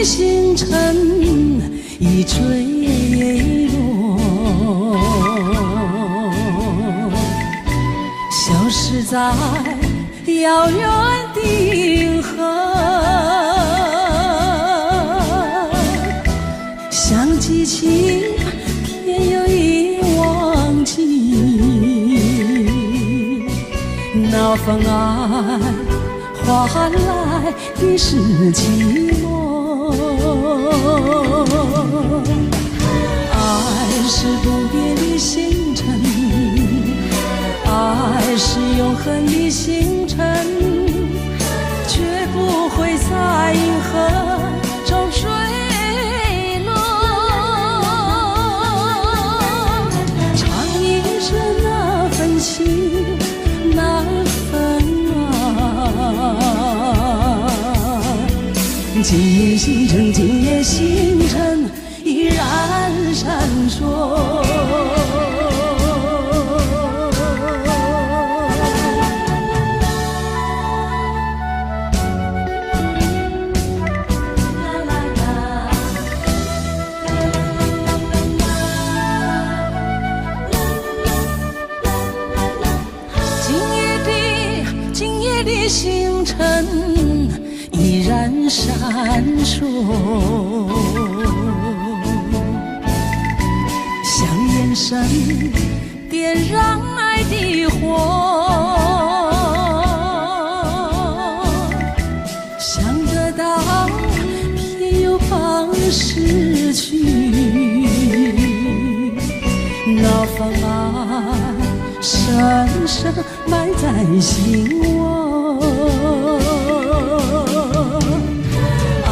星辰已坠落，消失在遥远的银河。想记起，偏又已忘记，那份爱换来的是寂寞。爱是不变的星辰，爱是永恒的星辰，绝不会在银河中坠落。唱一声那份情，那份爱，今夜星辰，今夜星辰依然闪烁。今夜的星辰依然闪烁，像眼神点燃爱的火，想得到偏又怕失去，那份爱深深埋在心窝。爱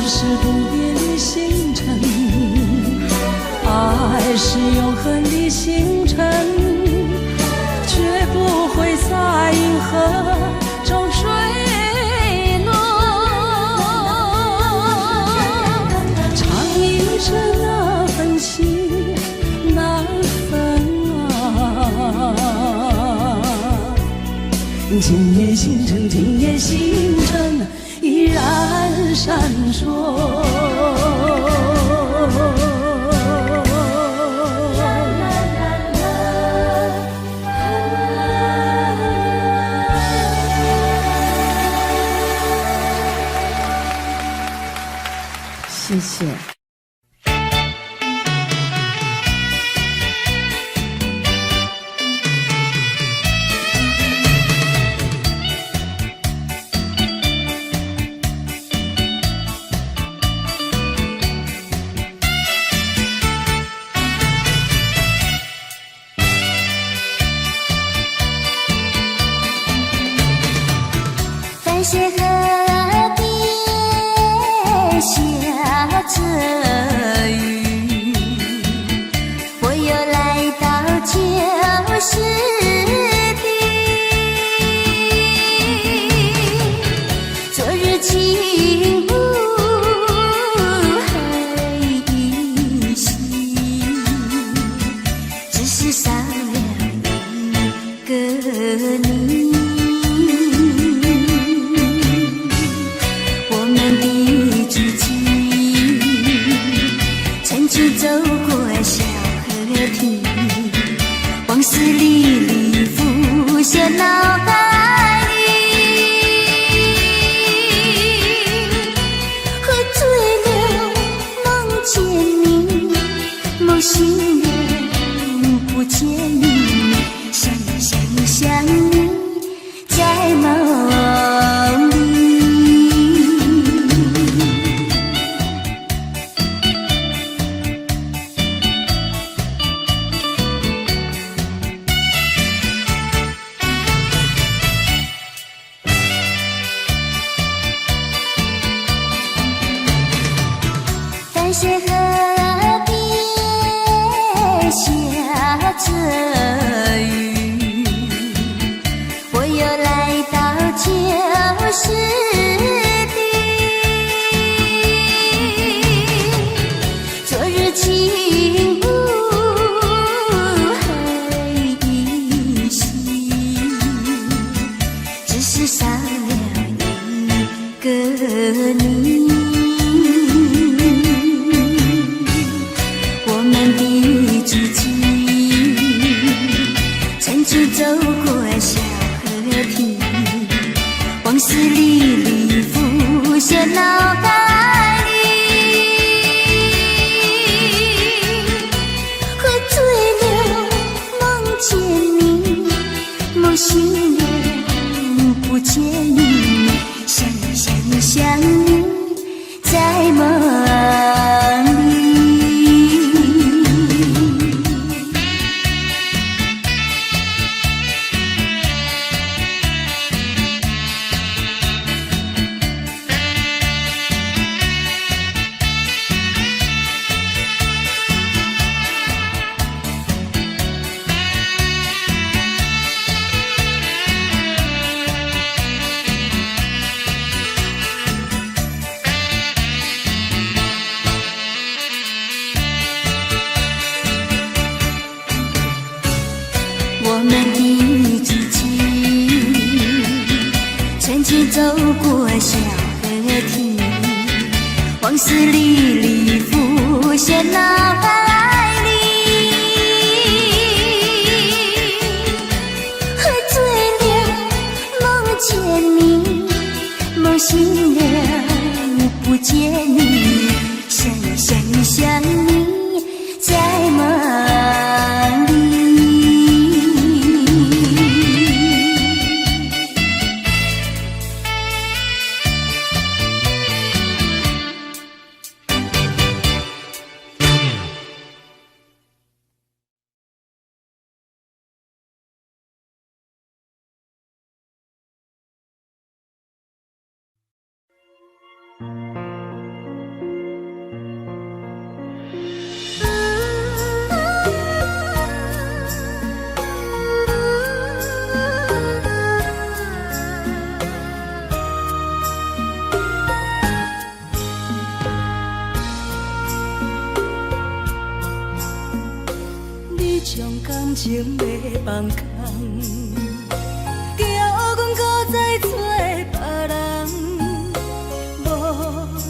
是不变的星辰，爱是永恒的星辰，绝不会在银河中坠落。唱一声那份情，那份爱，今夜星辰，今夜星辰依然闪烁。谢谢。淡水河边下着雨，我又来到旧时地，昨日情不还依稀，只是少了一个你。走过小河堤，往事历历浮现脑海里，喝醉了梦见你，梦醒了不见你，想你在梦里。淡水河边下着雨，我又来到旧时地，昨日情不还依稀，只是少了一个你。在梦里。我们的激情曾经走过小河堤，往事历历浮现脑海里。喝醉了，梦见你，梦醒了，不见你，深深想你，在梦里。将感情要放空，叫阮搁再找别人，无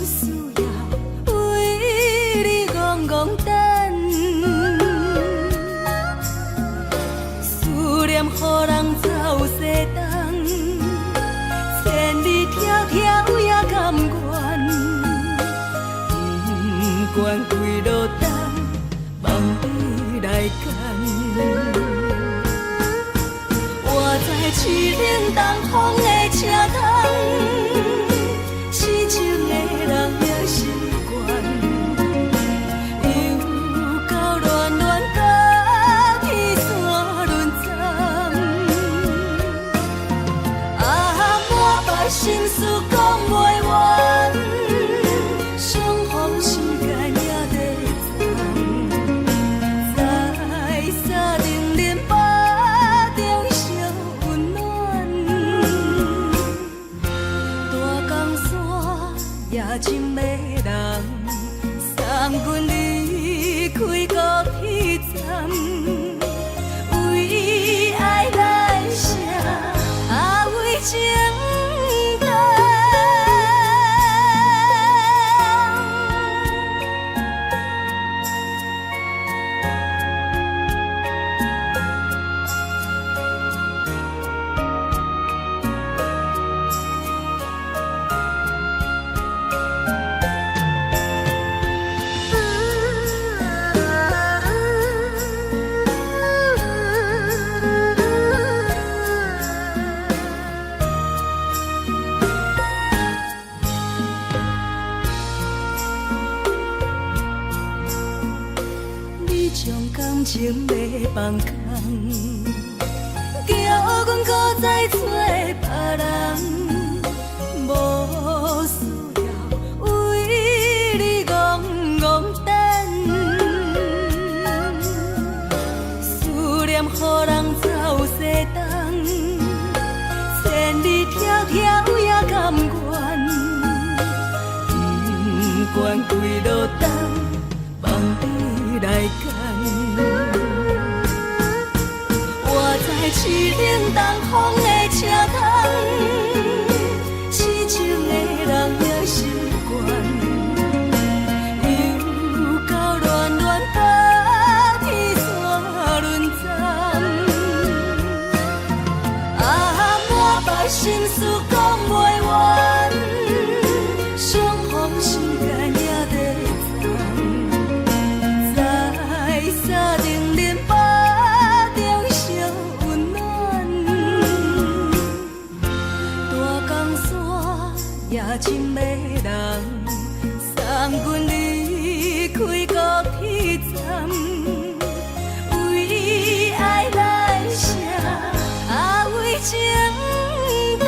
需要为你戆戆等。思念予人走西东，千里迢迢也甘愿，不管几路灯，望你来牵。我在凄冷东风的车窗，痴情的人也习惯，又到恋恋甲天山沦陷。满腹心事讲袂完，相逢时间也在站。在沙定林巴中烧温暖，大江山夜深的人，送阮离开高铁站，为爱来写为情长。将感情要放空，叫阮搁再找别人，无需要为你戆戆等。思念予人走西东，千里迢迢也甘愿，不管几路灯，望你来牵。我在凄冷东风的车窗，痴情的人也习惯，又到恋恋甲天山沦陷。满腹心事讲袂完，相逢时间也在站。在沙定林巴中烧温暖，开高铁站，为爱来写，为情等。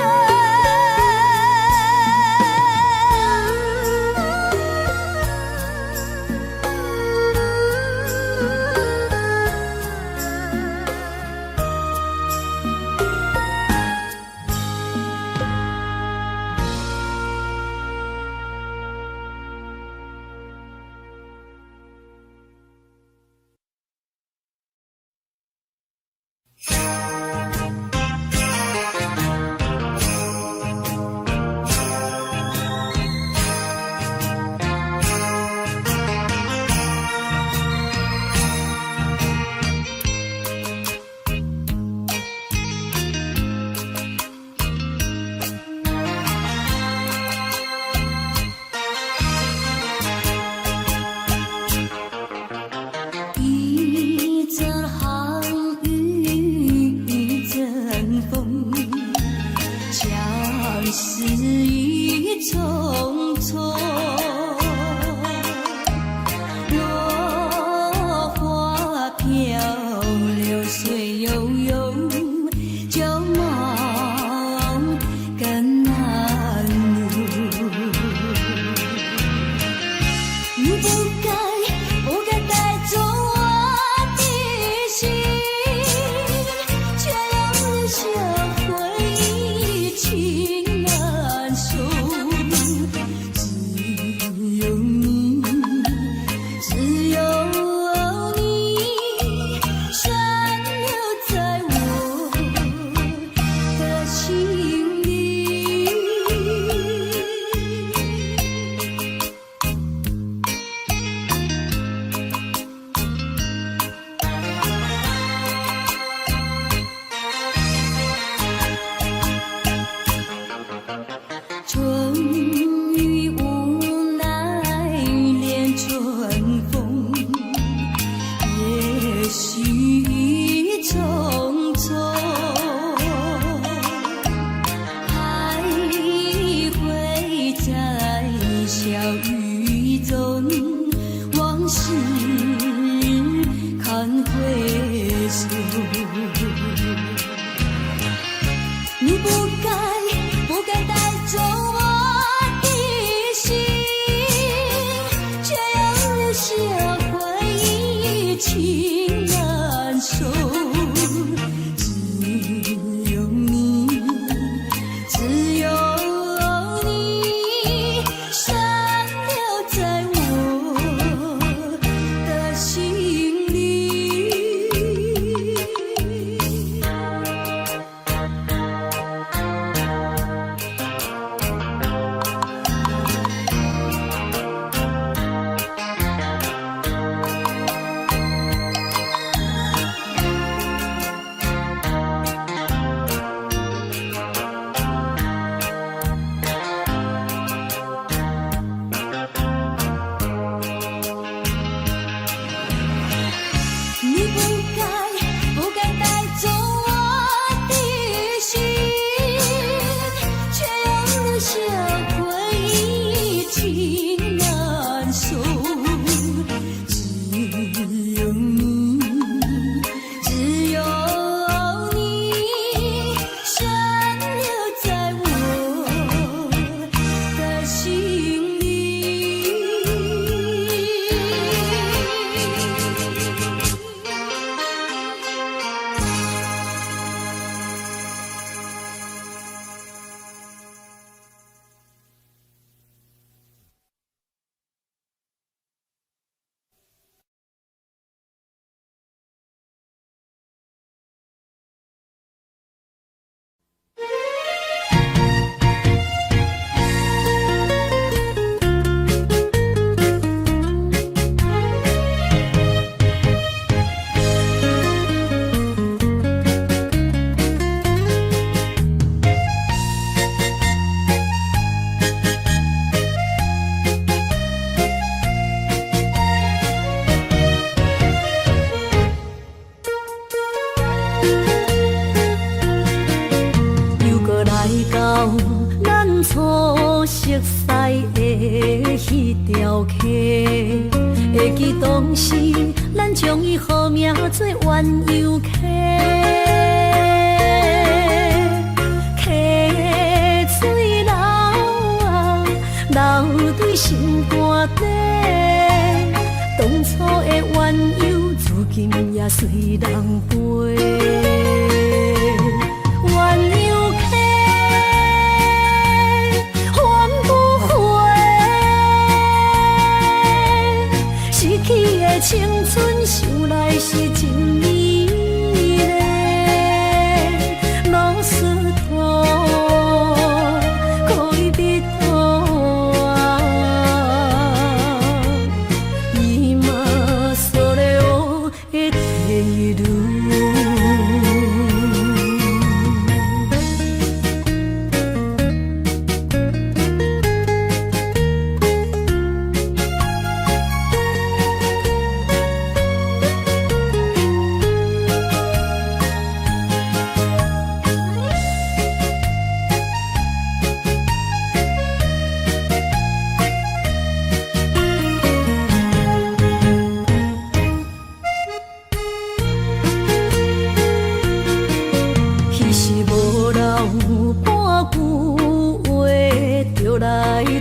一阵寒雨，一阵风，相思意匆匆。落花飘，流水悠悠，旧梦更难入。你不该带走我的心，却让留下回忆情难收。只有你，只有你，深留在我的心里。春雨无奈恋春风，也许匆匆，徘徊在小雨中，往事看回首。你不该带走我的心，却要留下回忆情难收。只有你，只有你，深留在我的心里。你不该带走我的心，却要留下回忆情难收。只有你，只有你，深留在我的心里。初熟悉的迄条溪，会袂记当时，咱将伊号名做鸳鸯溪。溪水流啊，流对心肝底。当初的鸳鸯，如今也随人飞。鸳鸯溪，还不回。失去的青春，想来是真美丽。老师徒，可以别途啊，伊嘛所了的地路。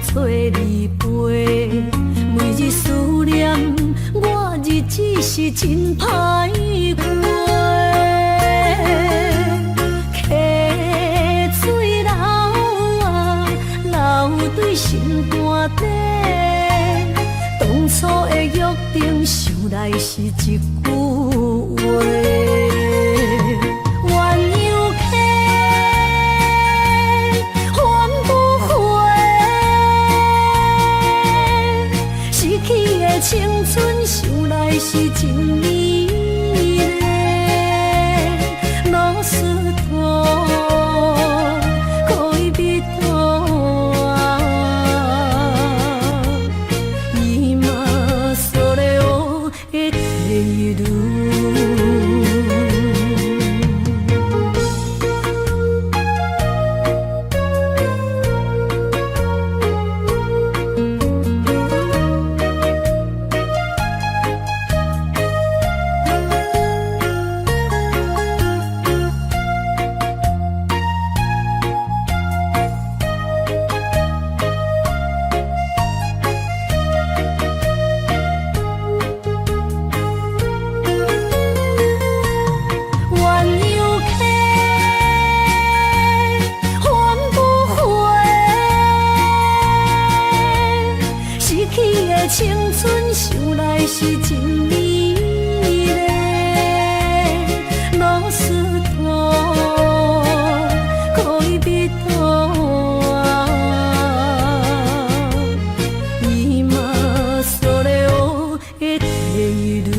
找你陪，每日思念，我日子是真歹过。溪水流啊，流对心肝底。当初的约定，想来是一句话。青春想来是真美丽，老师徒可以别途啊，伊嘛所了的地路。青春想来是真美丽，老师徒可以别途啊，伊嘛所了的地路。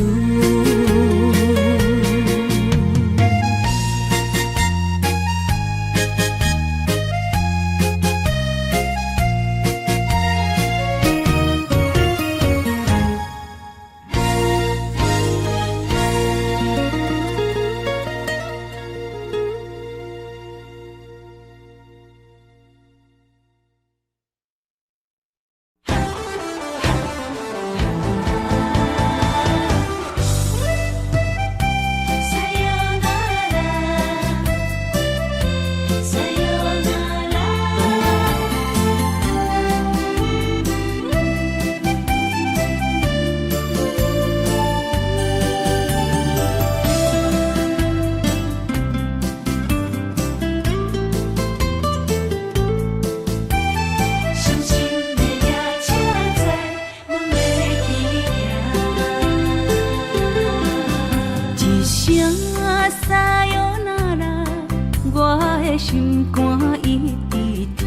心肝一直疼，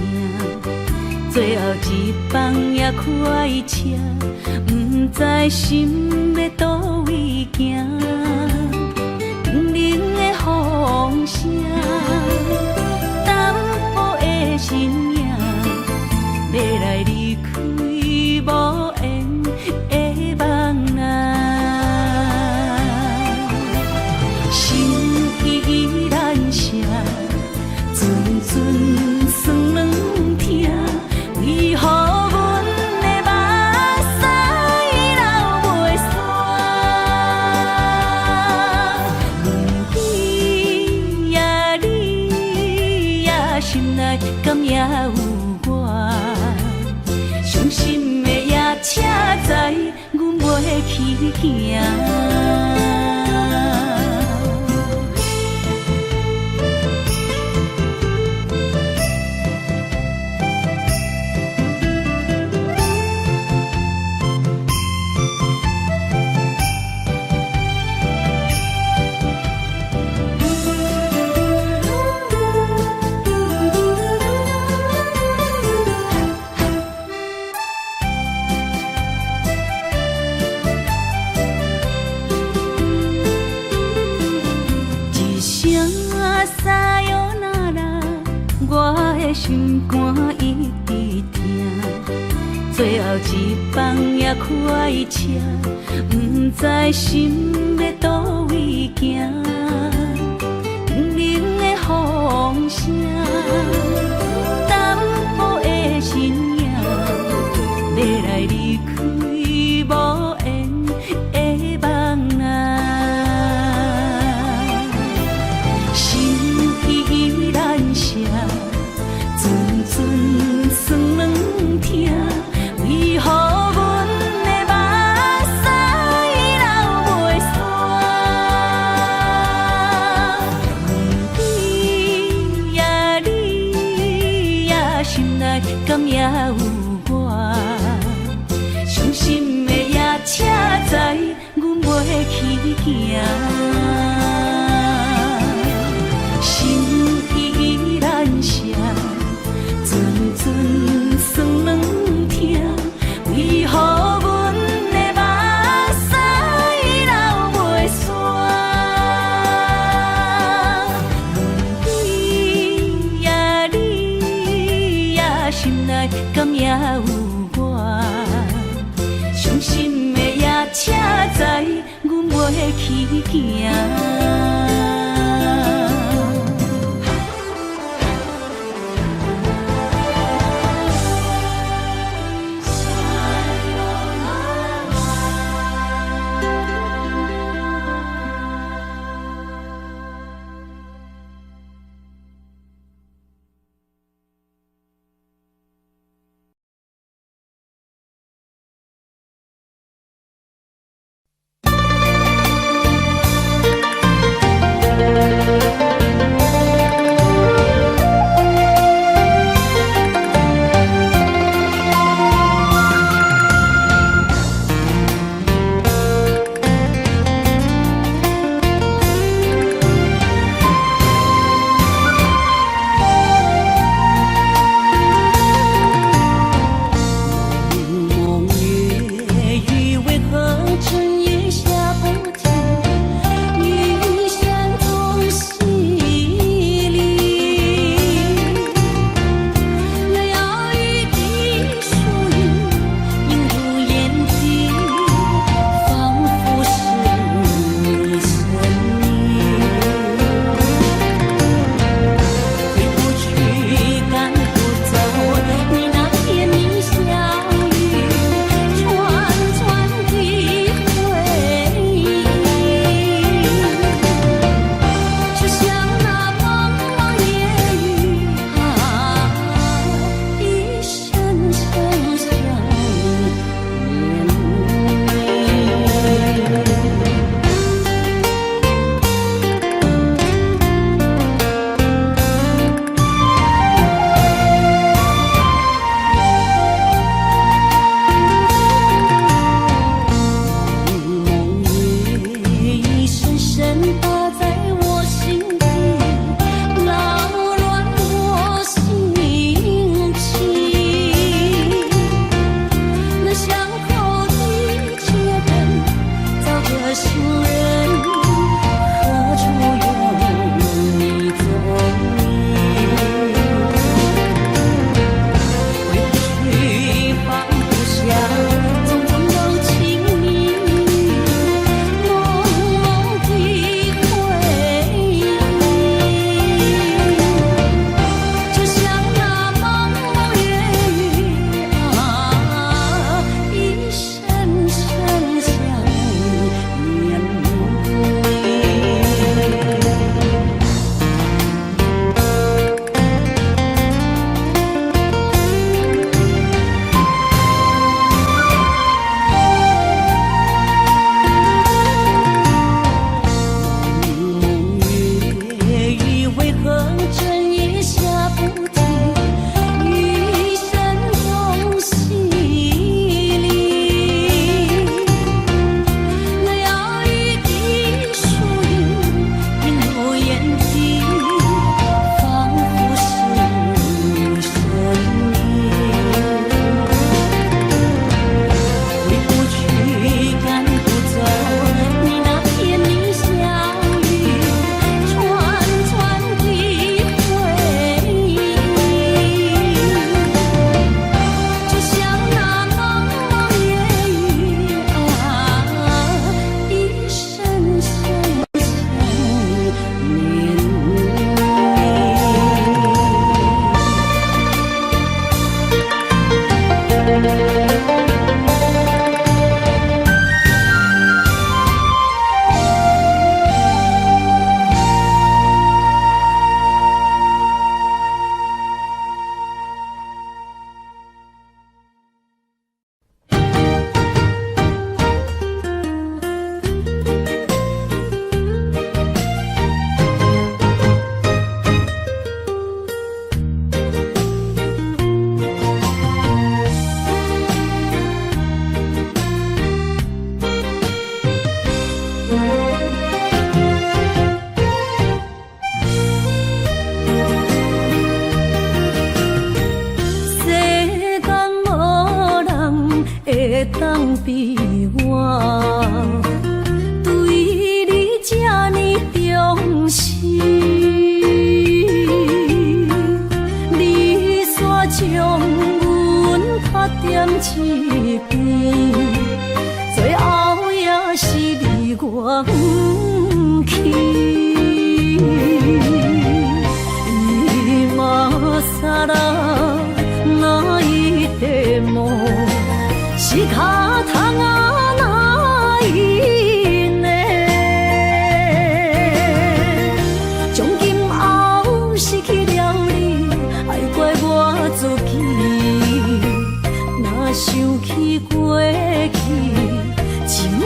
最后一放也开车，不知心要倒位行。冷冷的风声，淡薄的身影，要来离开无缘的梦啊，心依然剩。阵阵酸软疼，为何阮的目屎流袂车载，阮袂去行。心肝一直疼，最后一放也开车，不知心要倒位行。冷冷的风声，淡薄的身影，要来离开无缘的梦啊，心依然舍。阵酸软疼，为何阮的目屎流袂煞？你呀你呀，心内敢也有我？伤心的夜车载，阮袂去行。心依然舍。阵酸软疼，为何阮的目屎流袂煞？你呀你呀，心内敢也有我？伤心的夜车载，阮袂去行。会当比我对你这呢重视？你煞将阮拍点一边，最后也是你我不去。伊嘛傻啦，哪一地梦是脚痛啊哪一呢？从今后失去了你，爱怪我自己。若想起过去情绵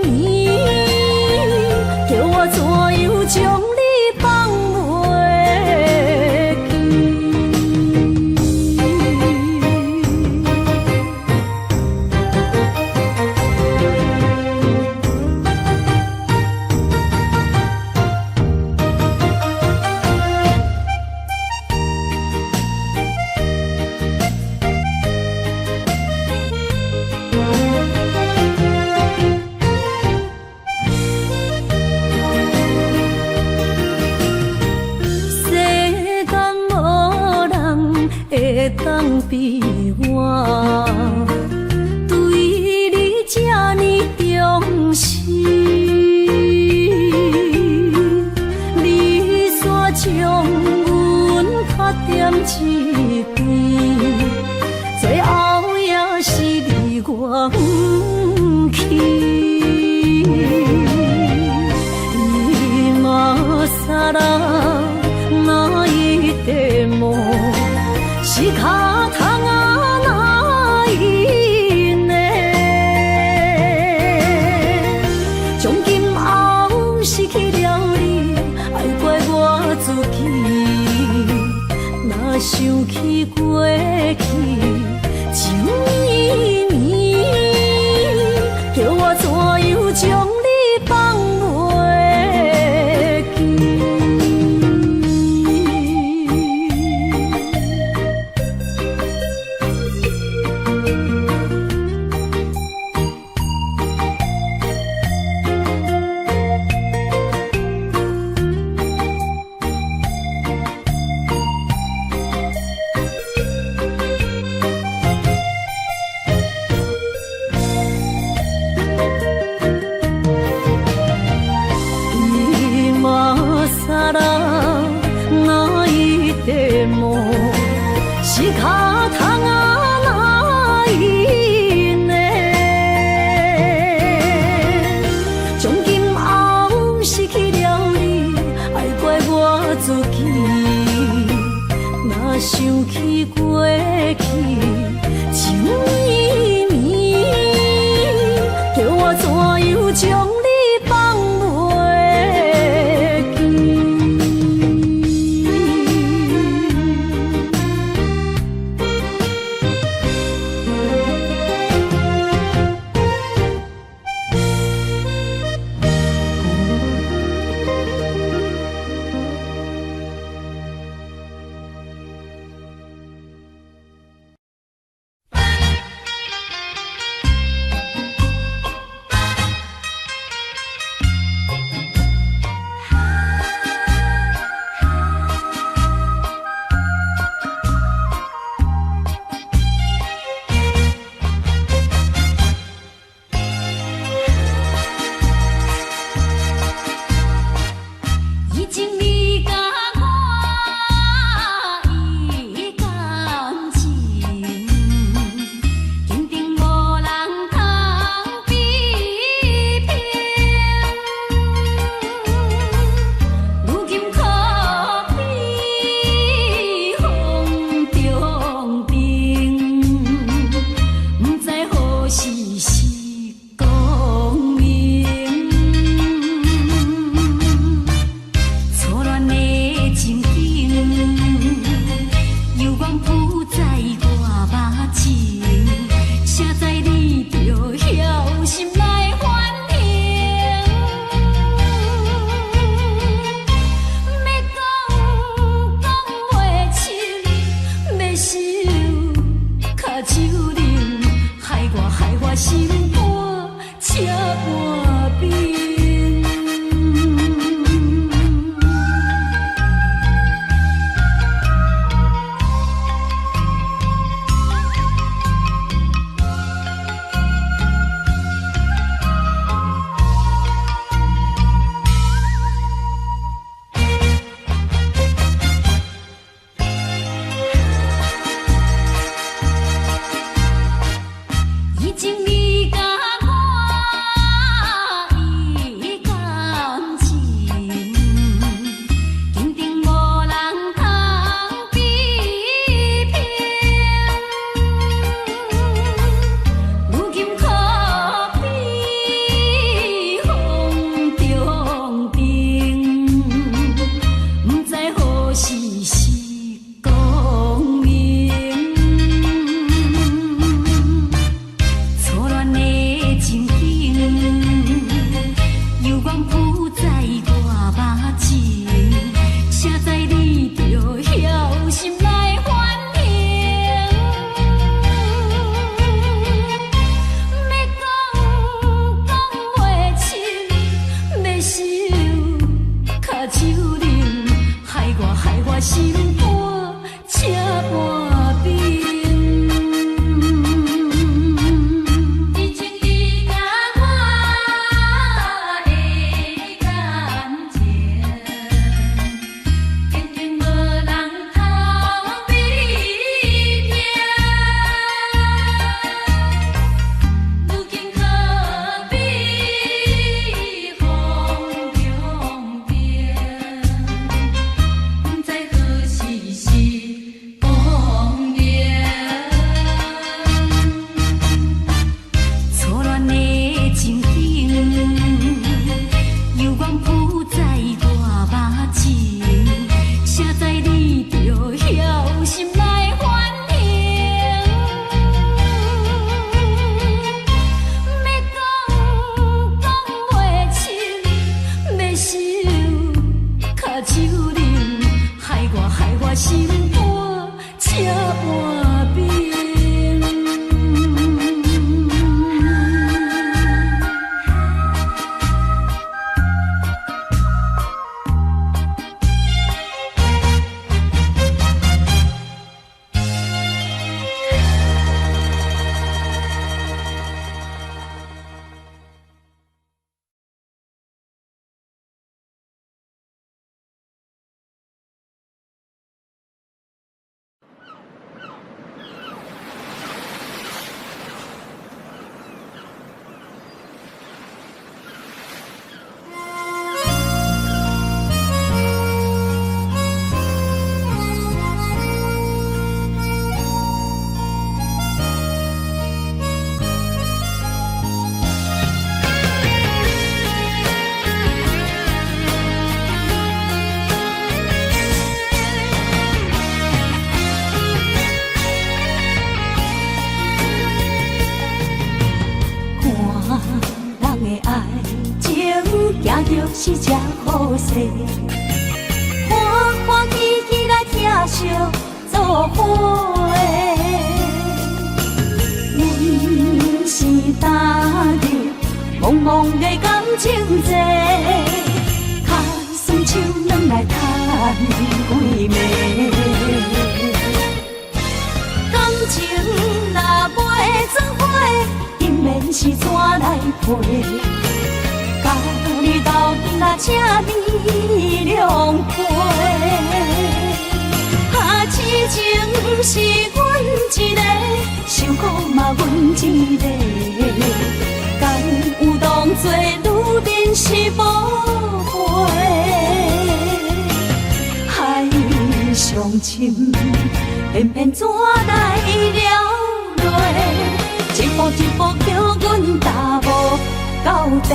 绵，叫我怎样将你放袂记？会当比我对你这呢重视？你煞将阮拍点一边，最后也是你我不去。伊嘛傻啦，哪一地梦？是脚痛啊哪一呢？从今后失去了你，爱怪我自己。若想起过去情绵绵，叫我怎样将你放袂记？是这好势，欢欢喜喜来疼惜做伙。阮是踏入茫茫的感情债，脚酸手软来叹几暝。感情若袂做伙，因免是怎来陪？甲你斗阵啊，请你谅陪。痴情是阮一个，受苦嘛阮一个。敢有当作女人是无陪？海上深，偏偏怎来了落？一步一步叫阮踏无到底。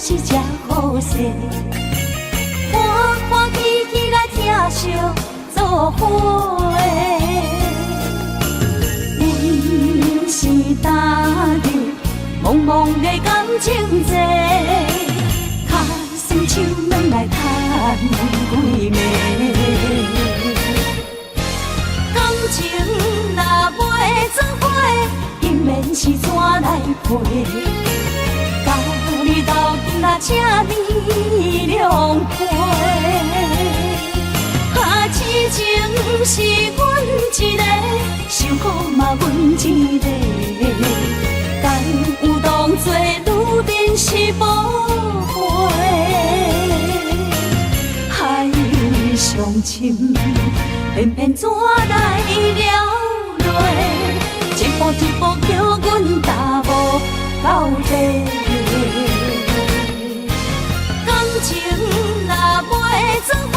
是这好势，欢欢喜喜来疼惜做伙。阮是踏入茫茫的感情债，脚酸手软来叹几暝。感情若袂做伙，因免是怎来陪？甲你斗阵啊，请你谅陪。痴情是阮一个，受苦嘛阮一个。敢有当作女人是无陪？海上深，偏偏怎来了落？一步一步叫阮踏无到底。感情若袂做伙，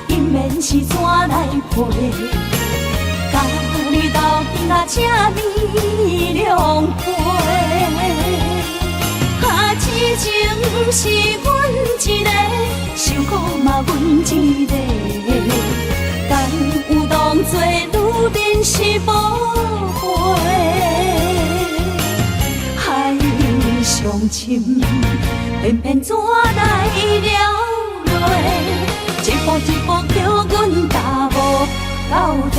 因免是怎来陪？甲你斗阵啊，请你谅陪。痴情是阮一个，受苦嘛阮一个。敢有当作女人是无陪？海上深，偏偏怎来了落？一步一步叫阮踏无到底。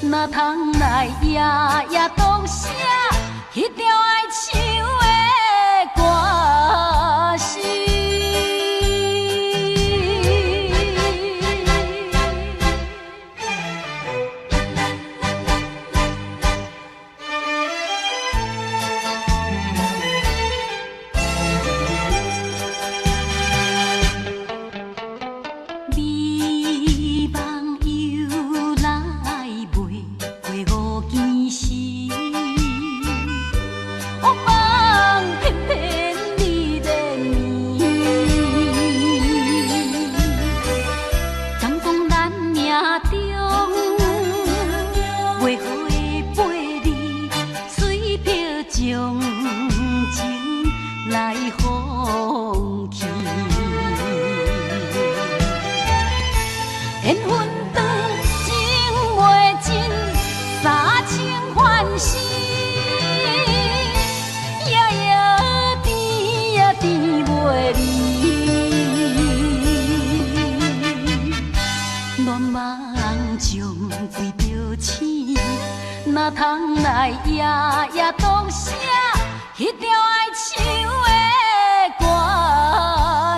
哪通来夜夜当写迄条爱唱的歌词？哪通来夜夜当写迄条爱唱的歌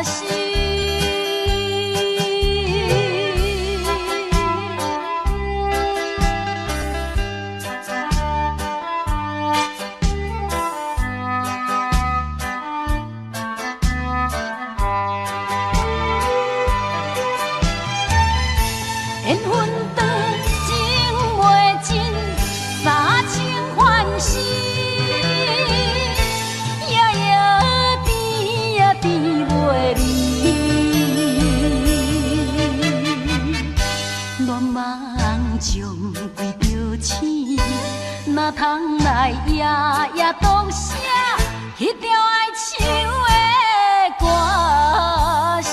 词？缘分长，情袂尽。三情欢喜，夜夜甜呀甜袂离。乱梦将规条星，哪通来夜夜当写迄条爱唱的歌词？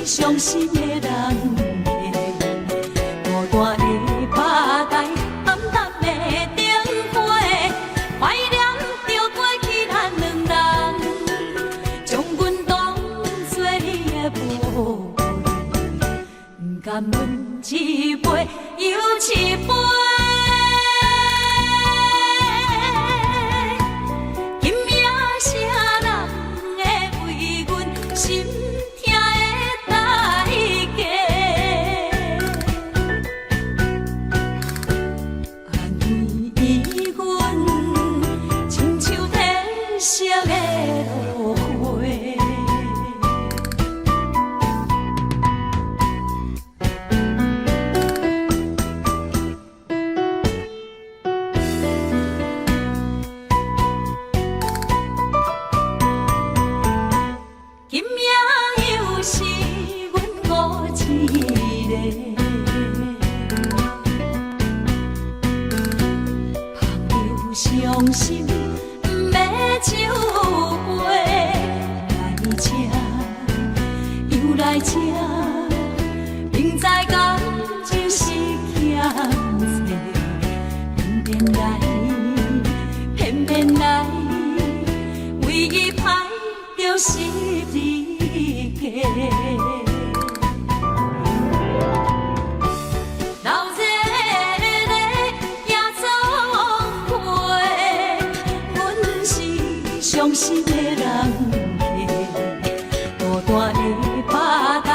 伤心的人，孤单的拍台，暗淡的灯花，怀念着过去咱两人，将阮当作你的宝贝，不甘阮一杯又一杯。今夜啥人会为阮心？伤心不要酒杯来吃，又来吃，明知感情是欠债，偏偏来伤心的人客，孤单的吧台，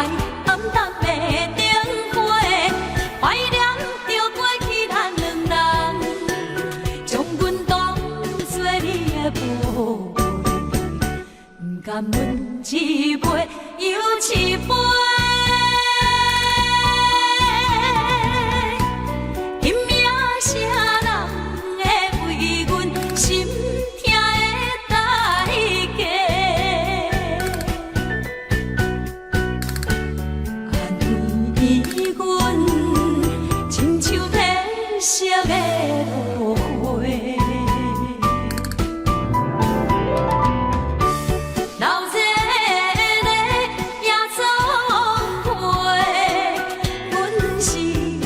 暗淡的灯花，怀念着过去咱两人，将阮当作你的宝贝，不甘阮一杯又一杯。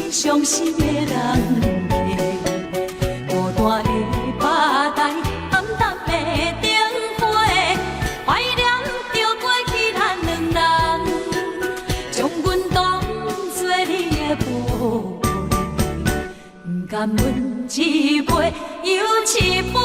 伤心的人客，孤单的吧台，暗淡的灯花，怀念着过去咱两人，将阮当作你的宝贝，不甘阮一杯又一杯。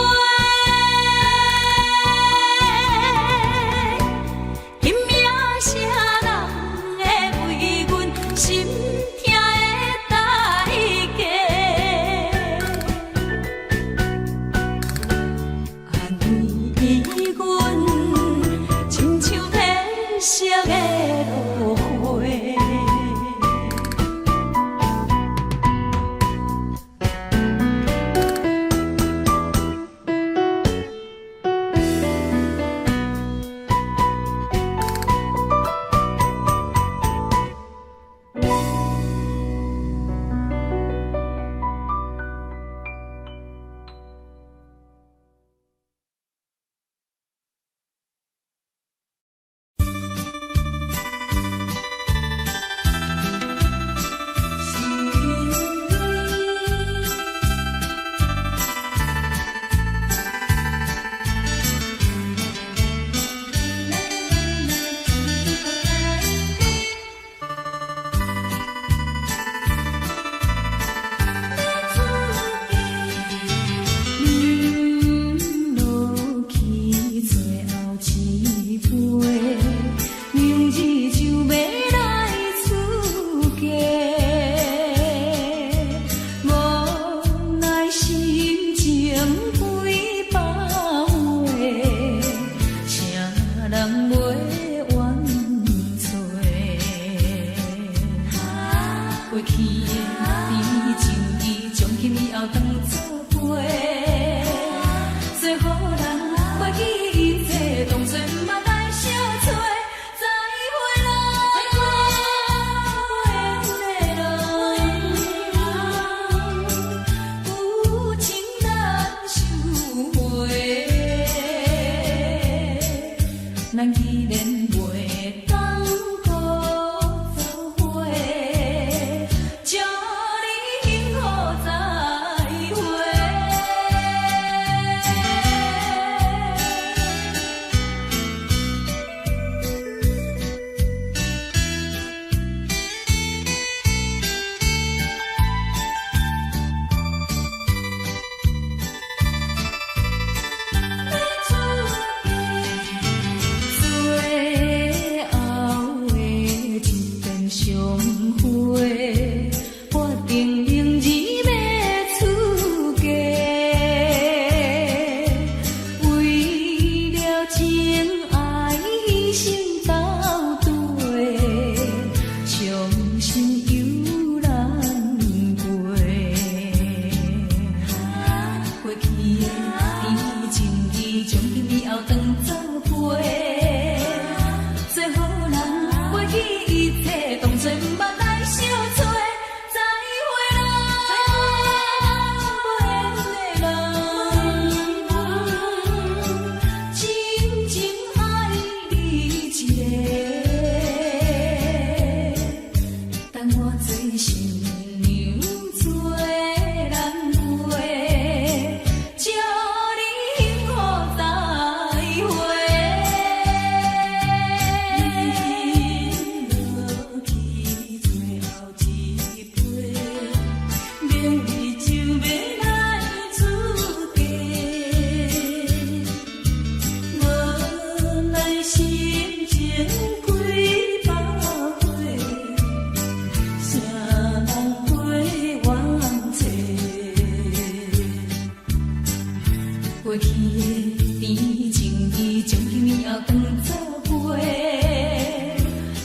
过去的甜情意，从今也当作陪。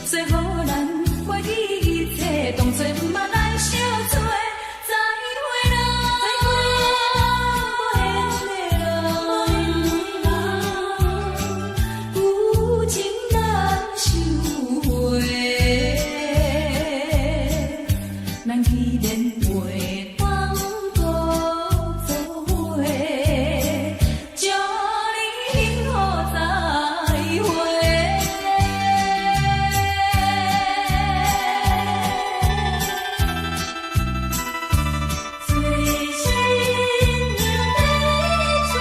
最好咱袂记一切，当作毋捌咱相做。再会啦，无缘的人，有情难收回。咱既然袂当搁做伙，祝你幸福再会。最新娘要出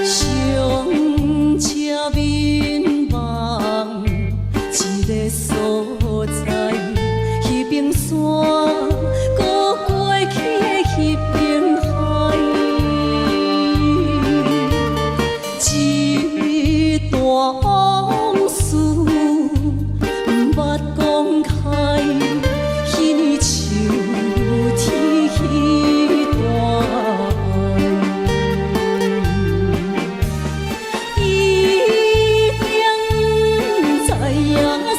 上车眠梦一个所在，迄边山，搁过去的迄边海，一段往事毋捌讲开，迄年秋天迄段爱。一定知影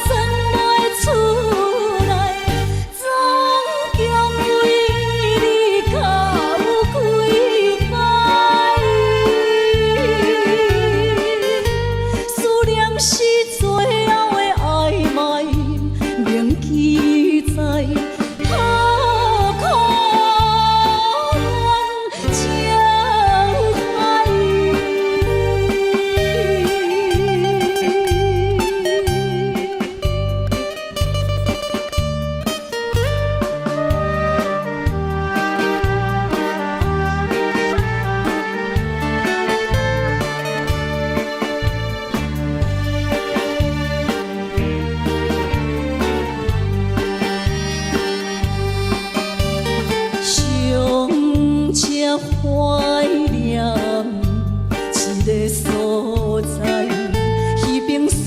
算袂出来，总共为你甲有几摆。思念是最后的暧昧，铭记在how可愿将海。上车怀念一个所在，迄边山，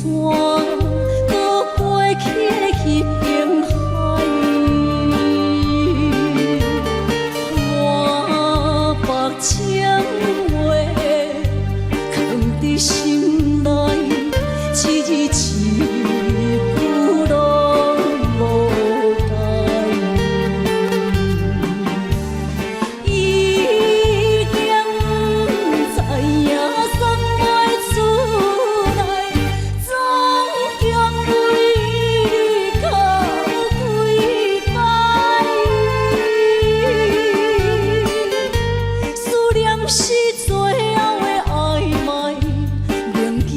搁过去的迄边海。我目情话藏伫心内，一字一句拢无改。一定知影算袂出来，总共为你甲有几摆。思念是最后的暧昧，铭记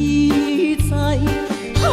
在how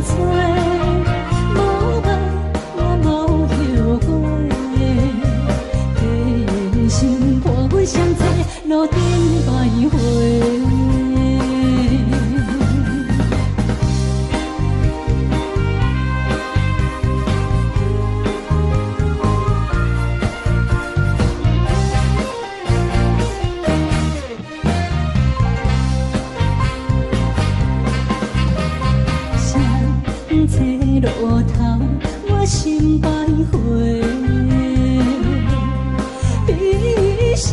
找，无爱我无后悔，人生伴阮相济，路顶徘徊。车路头，我心徘徊，悲伤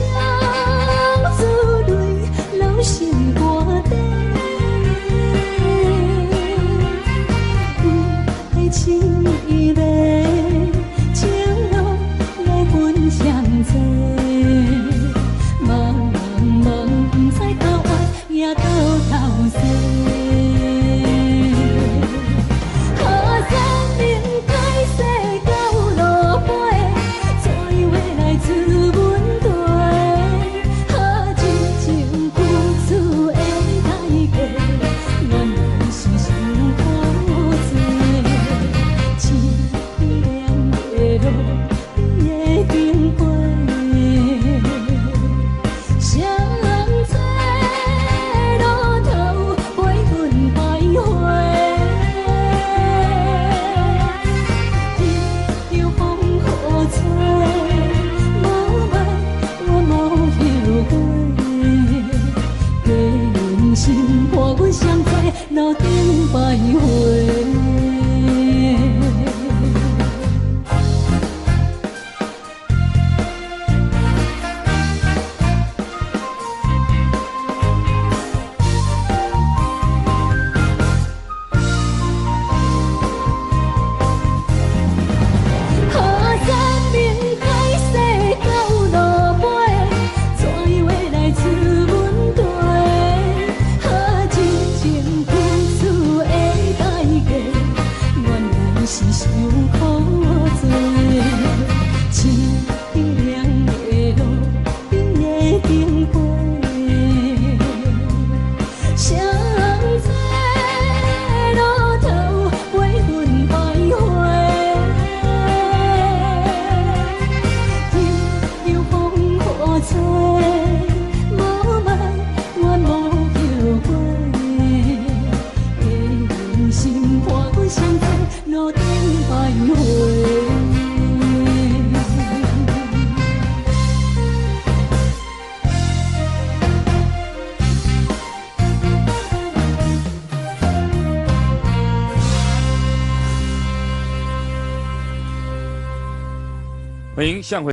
珠泪流心肝底，爱情伊个情路来分相济，茫茫不知到爱也到头西。路顶徘徊。欢迎向回。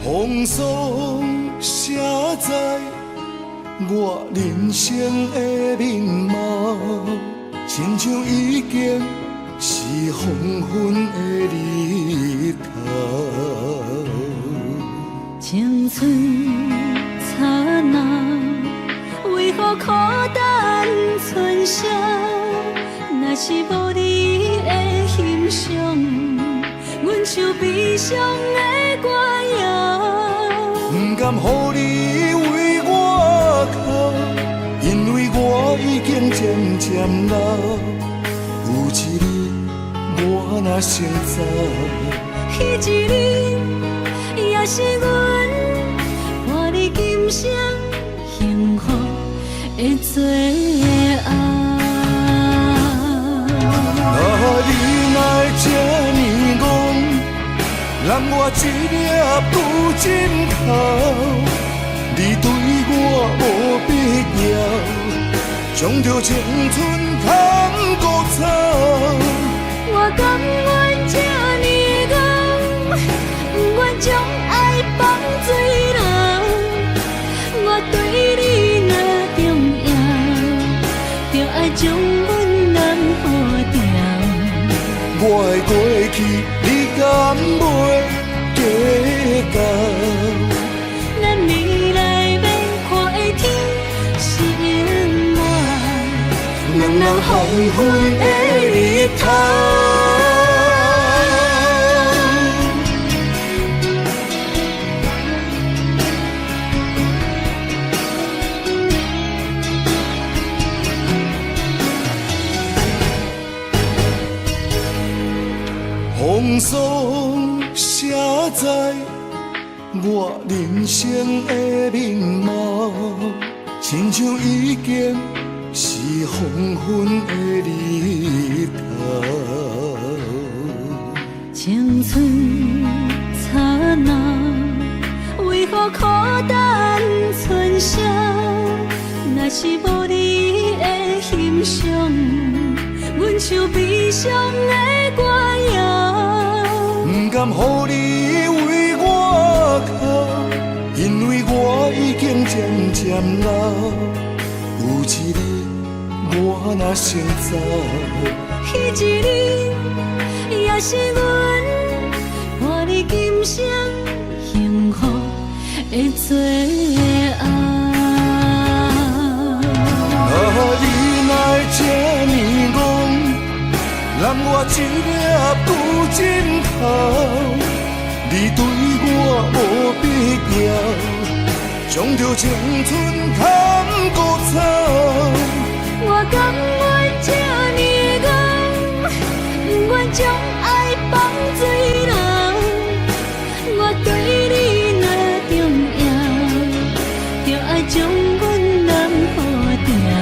风霜写在我人生的面貌，亲像已经是黄昏的日头。青春刹那，为何孤单春宵？若是无你的欣赏，阮像悲伤的歌谣。不甘予你为我哭，因为我已经渐渐老。有一日我若先走，彼一日也是阮伴你今生幸福的最后。你若会这呢戆，让我一粒不尽头。你对我无必要，将着青春通孤草。我甘愿这呢戆，不愿将爱放水流。我对你若重要，就爱将阮人保掉。我的过去，你昏的日头。风霜写在我人生的面貌，亲像已经是黄昏的日头。青春刹那，为何孤单春宵？若是无你的欣赏，阮像悲伤的歌谣。不甘予你为我哭，因为我已经渐渐老。有一日我若先走，彼一日也是阮伴你今生幸福的最后。啊，你哪会这呢戆？揽我一粒旧枕头，你对我无必要，将着青春砍孤草。我甘愿这呢戆，不愿将爱放水流。我对你若重要，就爱将阮人抱牢。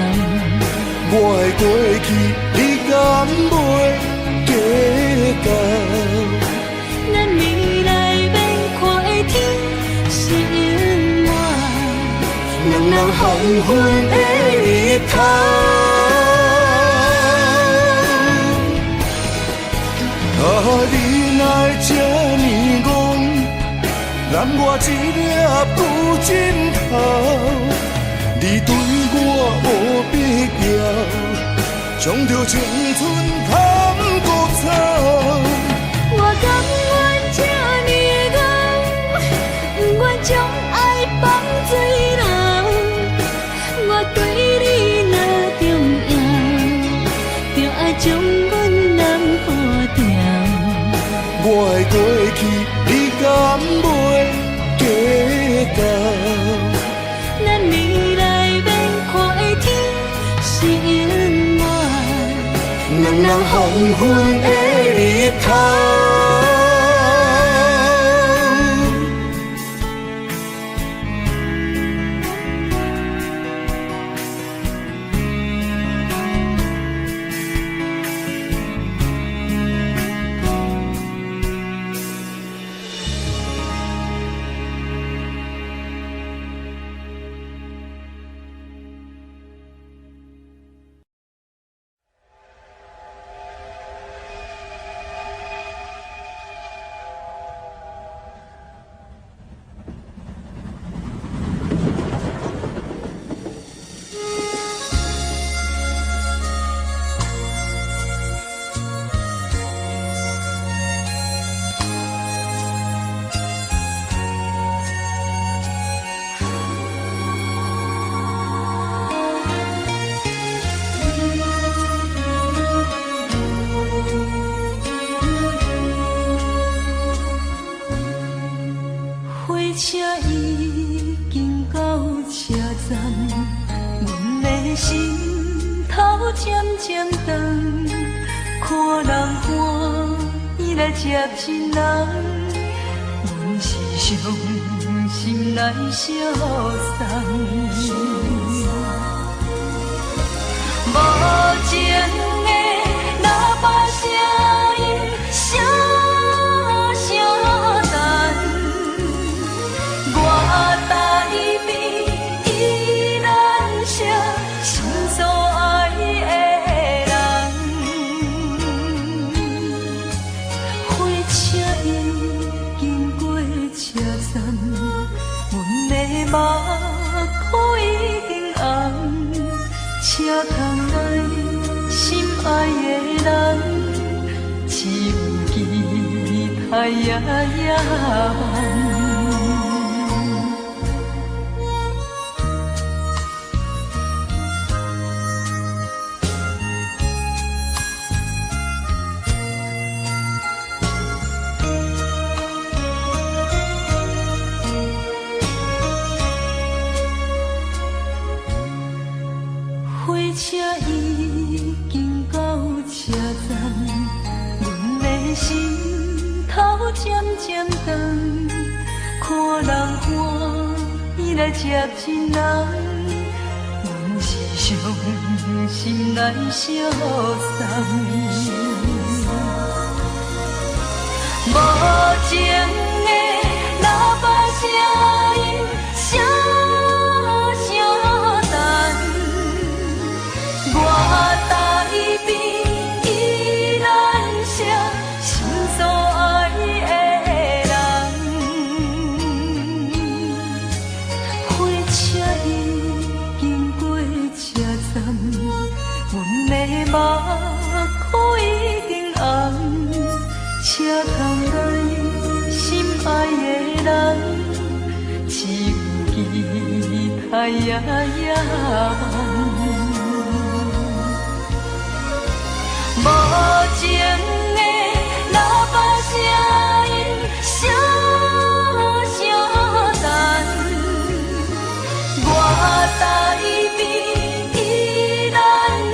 我的过去，你敢袂计较？咱未来免看的天是永远，两人黄昏的日头。啊，你哪会这呢戆？揽我一粒旧枕头，你对我无必要，将着青春砍孤草。我甘愿这呢戆，不愿将爱放水流。我对你若重要，就爱将阮人抱牢。我的过去，你敢袂计较？咱未来免看的天是永远，两人黄昏的日头。车已经到车站，阮的心头渐渐长，看人欢喜来接亲人，阮是伤心来消送。无情的喇叭声音，声声淡。我台边依然写心所爱的人，火车已经过车站，阮的目眶已经红，车窗内心爱的人，只有期待夜夜梦。头渐渐长，看人欢喜来接亲人，阮是伤心来相送。无情的喇叭声音，声声淡。我台边依然写心所爱的人，火车已经过车站，阮的目眶已经红。车窗内心爱的人，只有期待夜夜梦。无情的喇叭声音，声声淡。我台边依然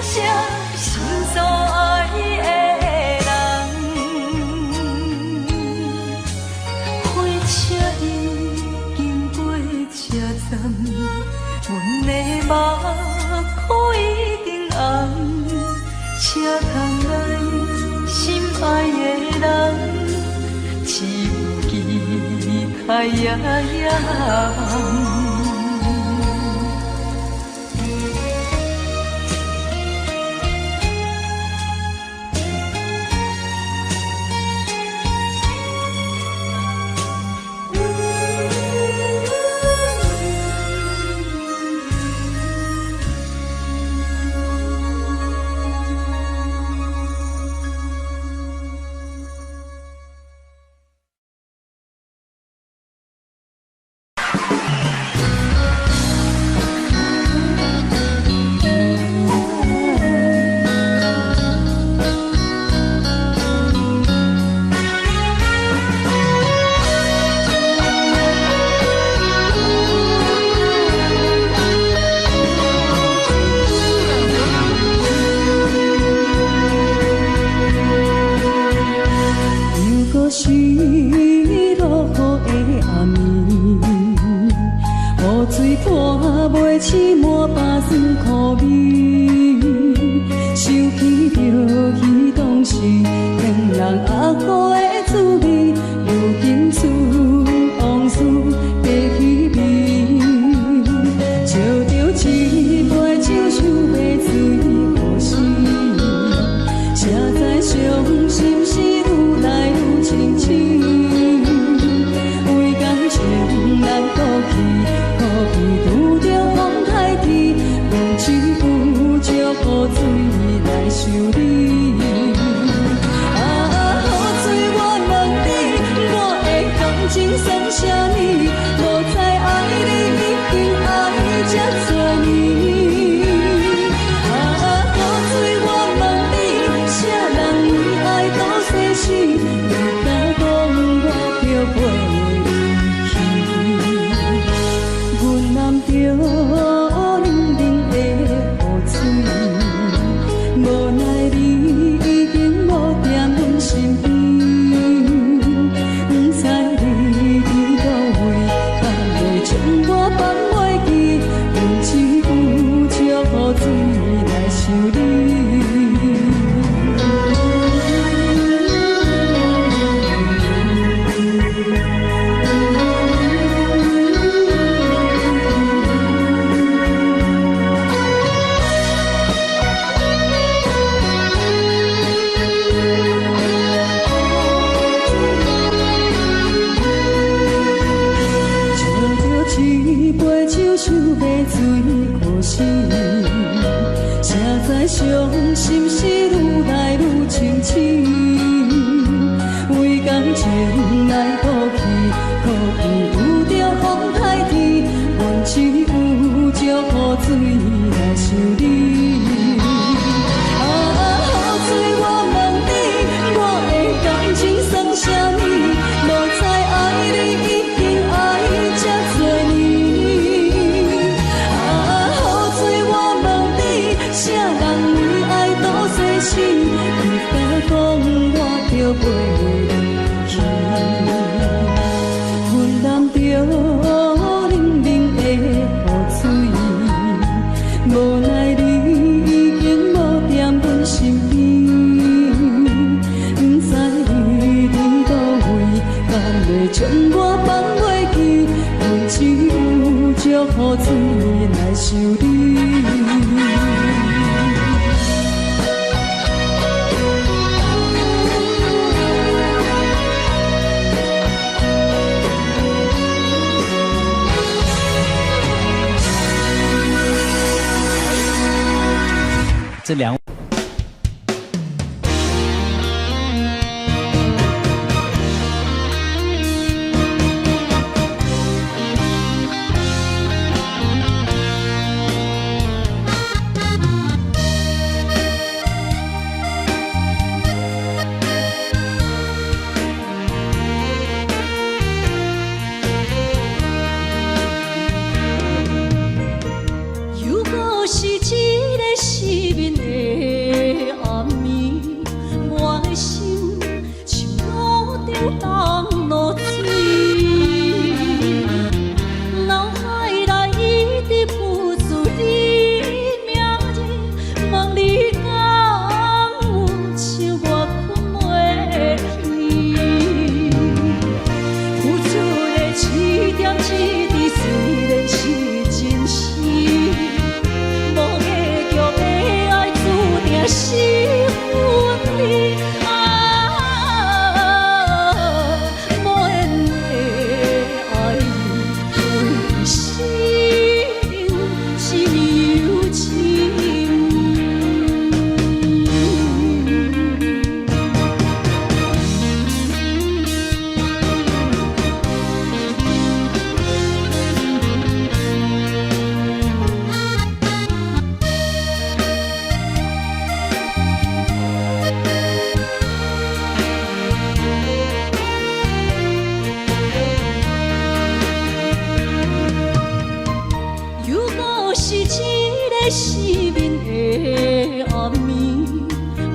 写心所爱的。阮的目眶已经红，车窗内心爱的人，只有期待夜夜梦。你敢讲我着袂离去？将我放袂记，用只有祝福水来想你。这两。如果是一个失眠的暗暝，我的心像路中东落水，脑海内一直浮出你名字，望你敢有像我困袂去，付出的一点一滴虽然是真实。是分离啊，无缘的爱为心是有情。是一个失眠的暗暝，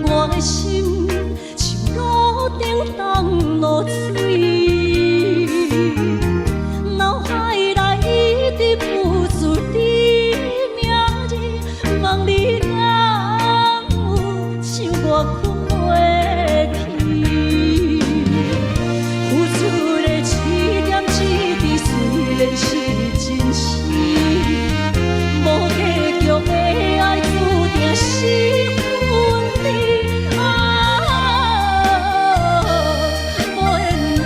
我的心像路中东落水，脑海内一直浮出你名字，望你敢有像我困袂去，付出的一点一滴虽然是真实。无结局的爱，注定是分离啊！无缘的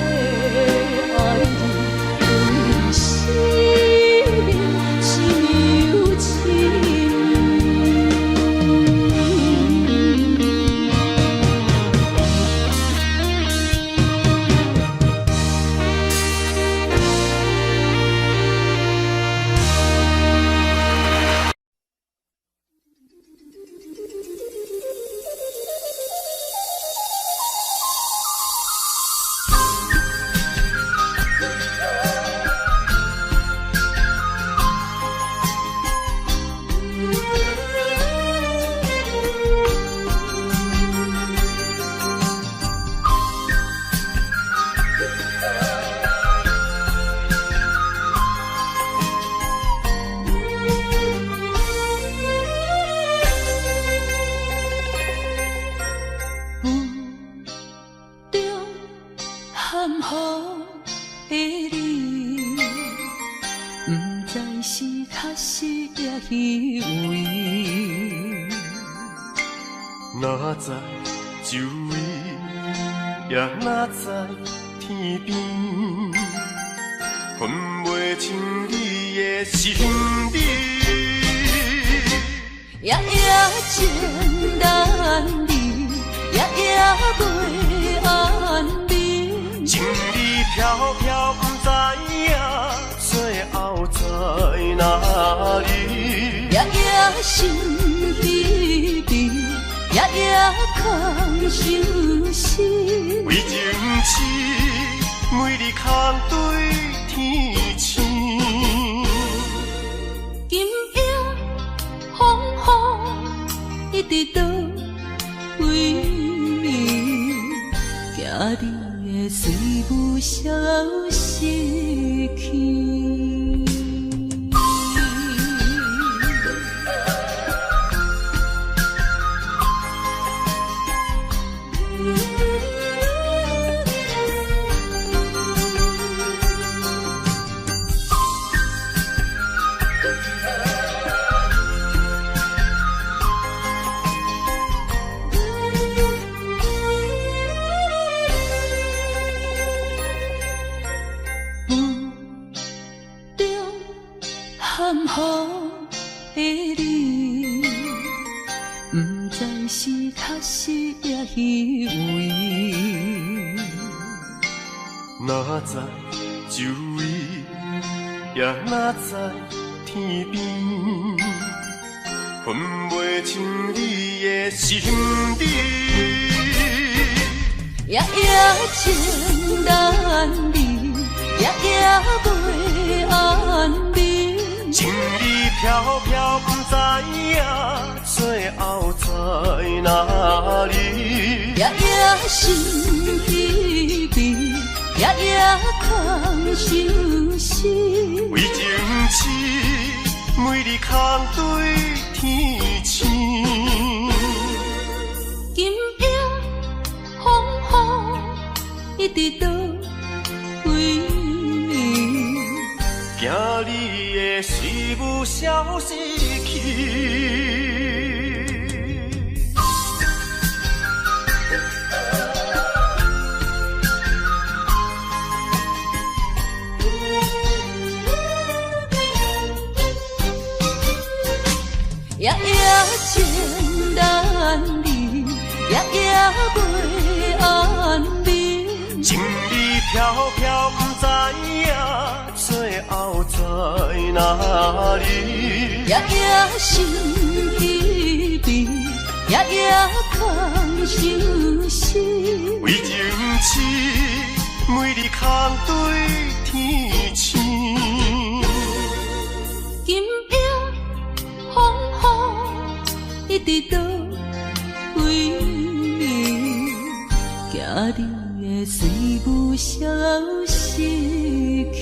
爱，为生命是有情。含糊的你，不知是确实也虚伪。哪知周围，也哪知天边，分袂清你的心理。夜夜情难离，夜夜袂安眠。情意飘飘，不知影最后在哪里。夜夜心悲悲，夜夜空相思。为情痴，每日空对天星。今夜风雨一直倒位，惊你的随无消息去。南方的你，不知是确实也虚伪。哪知周围，也哪知天边，分袂清你的心底。夜夜情难离，夜夜袂安眠。情意飘飘，不知影最后在哪里。夜夜心稀微，夜夜空相思。为情痴，每日空对天星。今夜风雨一直倒位，惊你的随无消失去。夜夜情难离，夜夜袂安眠。情意飘飘，不知影最后在哪里。夜夜心稀微，夜夜空相思。为情痴，每日空对天星。今夜风雨一直倒位，惊你的随无消失去。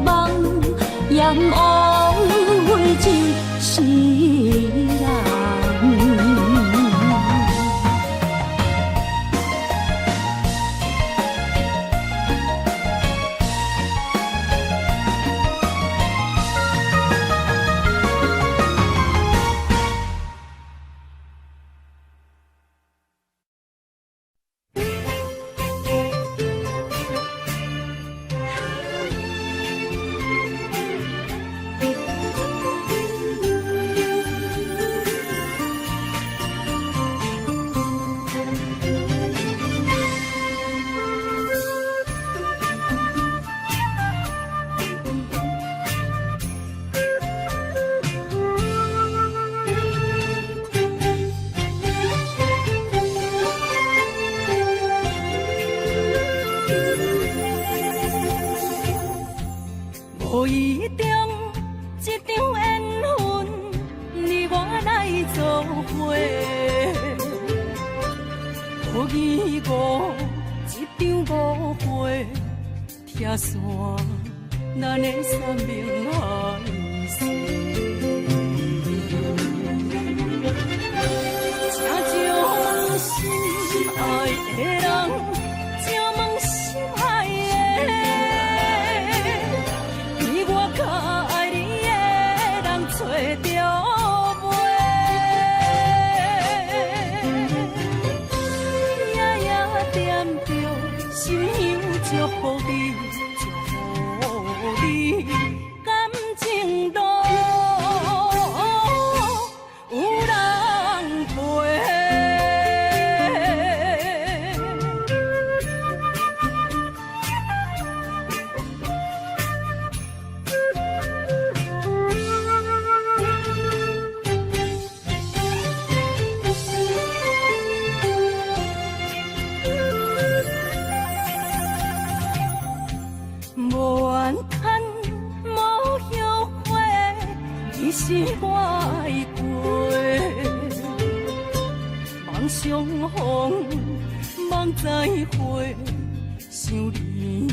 望，仰望每一世人。无意中一场缘分，你我来做伙。无意误一场误会，拆散咱的三明海誓。请将心爱的人，请问心爱的。找着袂，夜夜惦着，心香祝福你，祝福你，感情路有人陪。无怨叹，无后悔，你是我爱过。梦相逢，梦再会，想你，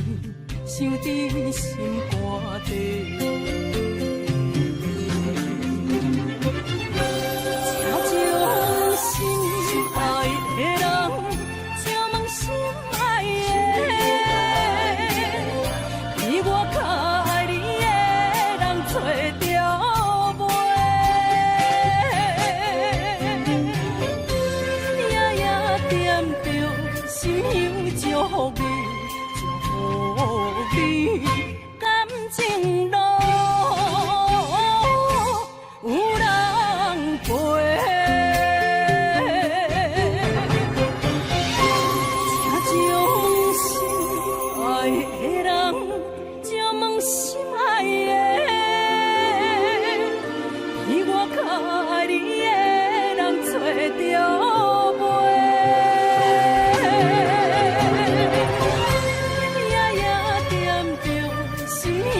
想伫心肝底。请将心爱的人，请问心爱的。我较爱你的人找着袂，夜夜惦着，心香祝福你，祝福你，感情路有人陪。请将心爱的人。心爱的，你我较爱你的人找着袂，夜夜惦着，心香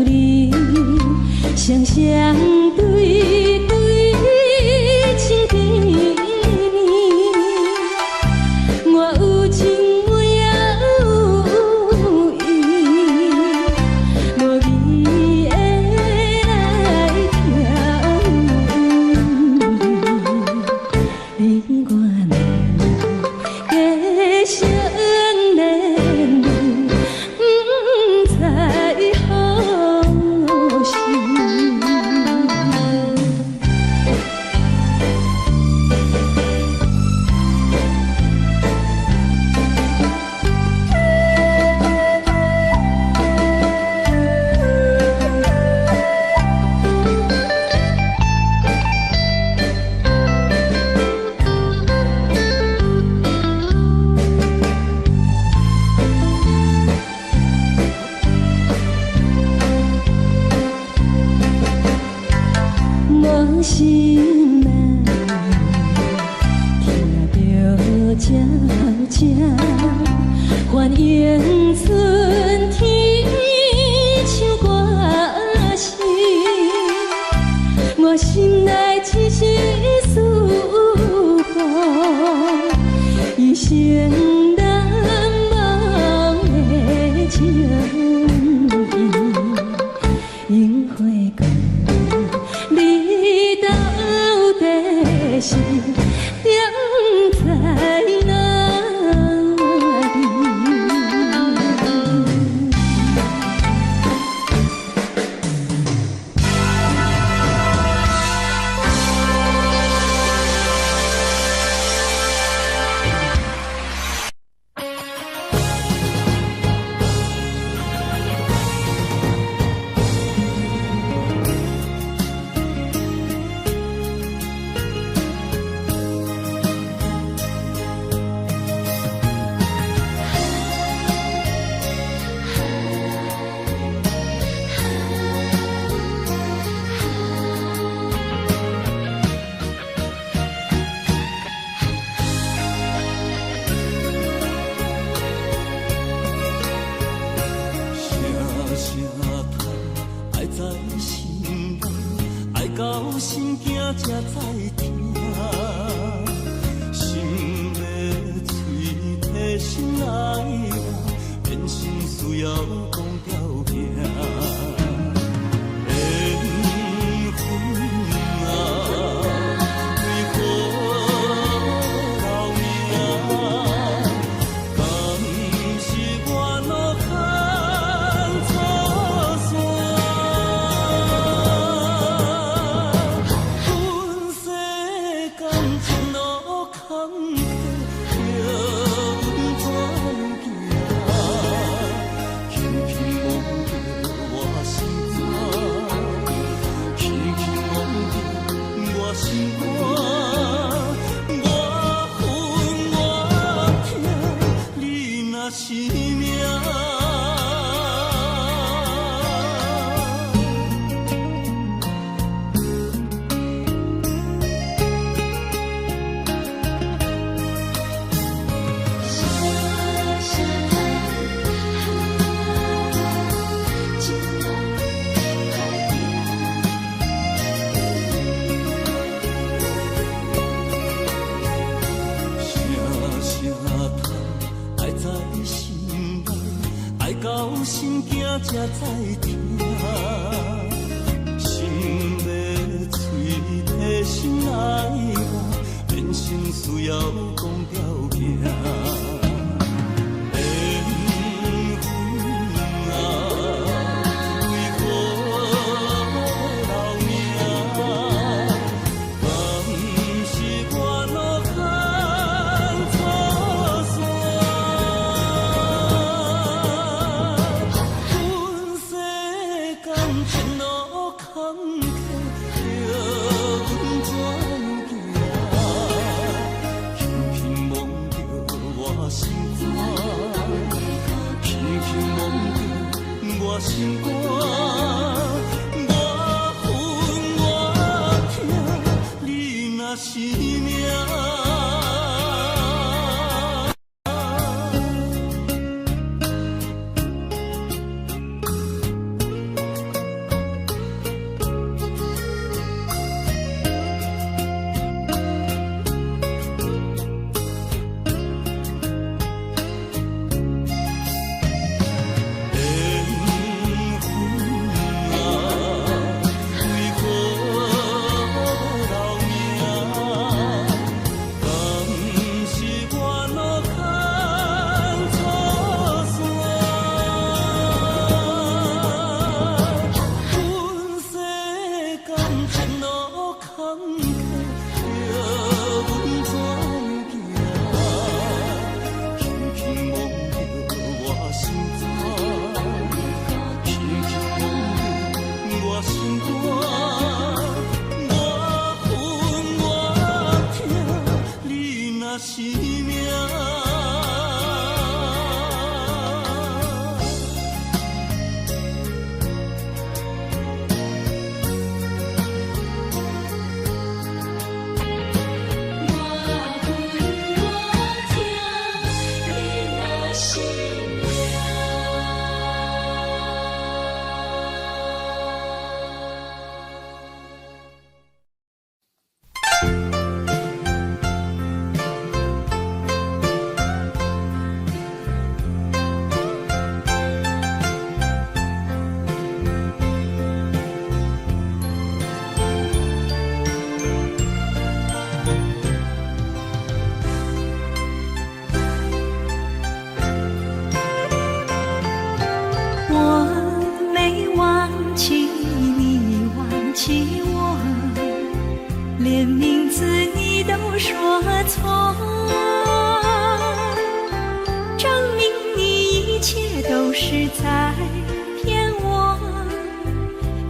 你，双双对对情几年，我有情我也有意，无味的来听，你我能继续恋恋，不知何时。无心难，听着悄悄，欢迎春天唱歌声，我心内只是思念，一生难忘的情谊，樱花讲。你到底是踮在哪里？到心惊才知听，心要嘴替心爱我，变心需要讲条命。缘分啊，为何到命？敢是我路牵错线？是命。到心惊才知听，心要嘴替心爱我，变心需要讲条命。心肝，我恨我痛，你若是命。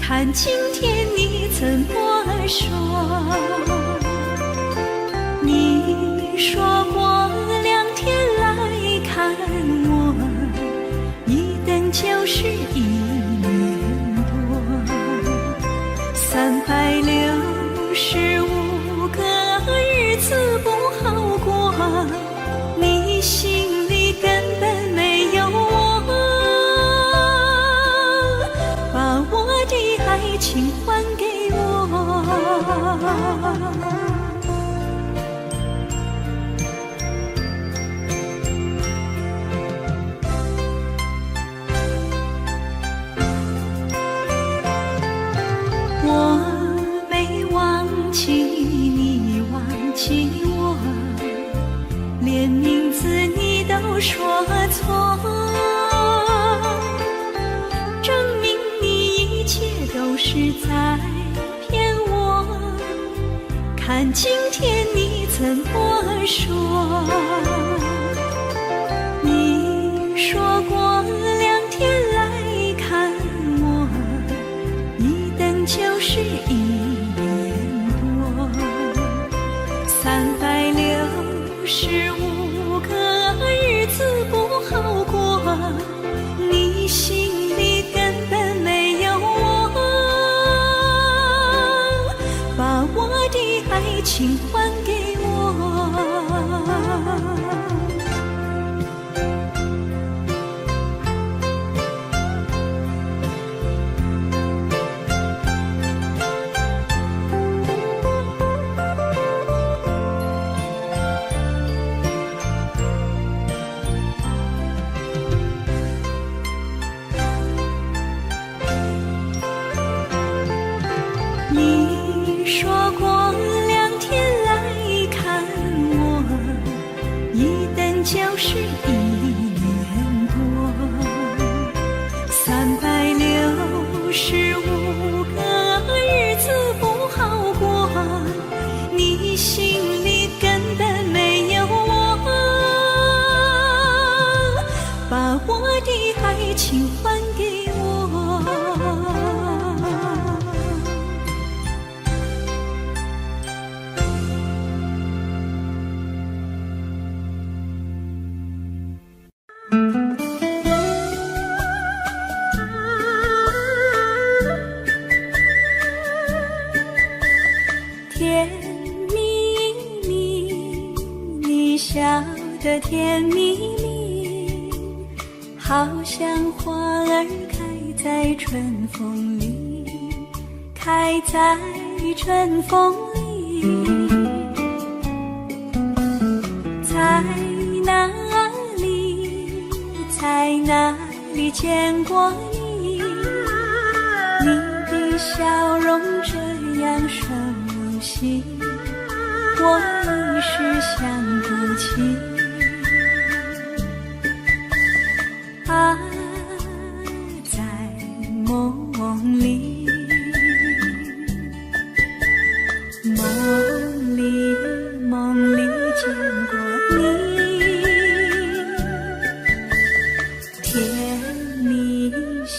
看今天你怎么说？你说过2天来看我，一等就是1年多，365个日子不好过，你心里根本没有我，把我的爱情还给我。我没忘记你忘记我，连名字你都说错，证明你一切都是在骗我。看今天你怎么说？你说过2天来看我，一等就是1年多，365个日子不好过，你心里根本没有我，把我的爱情还给我。你说过2天来看我，一等就是1年多，365个日子不好过，你心里根本没有我，把我的爱情还给我。甜蜜蜜，你笑得甜蜜蜜，好像花儿开在春风里，开在春风里。在哪里，在哪里见过你？你的笑容这样熟悉，我一时想不起。啊，在梦里，梦里见过你，甜蜜笑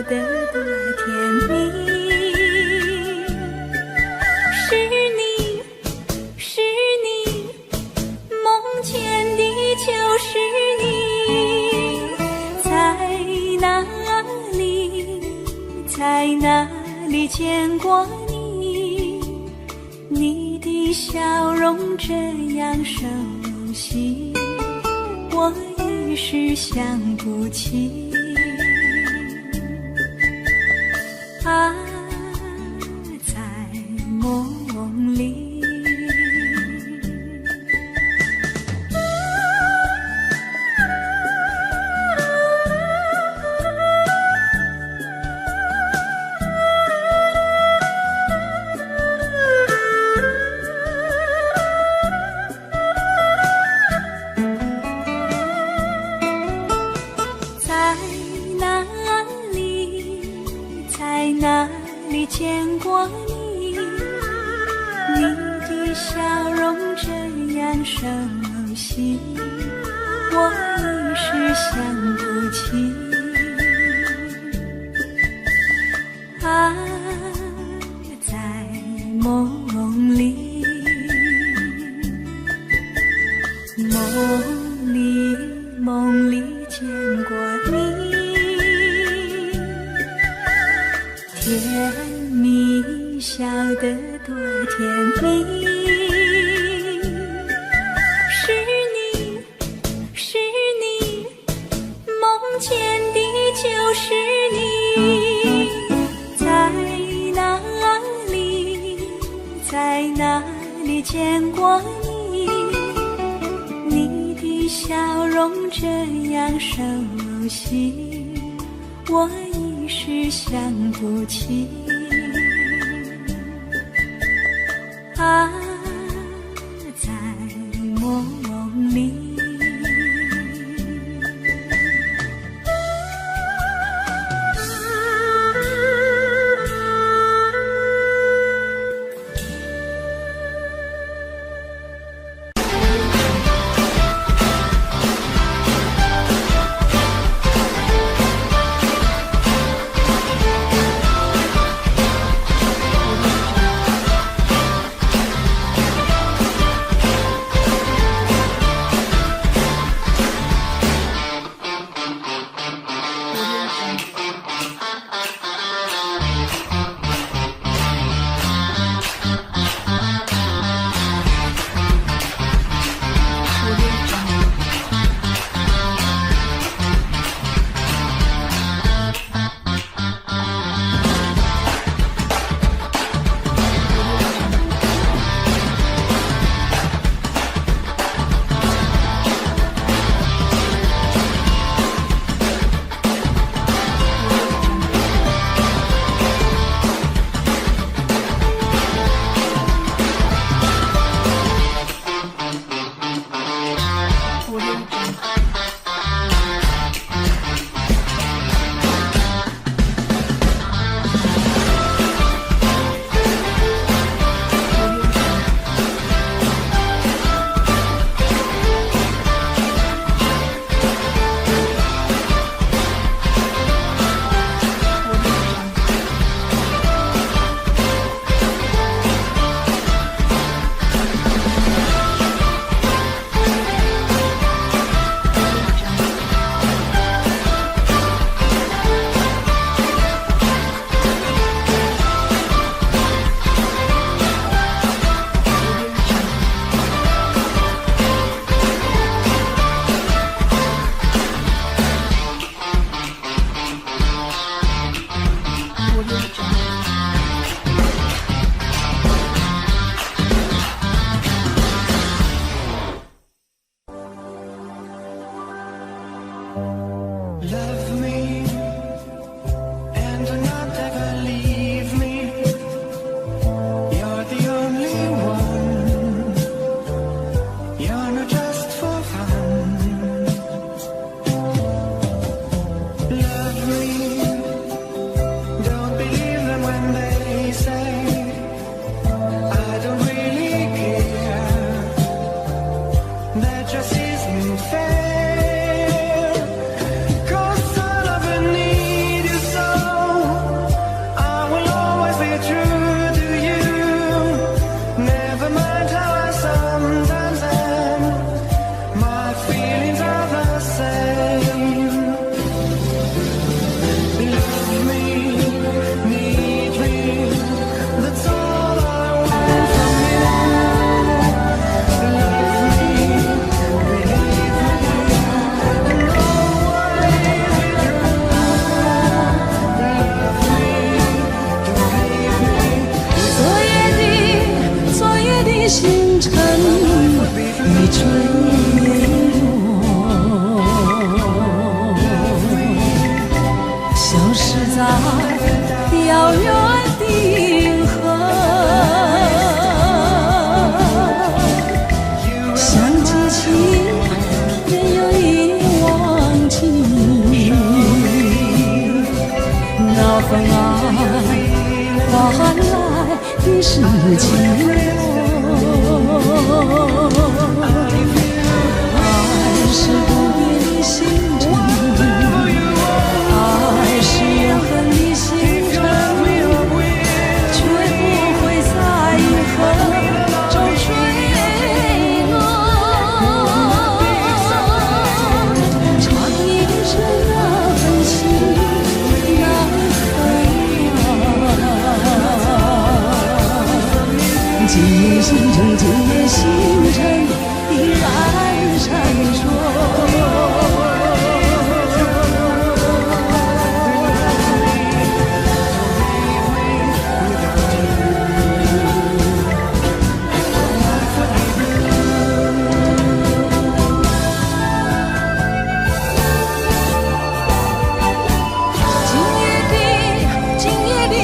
得多甜蜜。在哪里见过你？你的笑容这样熟悉，我一时想不起。啊，在梦里。在哪里见过你？你的笑容这样熟悉，我一时想不起。啊。甜蜜笑得多甜蜜，是你，是你，梦见的就是你，在哪里，在哪里见过你？你的笑容这样熟悉，我一时想不起。啊，在梦里。Love me and do not ever leave me. You're the only one. You're not just for fun. Love me. Don't believe them when they say I don't really care. That just isn't fair.星辰已坠落，消失在遥远的银河。想记起，便又已忘记那份爱换来的是寂寞。爱是不变的星辰，爱是永恒的星辰，却不会在银河中坠落。唱一声那份情，那份爱。星辰，今夜星辰依然闪烁。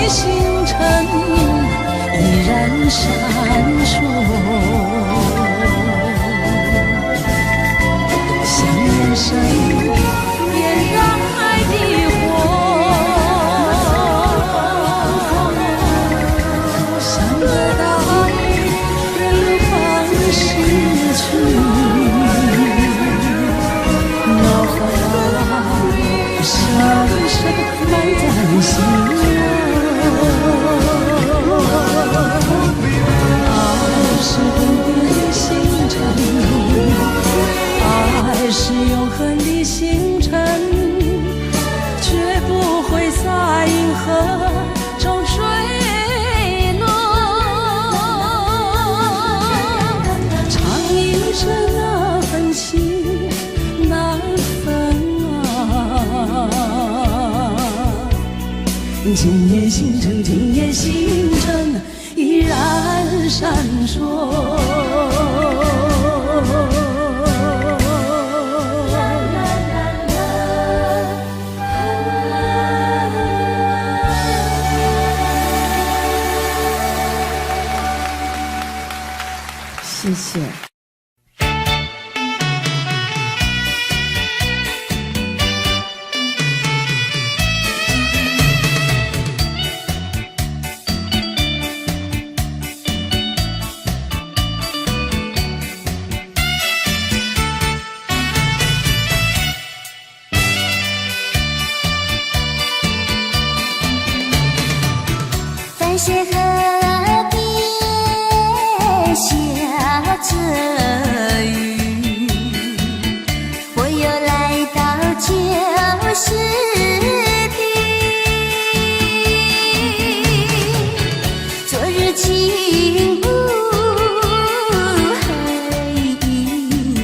星辰依然闪烁，像人生点燃爱的火，像个大雨远方逝去，脑海深深埋在心。爱是永恒的星辰，绝不会在银河中坠落。常印着那份情难分啊！今夜星辰，今夜星辰依然闪烁。谢谢。繁星河边下着雨，我又来到旧时地，昨日情不还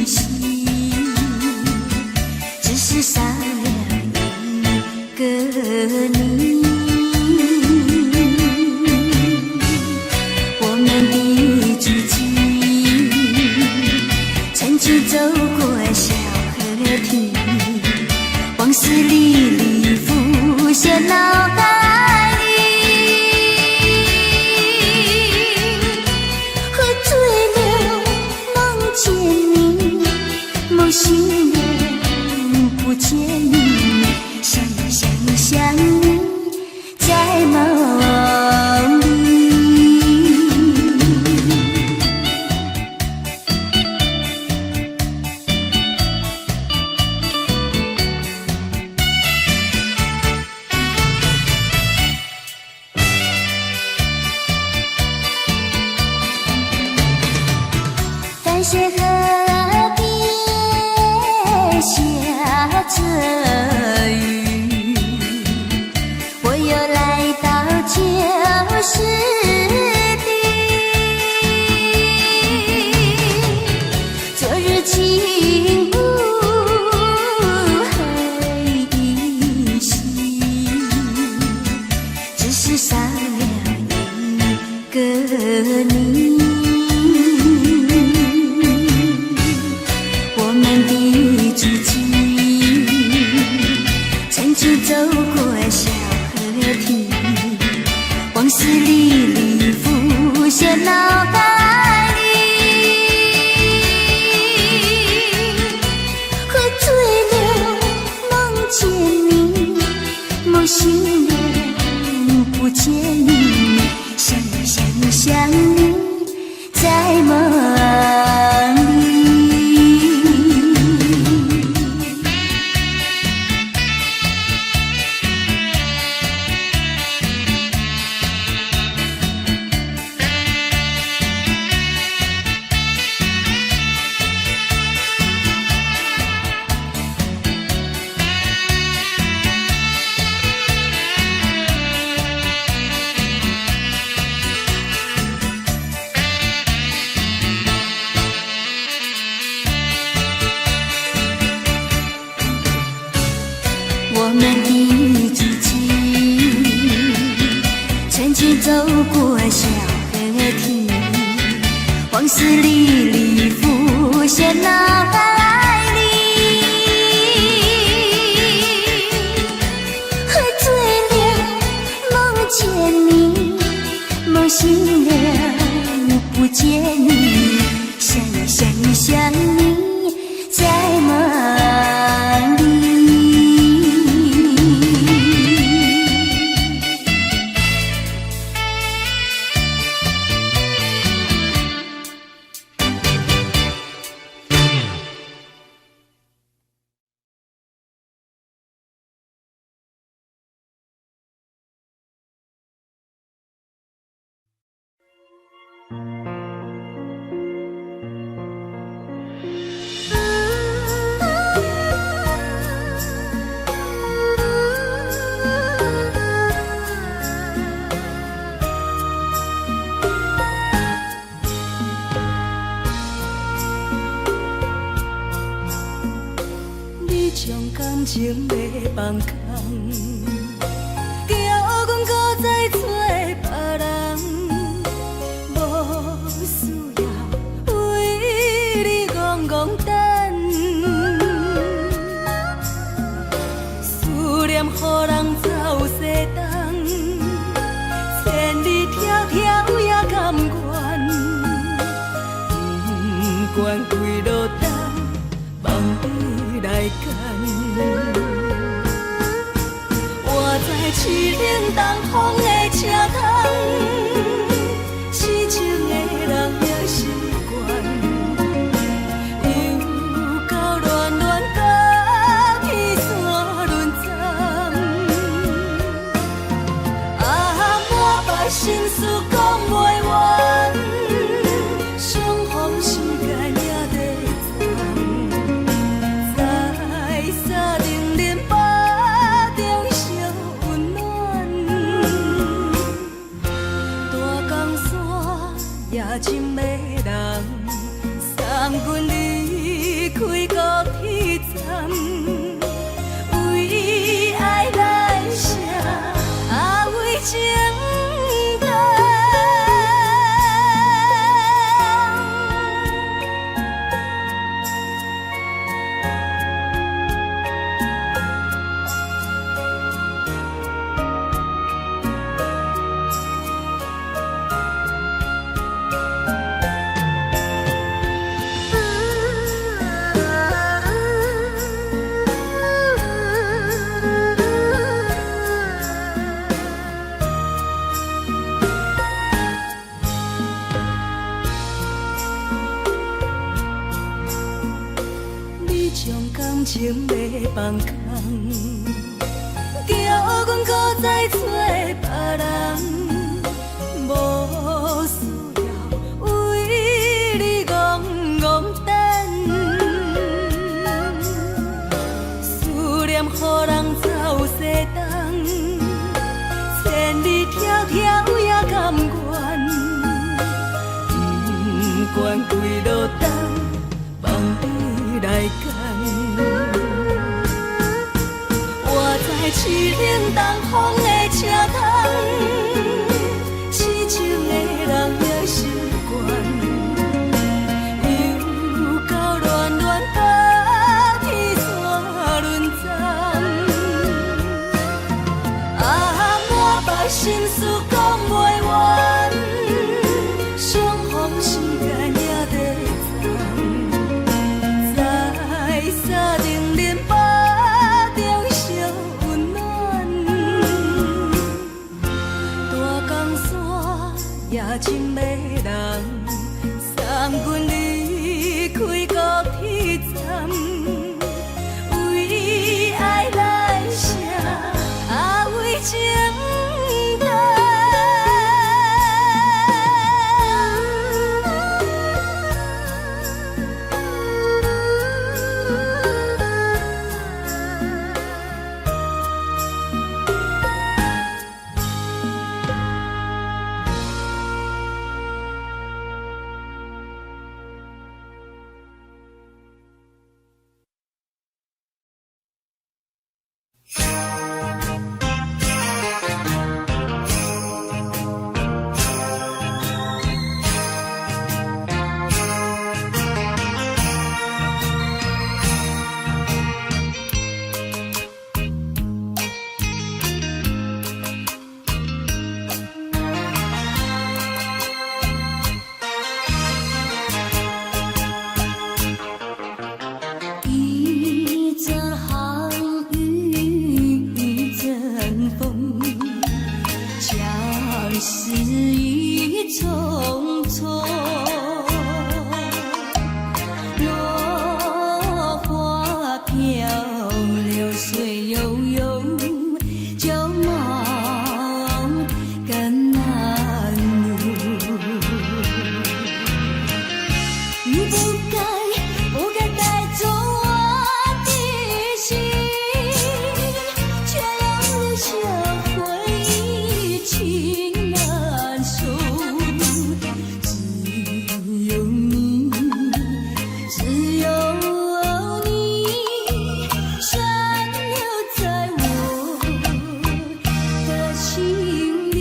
稀，只是少了一个你。走过小河堤，往事历历浮现脑海里，喝醉了梦见你，梦醒了不见你，想你在梦里。繁星河边下着雨，我又来到旧时地，昨日情不还稀，只是少了一个你。走过小河堤，往事历历浮现脑海里，喝醉了梦见你，梦醒了不见你，想你在梦里。去走过小河堤，往事历历浮现脑海里。喝醉了，梦见你，梦醒了，不见你，想呀想呀想你，在梦里。将感情要放空，叫阮搁再找别人，无需要为你戆戆等。思念予人走西东，千里迢迢也甘愿，不管几落冬，望你来干。我在凄冷东风的车窗，痴情的人也习惯，又到乱乱甲去山轮站。啊，满腹心事讲袂完，相逢时间也在站。在沙定连巴中烧温暖，大江山夜深的人，送阮离开高铁站，为爱来写，为情等。将感情要放空，叫阮搁再找别人，无需要为你戆戆等。思念予人走西东，千里迢迢也甘愿，不管几落冬，望你来干。我在凄冷东风的车窗，痴情的人也习惯，又到乱乱甲去山轮站。啊，满腹心事讲袂完，相逢时间也在站。在沙定连巴中烧温暖，大江山夜深的人，送阮离开高铁站，为爱来写，为情等。事已匆匆，落花飘流水悠悠，旧梦更难入。你不该带走我的心，却又留下回忆情难收。只有你，只有你，深留在我的心里。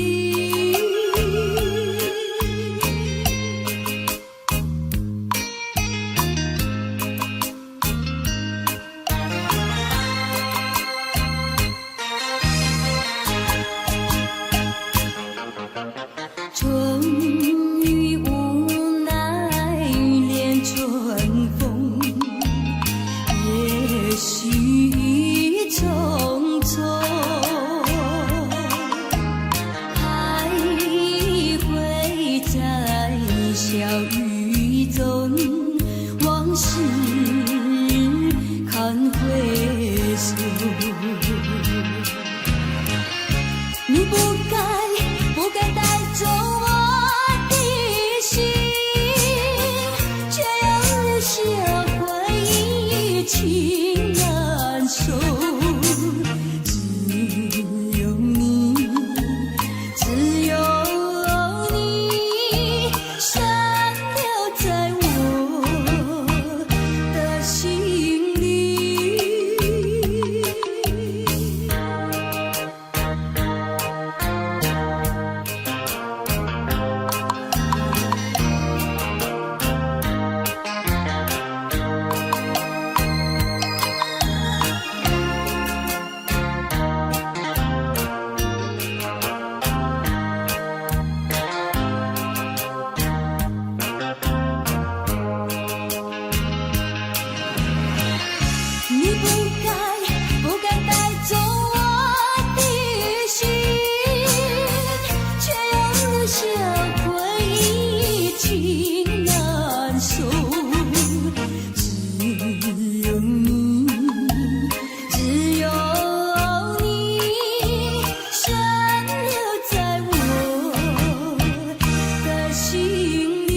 春雨无奈恋春风，也许已匆匆，徘徊在小雨中，往事看回首。你不该带走我的心，却又留下回忆情难收。只有你，只有你，深留在我的心里。你不该带走我的心，却又留下回忆情难收。只有你，只有你，深留在我的心里。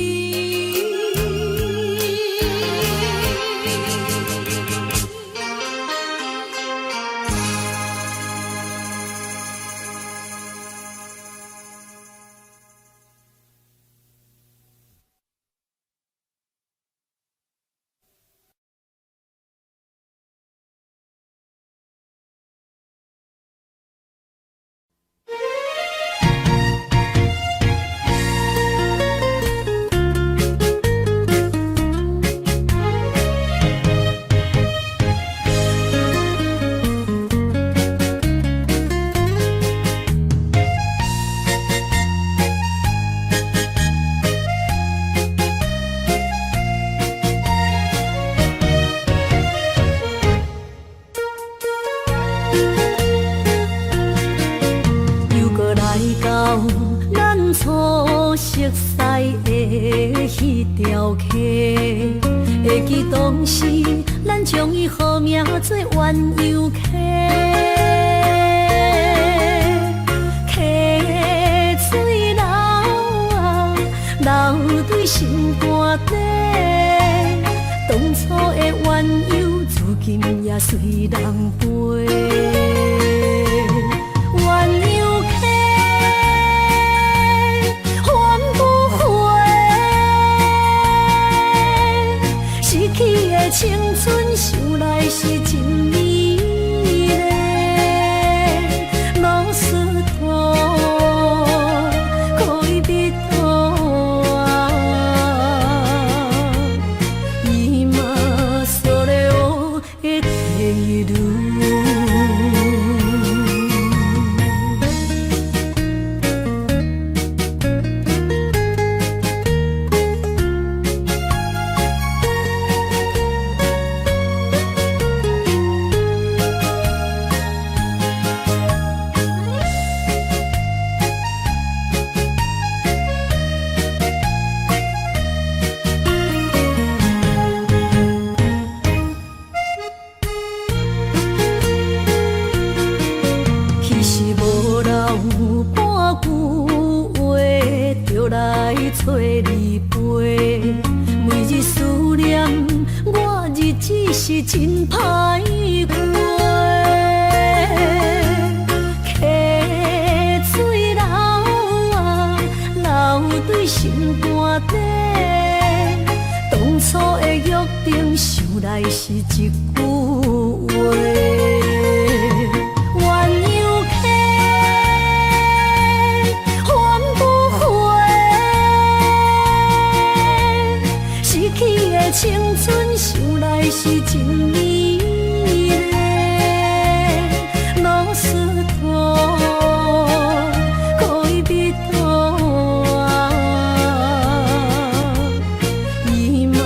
又搁来到咱初熟悉的迄条溪，会记当时咱将伊号名做鸳鸯溪。溪水流啊，流对心肝底。当初的鸳鸯，如今也随人飞。鸳鸯溪，换不回，逝去的青春想来是真美丽。老师徒，可以别途啊，今嘛所了的地路。来找你陪。每日思念，我日子是真歹过。溪水流啊，流对心肝底。当初的约定，想来是一句话。青春想来是真美丽，老师徒可以比多啊，伊嘛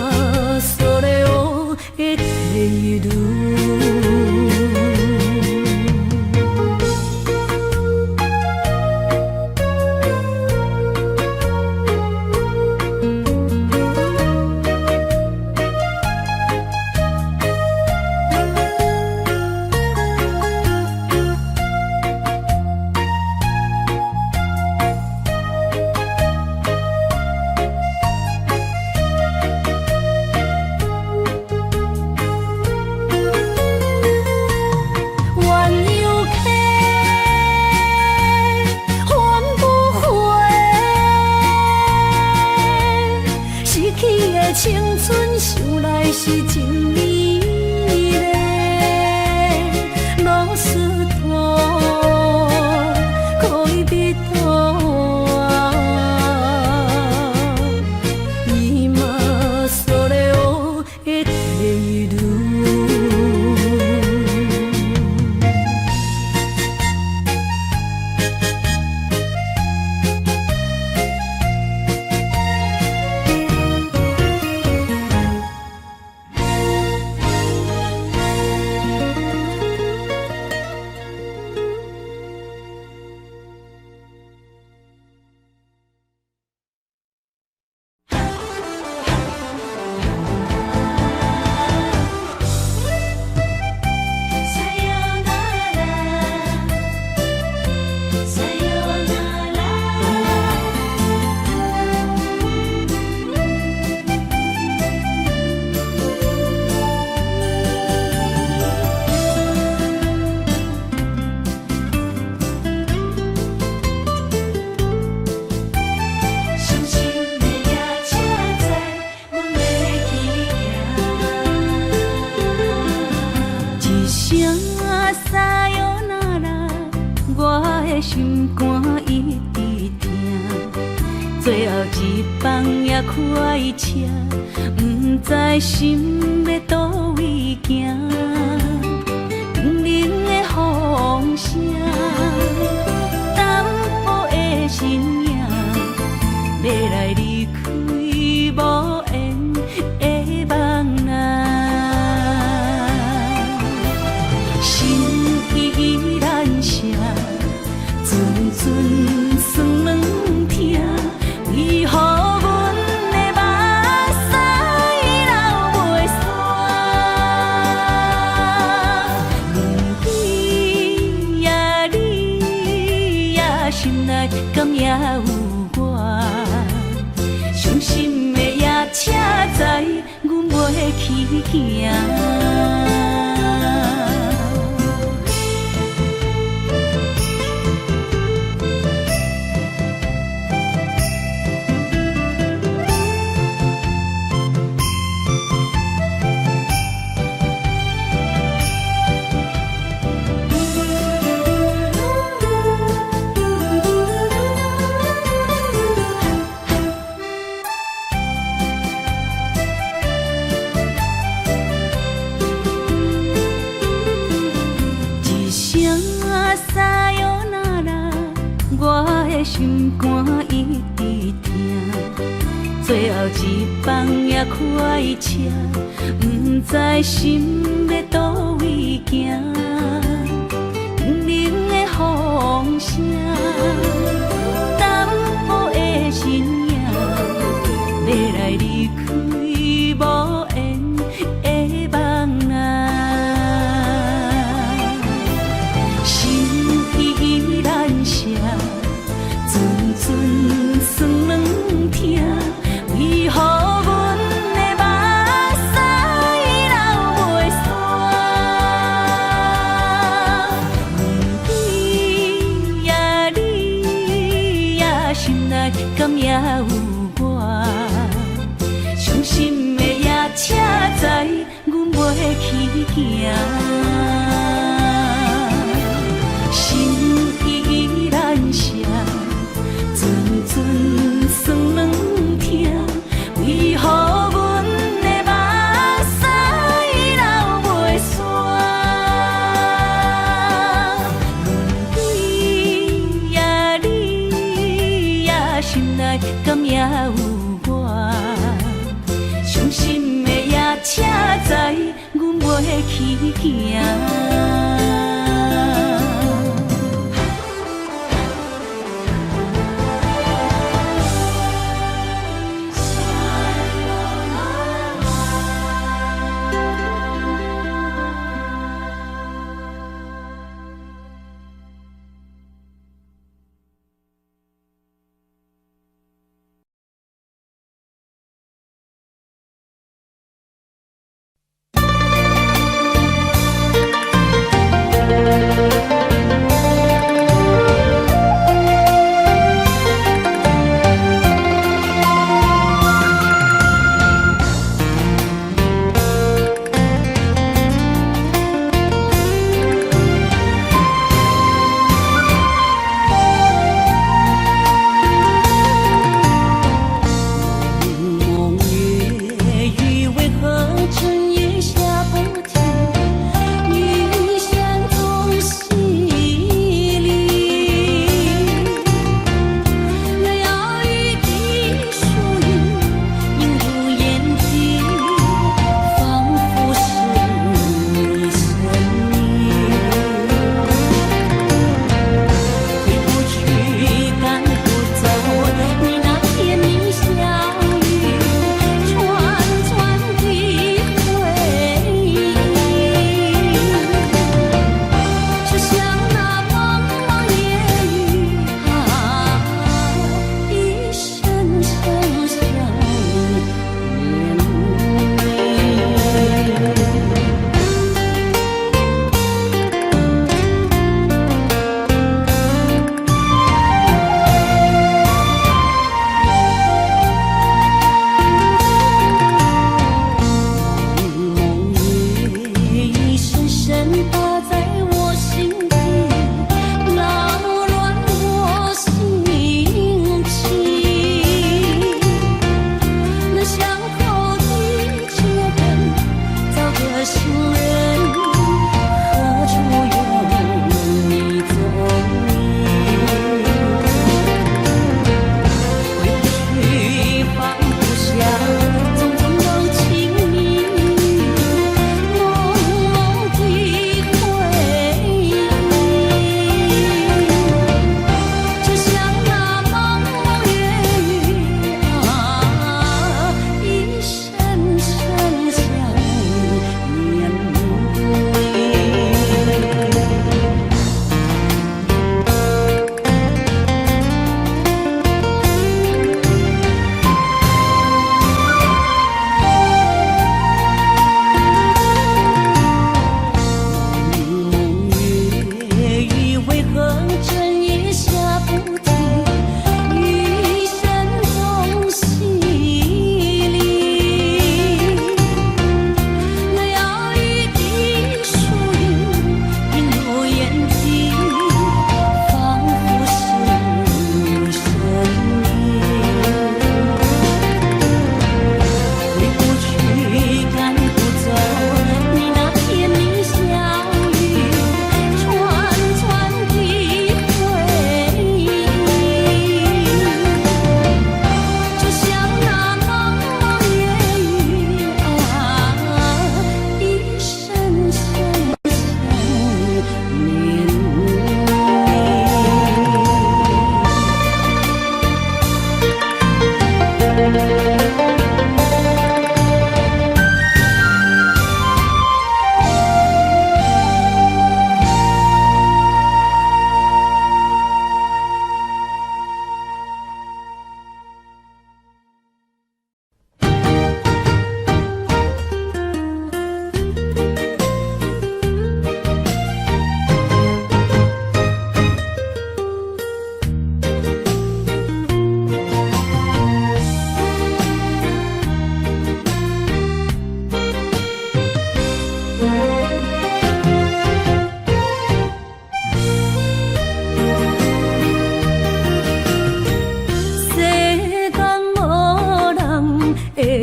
所了的地路。青春想来是真美丽，老师徒可以比多啊，伊嘛所了的地路。心肝一直疼，最后一放也开车，不知心要倒位行。冷冷的风声，淡薄的身影，要来离开无缘的梦啊，心依然舍。阵酸软疼，为何阮的目屎流袂煞？问你呀，你呀，心内敢也有我？伤心的夜车载，阮袂去行。心肝一直疼，最后一放也开车，不知心要倒位行。冷冷的风声，淡薄的身影，要来离开无缘的梦啊，心依然舍。阵阵酸软心内敢也有我？伤心的夜车载，阮袂去行。心依然舍，阵阵酸软痛，为何阮的目屎流袂煞？你呀，心内敢也有我？伤心的夜车载，阮袂去行。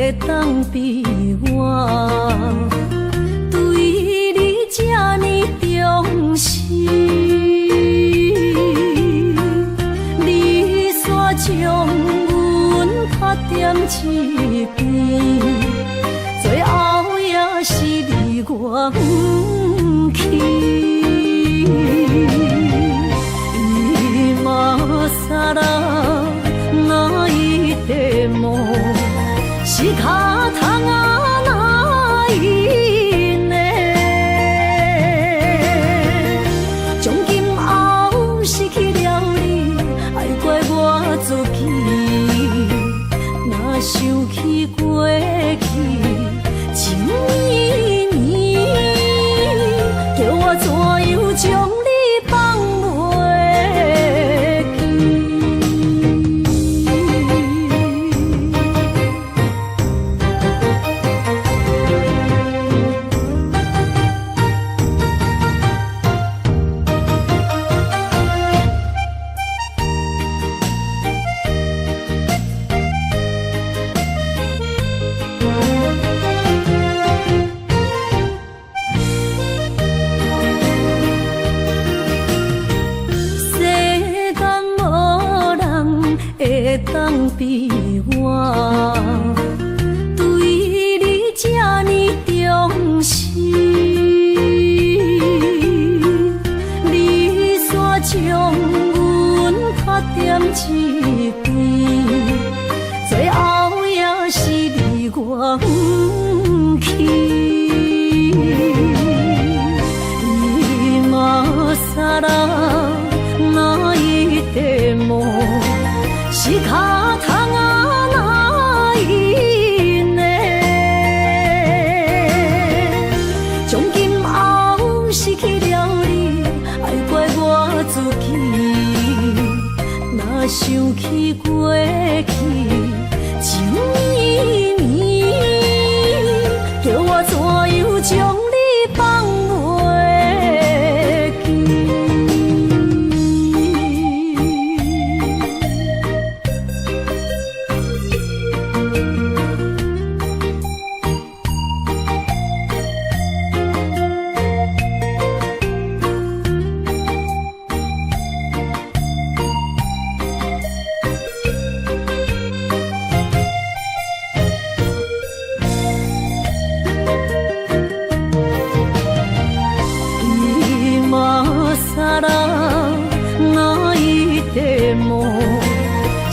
会当比我对你这呢重视？你煞将阮拍点一边，最后也是离我不去。今啦，那一地梦是脚痛啊，那一呢？从今后失去了你，爱怪我自己。若想起过去情绵绵，叫我怎样将你放袂？当比我对你这呢重视，你煞将阮拍点一边，最后也是离我不去。伊嘛煞啦，那一地梦。是脚痛啊，那一呢？从今后失去了你，爱怪我自己。若想起过去情绵绵，叫我怎样将你放袂记？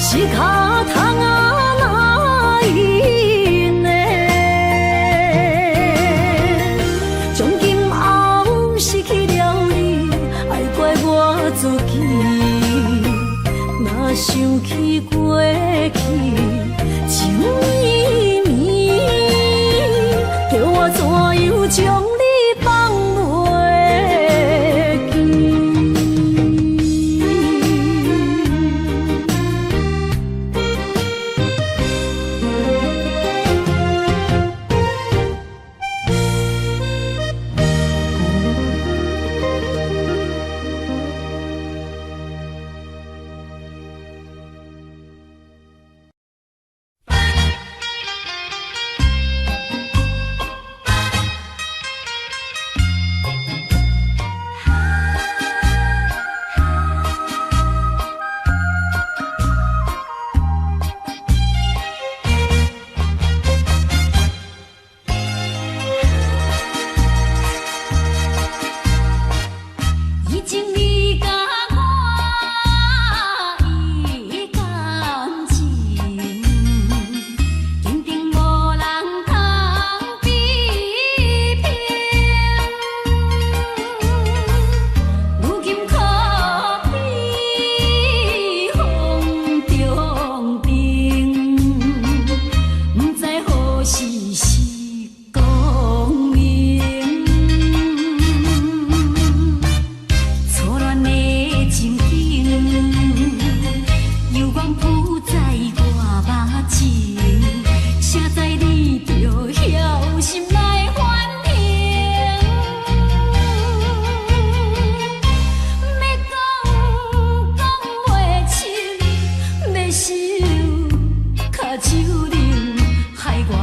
是脚痛啊，那一呢？从今后失去了你，爱怪我自己。若想起过去情绵绵，叫我怎样将你放袂记？手冷，害我。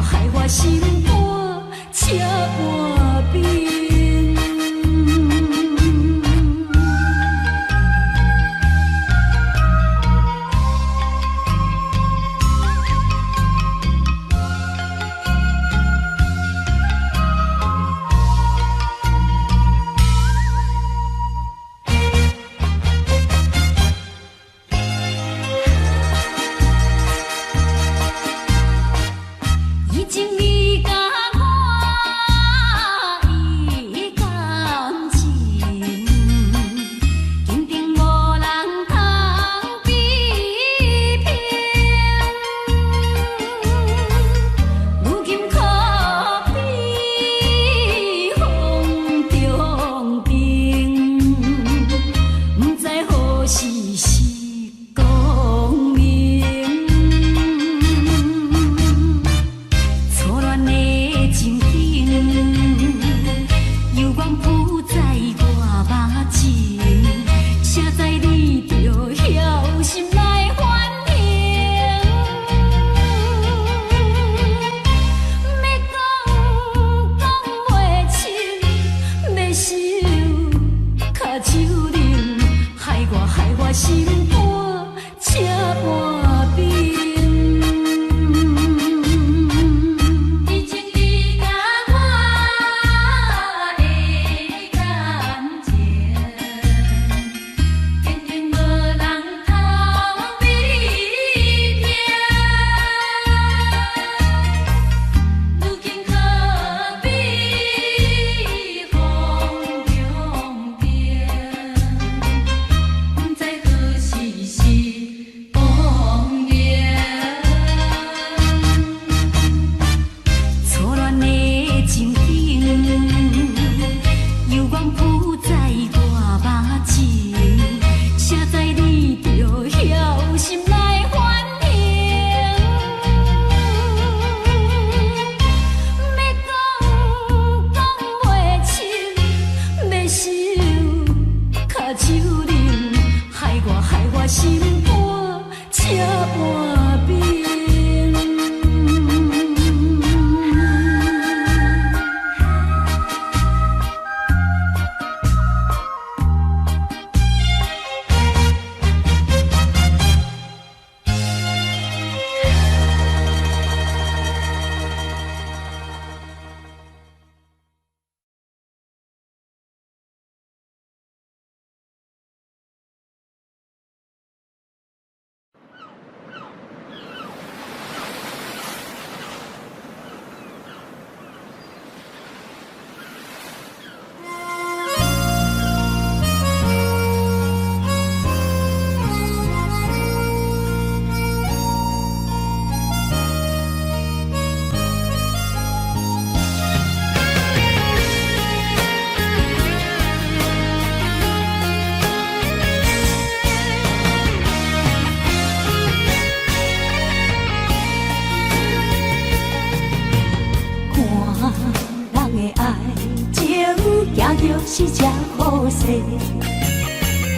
是真好势，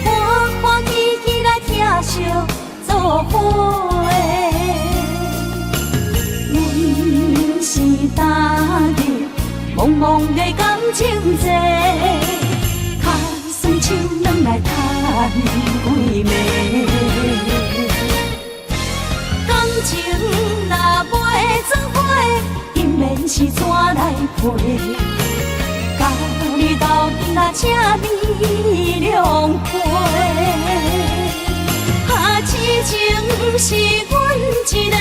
欢欢喜喜来疼惜做伙的。阮是踏入茫茫的感情债，卡算手软来赚几暝。感情若袂做伙，因免是怎来陪？甲你斗阵啊，请你谅解。啊，痴情是阮一个，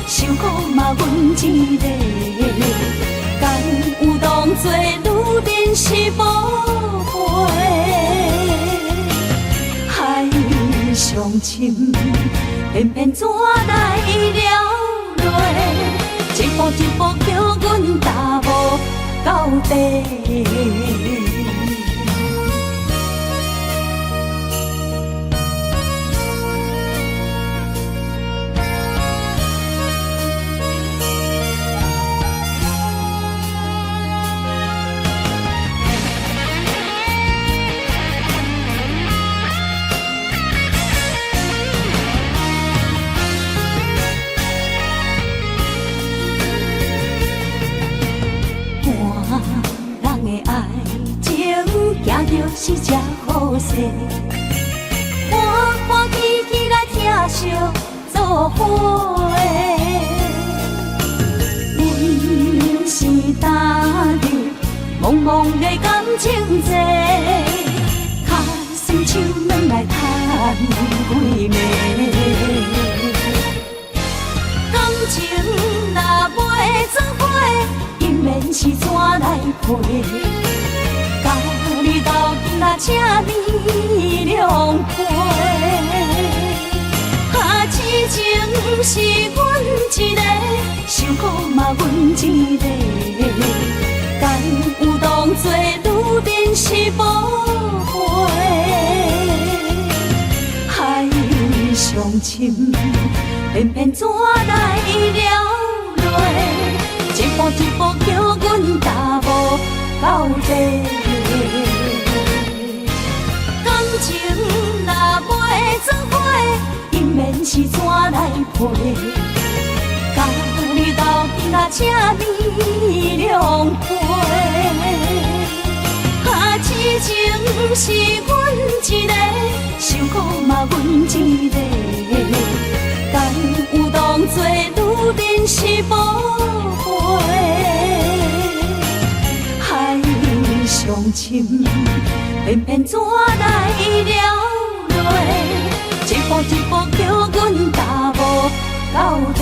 受苦嘛阮一个。敢有当作女人是无悔？海上深，偏偏怎来了落？一步一步叫阮踏无到底。是真好势，欢欢喜喜来疼惜做伙的。阮是踏入茫茫的感情债，卡算手软来赚几暝。感情若袂做伙，因免是怎来陪？甲你斗阵啊，请你谅解。啊，痴情是阮一个，受苦嘛阮一个。敢有当作女人是无悔？海上深，偏偏怎来了落？一步一步叫阮踏无到底。感情若袂做伙，因免是怎来陪？甲你斗阵啊，请你谅解。啊，痴情是阮一个，受苦嘛阮一个。敢有当作女人是无悔？海上深，偏偏怎来了落？一步一步叫阮踏无到底。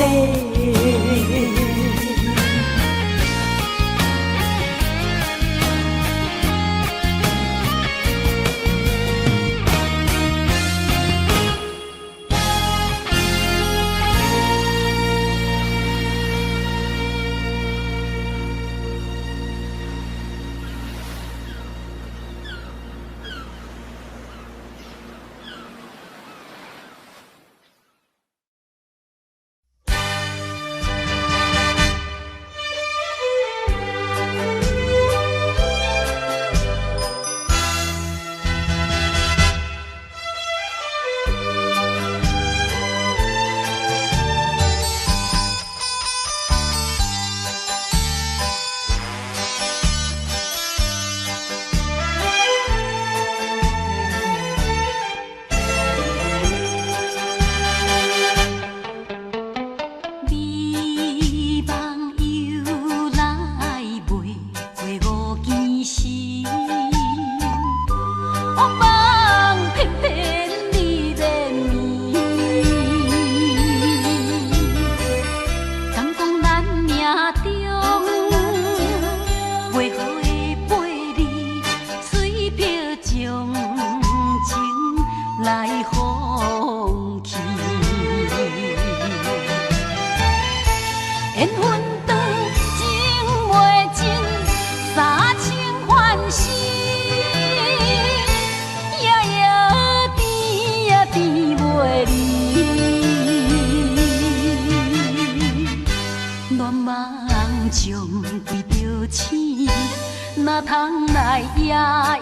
若通来夜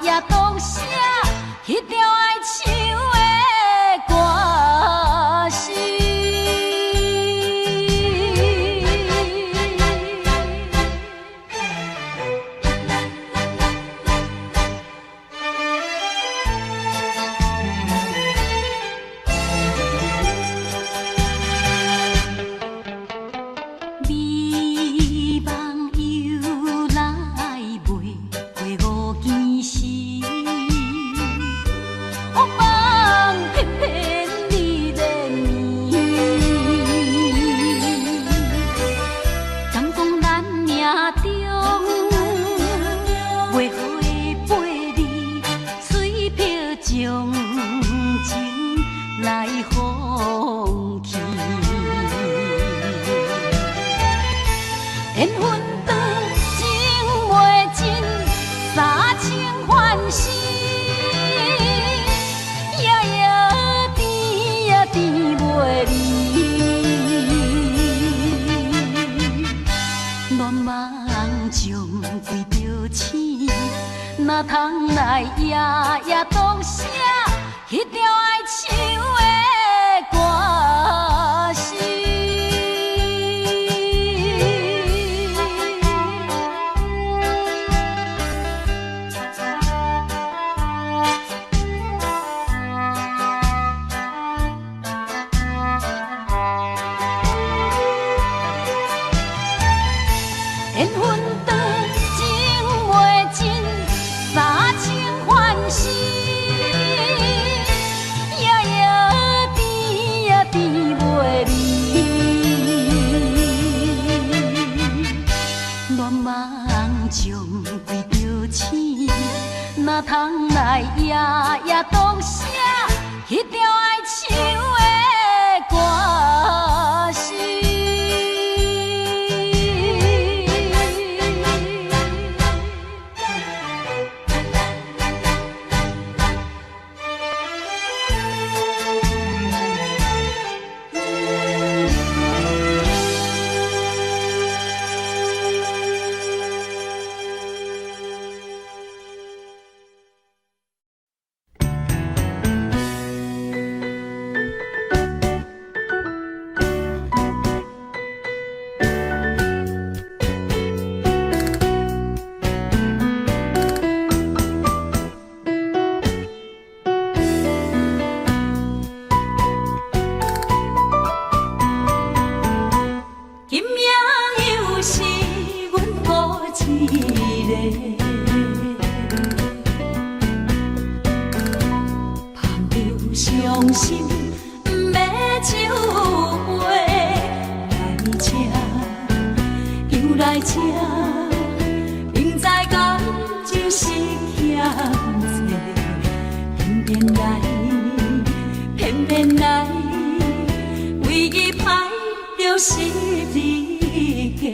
夜读写迄条爱唱的歌词。美梦又来袂过五更时，黑梦偏偏你连绵。敢讲咱命中袂好的陪你，水漂将情来放弃。缘分长情袂尽，三情换死，夜夜甜也甜袂离。乱梦将规条星，哪通来夜夜读写迄条爱唱的歌词。缘分长情袂尽，三情换死，夜夜甜也甜袂离。乱梦将规条星，哪通来夜夜读写迄条爱唱的歌词。今夜又是阮孤一个，捧着伤心不要酒杯，来吃又来吃，明知感就是欠债，偏偏来，偏偏来，唯一歹就是你家。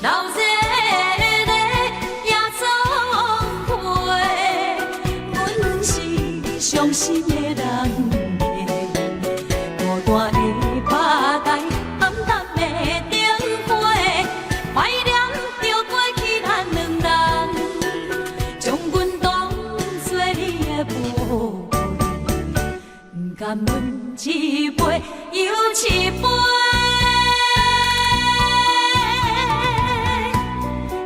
老热热夜总会，阮是伤心的人孤单的巴台，暗淡的灯花，怀念着过去咱两人，将阮当作你的宝贝，不甘阮一杯又一杯。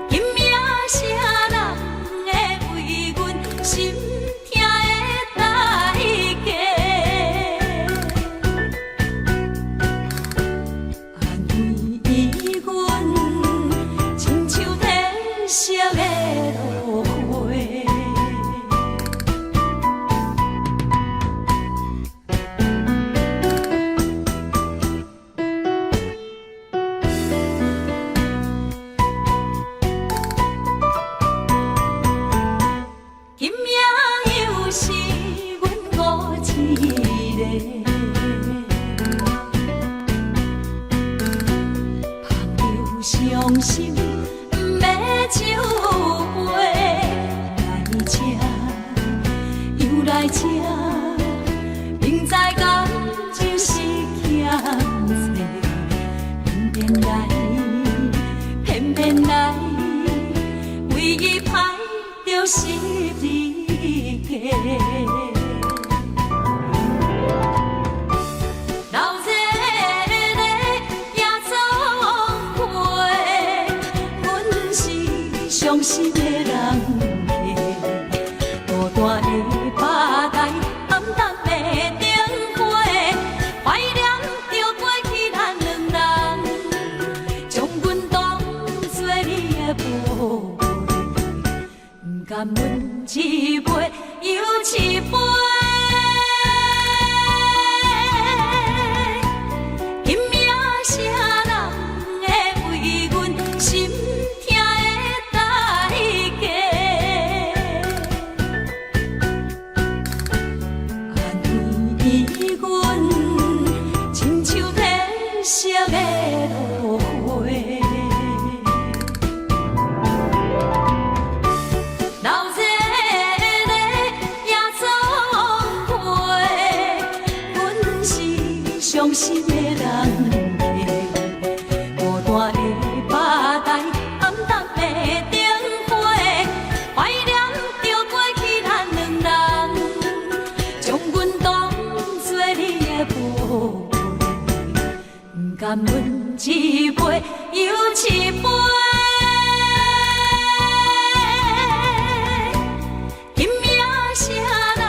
今夜啥人会为阮心痛的代价？安慰阮，亲像褪色的落花。今夜又是阮孤一个，捧着伤心不要酒杯，来吃又来吃，明知感就是欠债，偏偏来，偏伤心的人的，孤单的巴台，暗淡的灯花，怀念着过去咱两人，将阮当作你的宝贝，不甘阮一杯又一杯。今夜谁人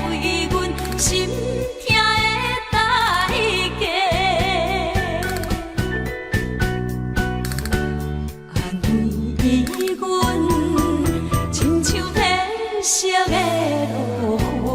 会为阮心痛的代价？安慰阮，亲像褪色的落花。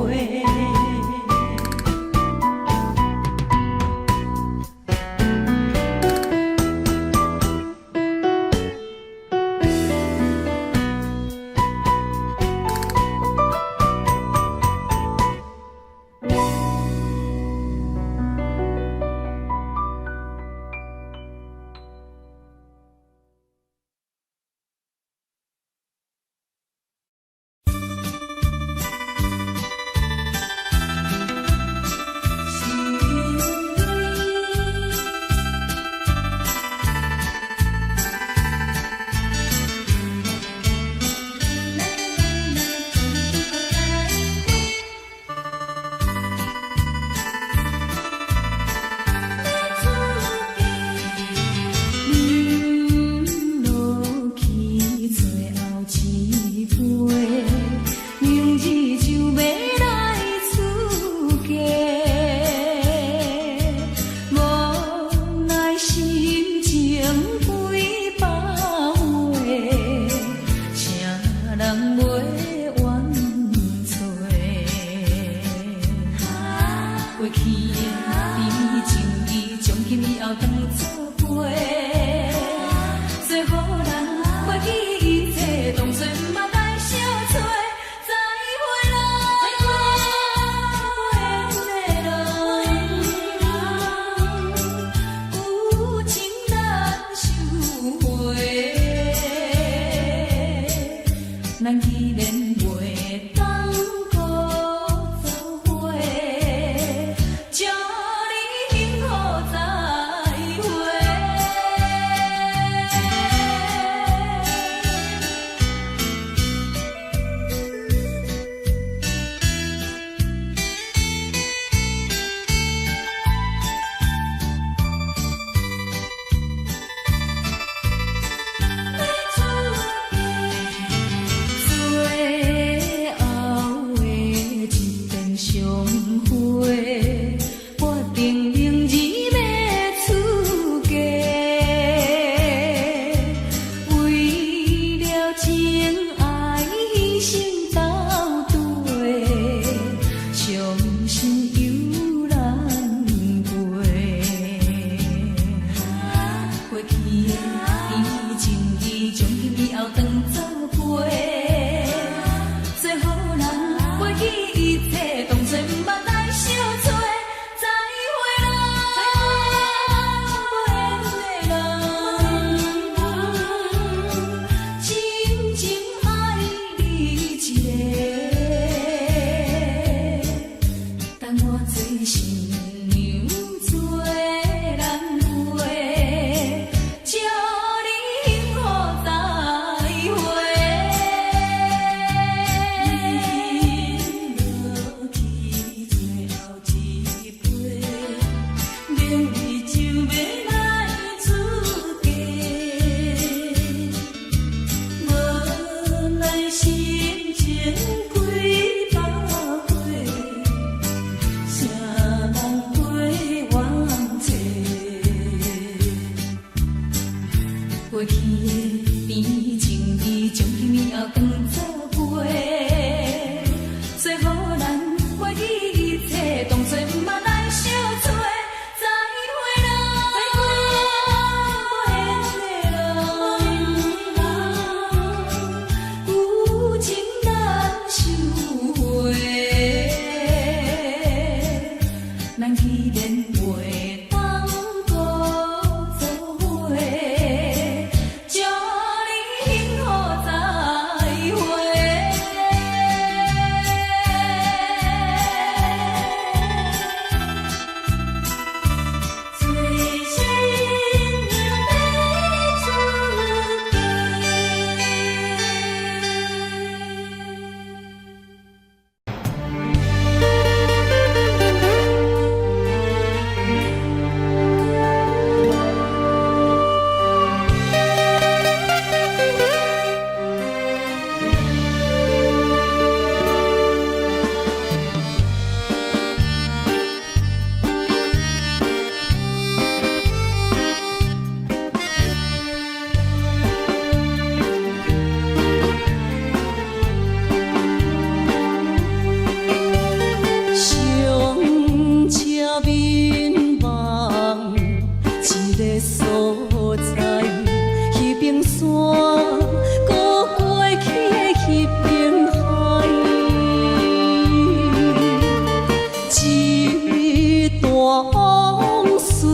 往事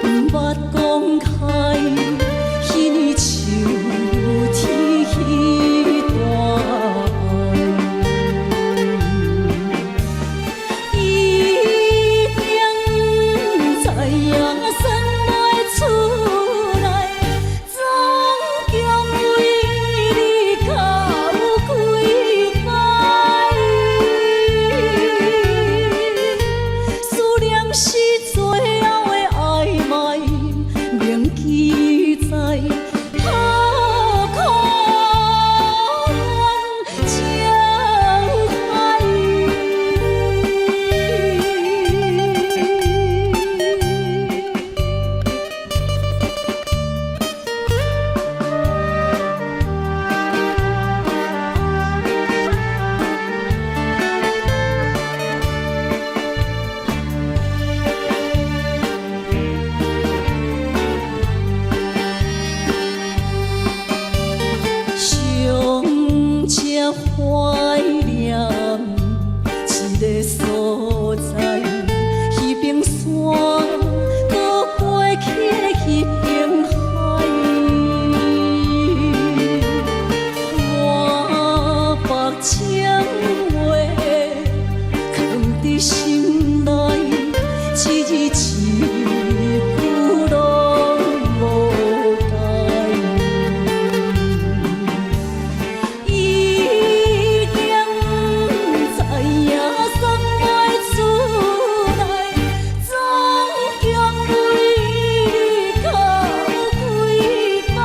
不捌讲开，彼像天彼段爱。一定知影算袂出来，总共为你到几摆。思念是最后的暧昧，铭记在何苦怨情海。上车怀念一个所在，彼边山，搁过去彼边海。我把情话藏伫心内，一字一句拢无改。一定知影算袂出来，总共为你到几摆。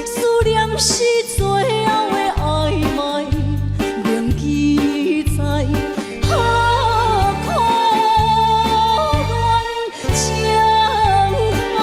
思念是最后的暧昧，铭记在何苦怨情海。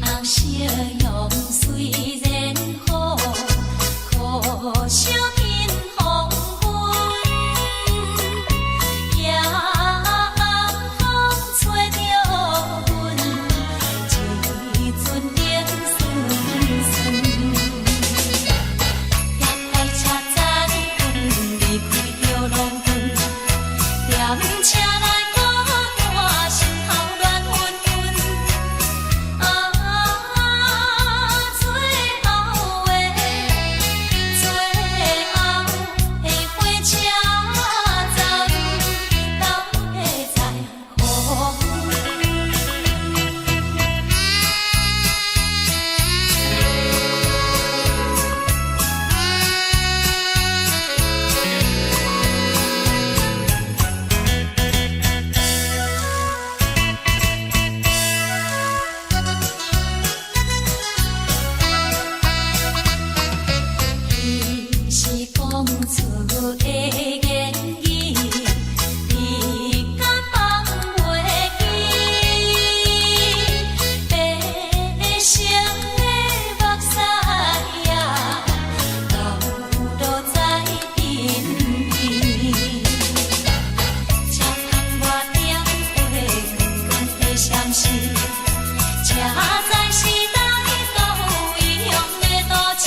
红色用虽然好，可惜因黄昏，夜风吹着阮，一阵冷酸酸。也快车站阮离开着浪奔，踮车内孤单，心头乱纷纷。最后的火车站，到底在何伊是讲出的言语，你敢放袂记？悲伤的目屎呀，流落在身边。车窗外点火，的相思，车载时代都一样的多情。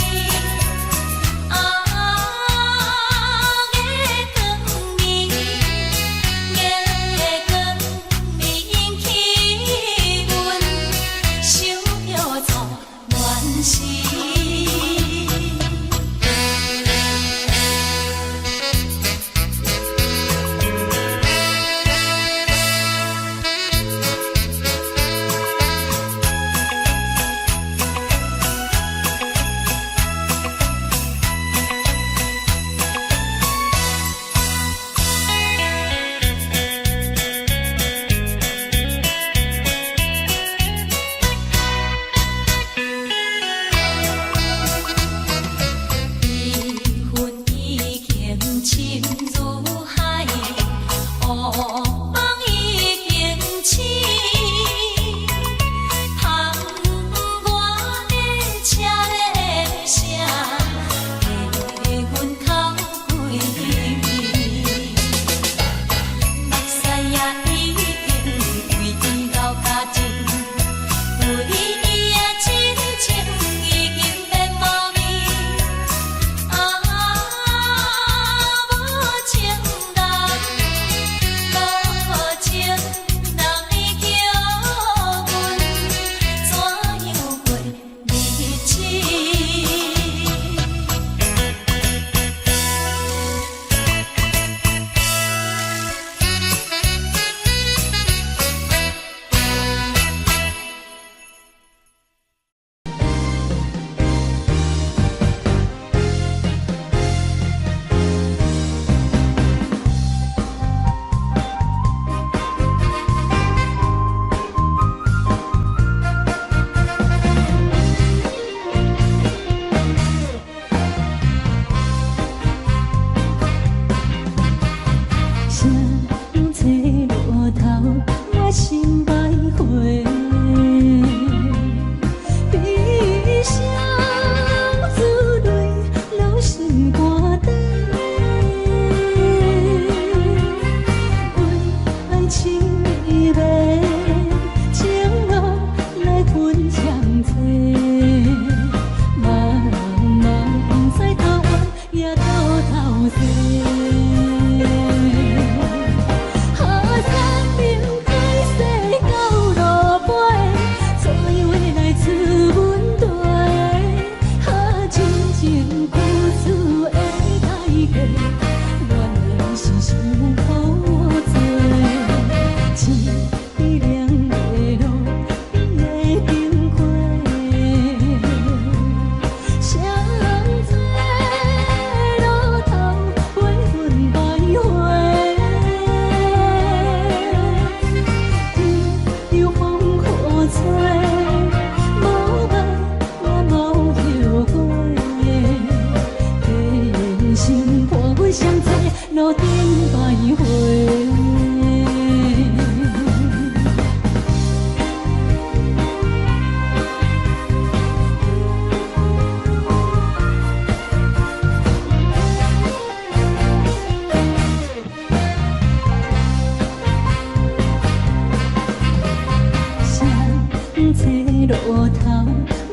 路头，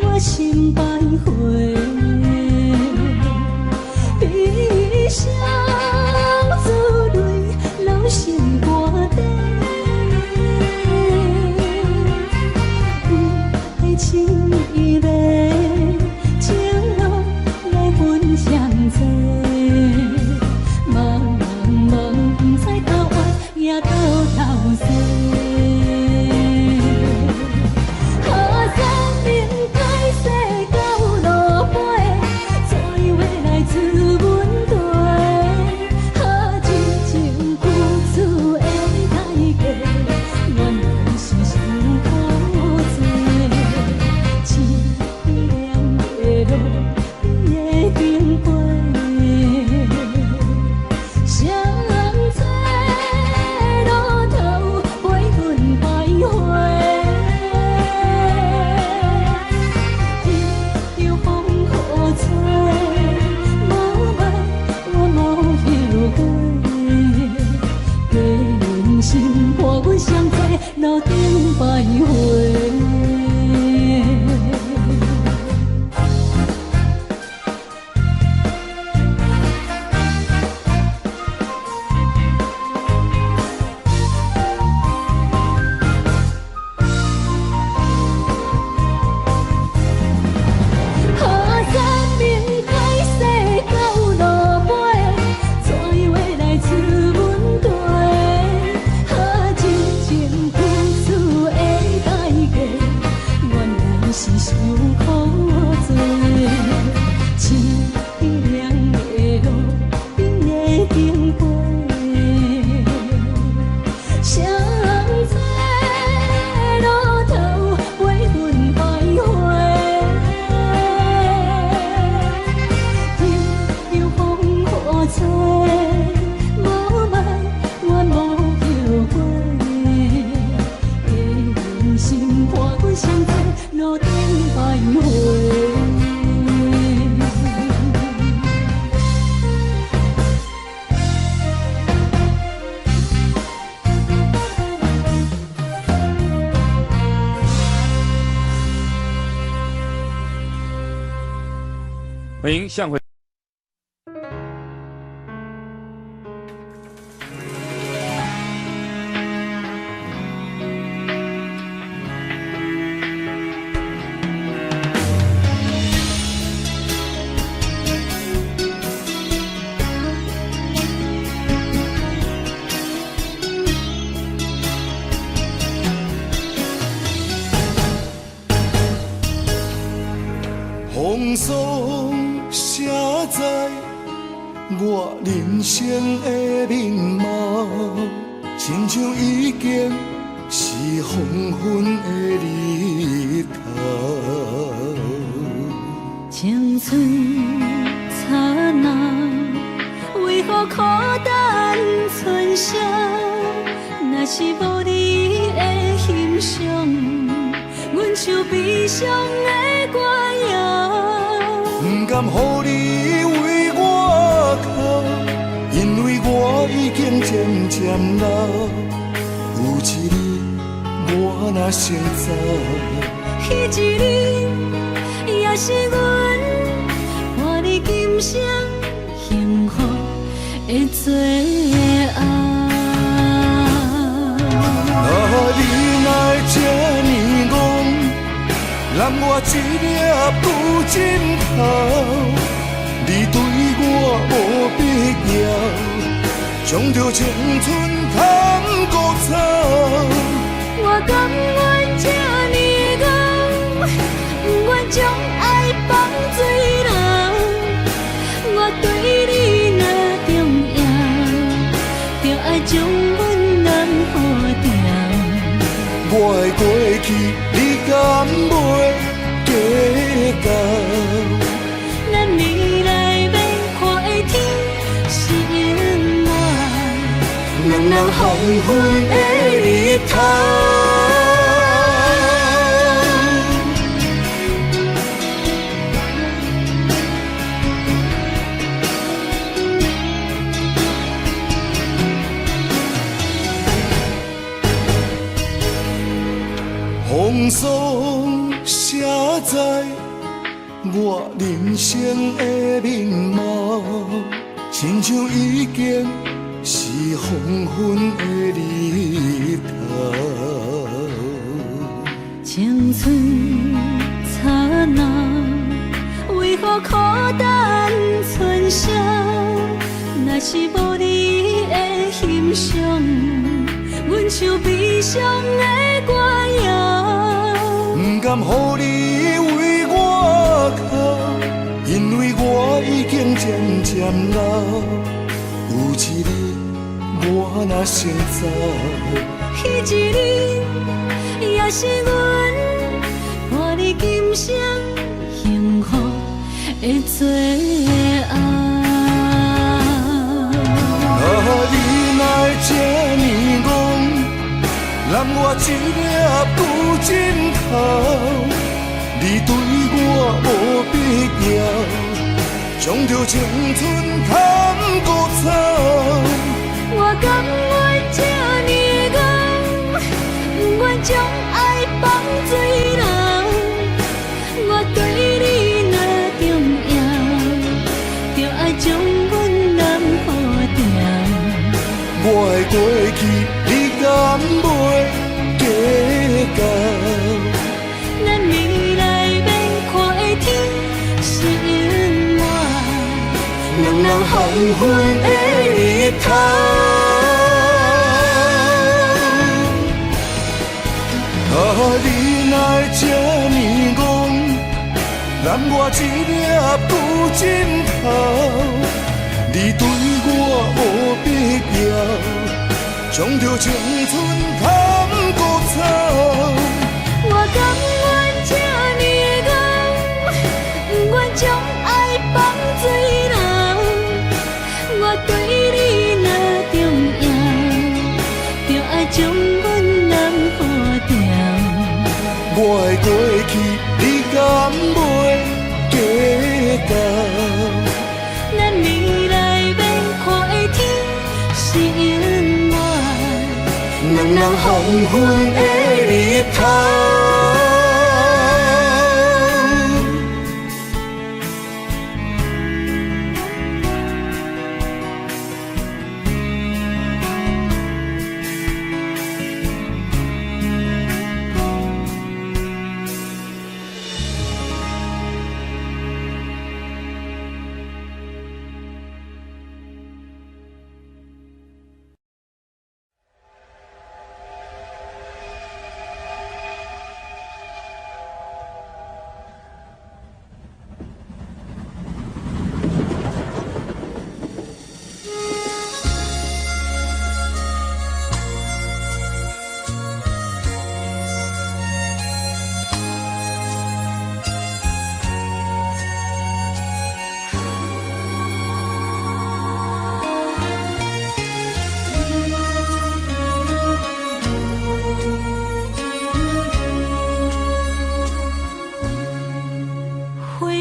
我心徘徊。悲伤珠泪流成歌底，不爱情意味，情路来分相济。茫茫不知头弯也到头西。路顶徘徊。欢迎向回。风霜写在我人生的面貌，亲像已经是黄昏的日头。青春刹那，为何孤单春宵？若是无你的欣赏，阮像悲伤的歌谣。不甘予你为我哭，因为我已经渐渐老。有一日我若先走，彼一日也是阮伴你今生幸福的最后。你若这呢戆，揽我一粒不尽头，你对我无必要，将着青春通孤草。我甘愿这呢戆，不愿将爱放水流。我对你若重要，就爱将阮人付掉。我的过去，你敢袂计较？咱未来要看的天是永远，人人黄昏的日头。风霜写在我人生的面貌，亲像已经是黄昏的日头。青春刹那，为何孤单存剩？若是无你的欣赏，阮像悲伤的歌谣。不甘予你为我哭，因为我已经渐渐老。有一日我若先走，彼一日也是阮伴你今生幸福的最后。你哪会这呢戆，揽我一粒旧枕头？你对我无必要，将着青春贪古草。我甘愿这呢戆，不愿将爱放水流。我对你若重要，就爱将阮人予掉。我的过去，你敢袂计较？咱未来免看的天是永远，两人黄昏的日头。你哪会这呢戆，揽我一粒旧枕头？你对我无必要，将着青春贪古草。我甘愿这呢戆，不愿将爱放水流。我对你若重要，就爱将阮人予掉。我的过去，你敢袂计较？咱未来免看的天是永远，两人黄昏的日头。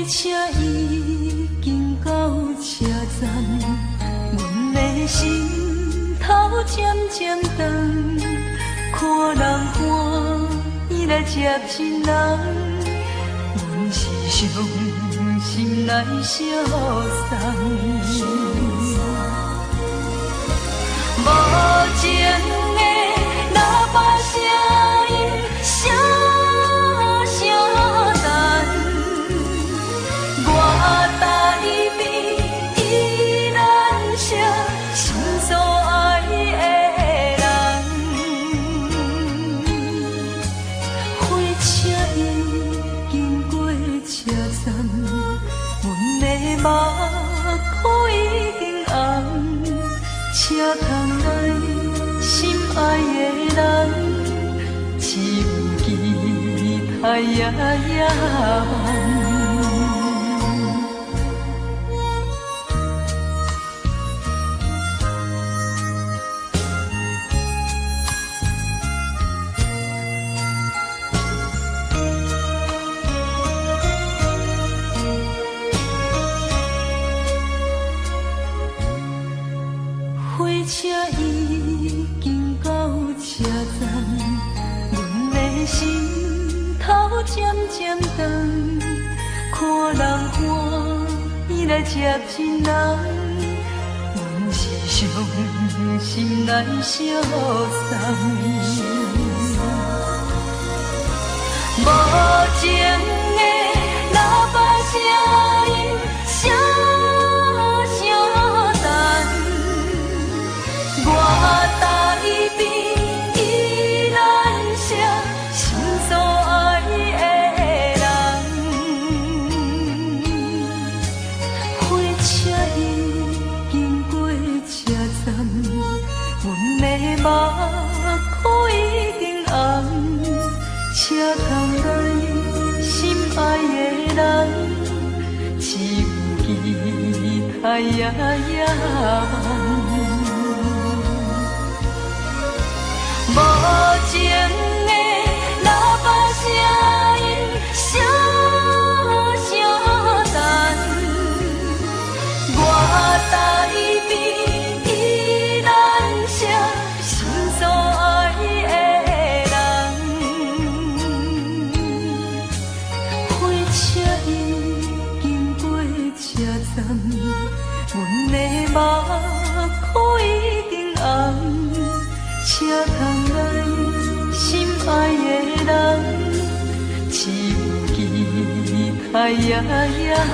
车已经到车站，阮的心头渐渐长，看人欢喜来接亲人，阮是伤心来相送。无情的喇叭声音，声声淡。我待你依然是心所爱的人，火车已经过车站，阮的目眶已经红，车窗内心爱的人，只有期待夜夜梦。火车已经到车站，阮的心头渐渐来接亲人，阮是伤心来相送。无情的喇叭声音，声声等。我台边依然写心所爱的人，火车已经过车站，阮的目眶已经红。车窗内心爱的人，只有期待夜夜梦。无情的喇叭声音，声声等。我台边依然写心所爱的人，火车已经过车站，阮的目眶已经红。车窗内心爱的人，只有期待夜夜梦。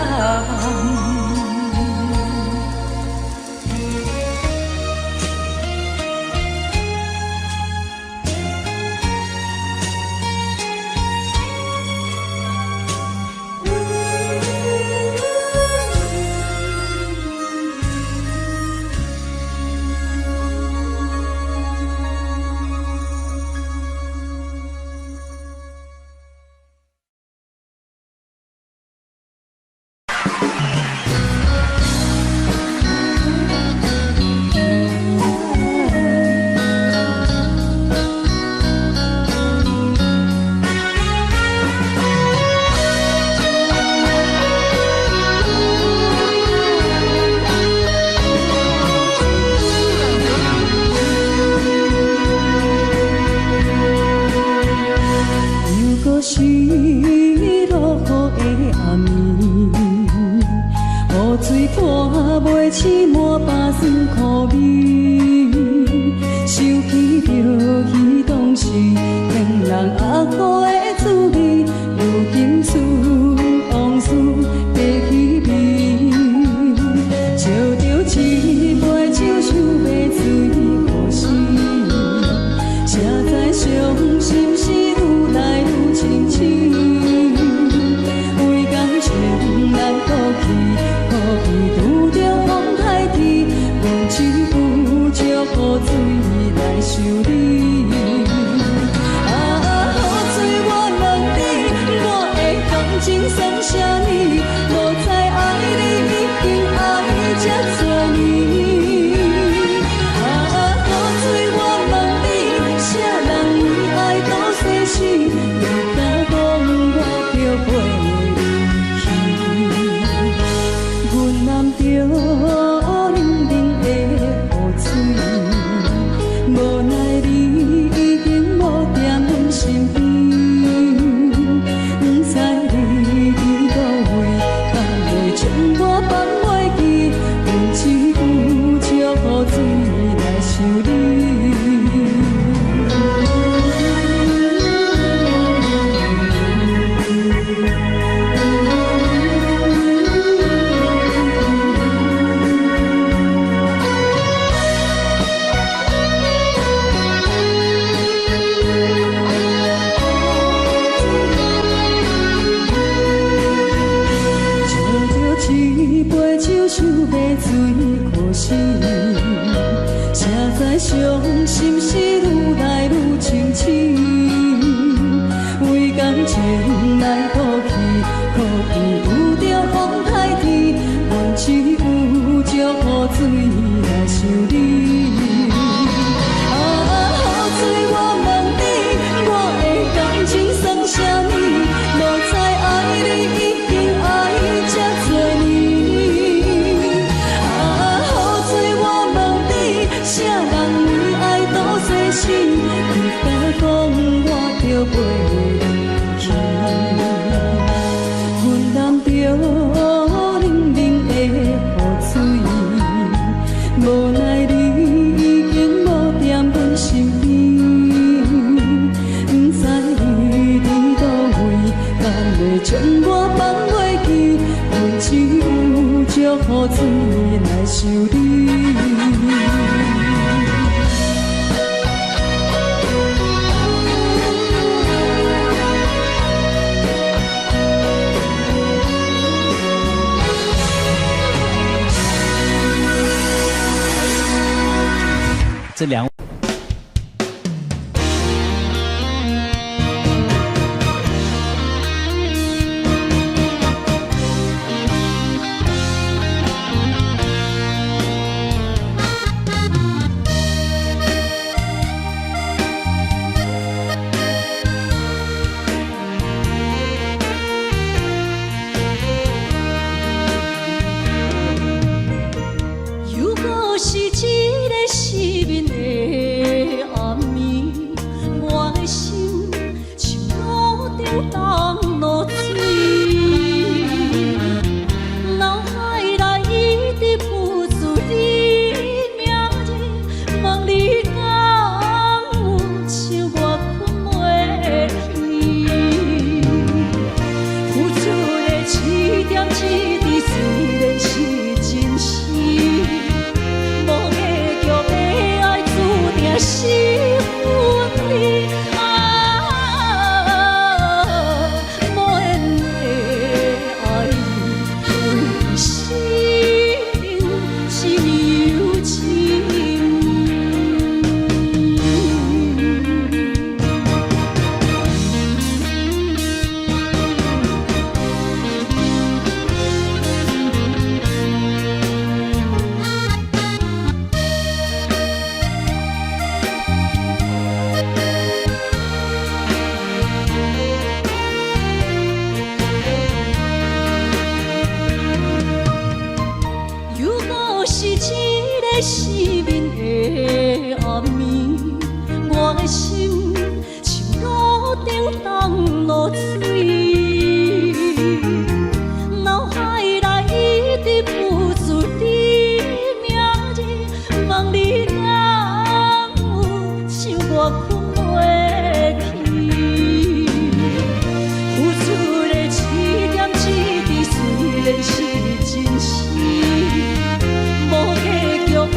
这两位。如果是一个失眠的暗暝，我的心像路顶东落水，脑海内一直浮出你名字，问你敢有像我困袂去？付出的一点一滴，虽然是真实。是分离啊，无缘的爱为生是有情。是一个失眠的暗暝，我的心像路顶东落水，脑海内一直浮出你名字，问你敢有像我困袂去？付出的一点一滴，虽然是真实。无结局的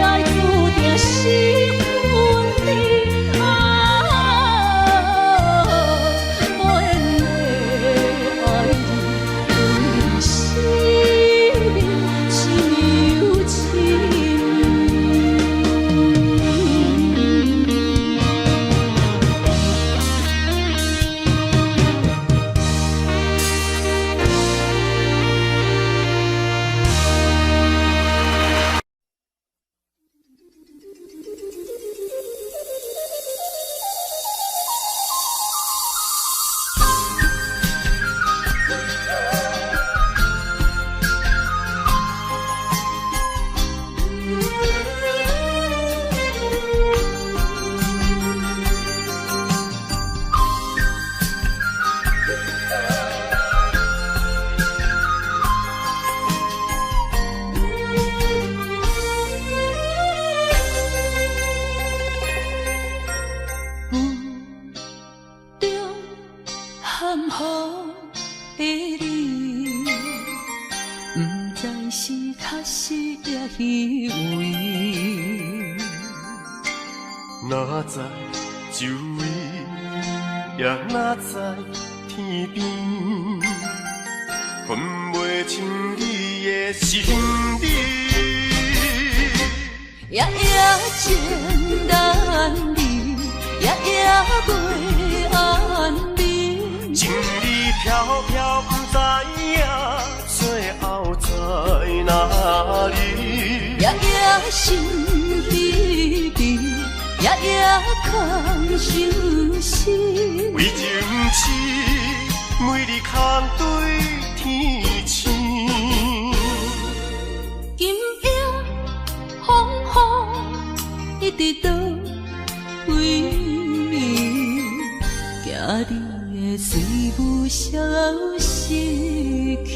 爱，注定是分离啊！无缘的爱，为生命是有情。含糊的你，不知是确实也虚伪。哪知周围，也哪知天边，分袂清你的心理。夜夜情难离，夜夜袂安眠。情意飘飘，不知影最后在哪里。夜夜心离离，夜夜空相思。为情痴，每日空对天星。今夜风雨一直倒位，惊你的随无消息去。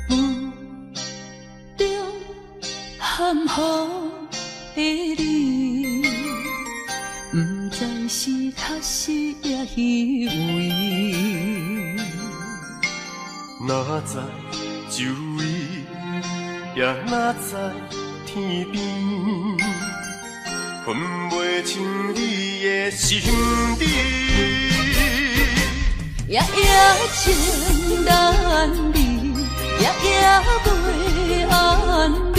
不哪知周围，也哪知天边，分袂清你的心底。夜夜情难离，夜夜袂安眠。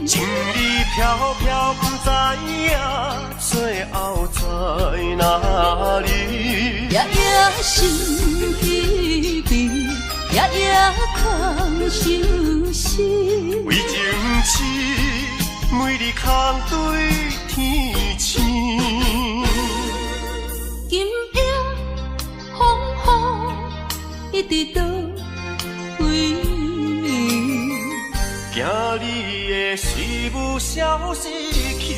情意飘飘，不知影最后在哪里。夜夜心稀微，夜夜空相思。为情痴，每日空对天星。今夜风雨一直倒位，惊你的随无消失去。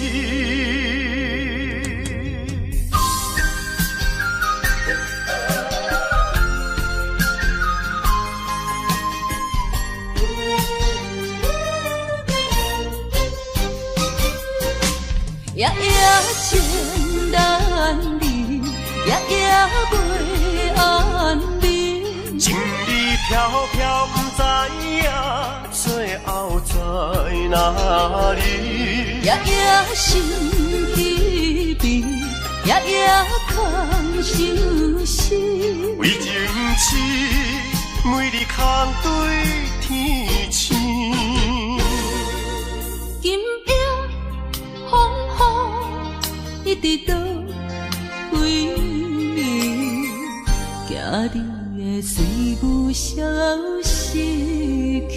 夜夜情难离，夜夜袂安眠。情意飘飘，不知影最后在哪里。夜夜心稀微，夜夜空相思。为情痴，每日空对天星。今夜风雨一直倒位，惊你的随无消失去。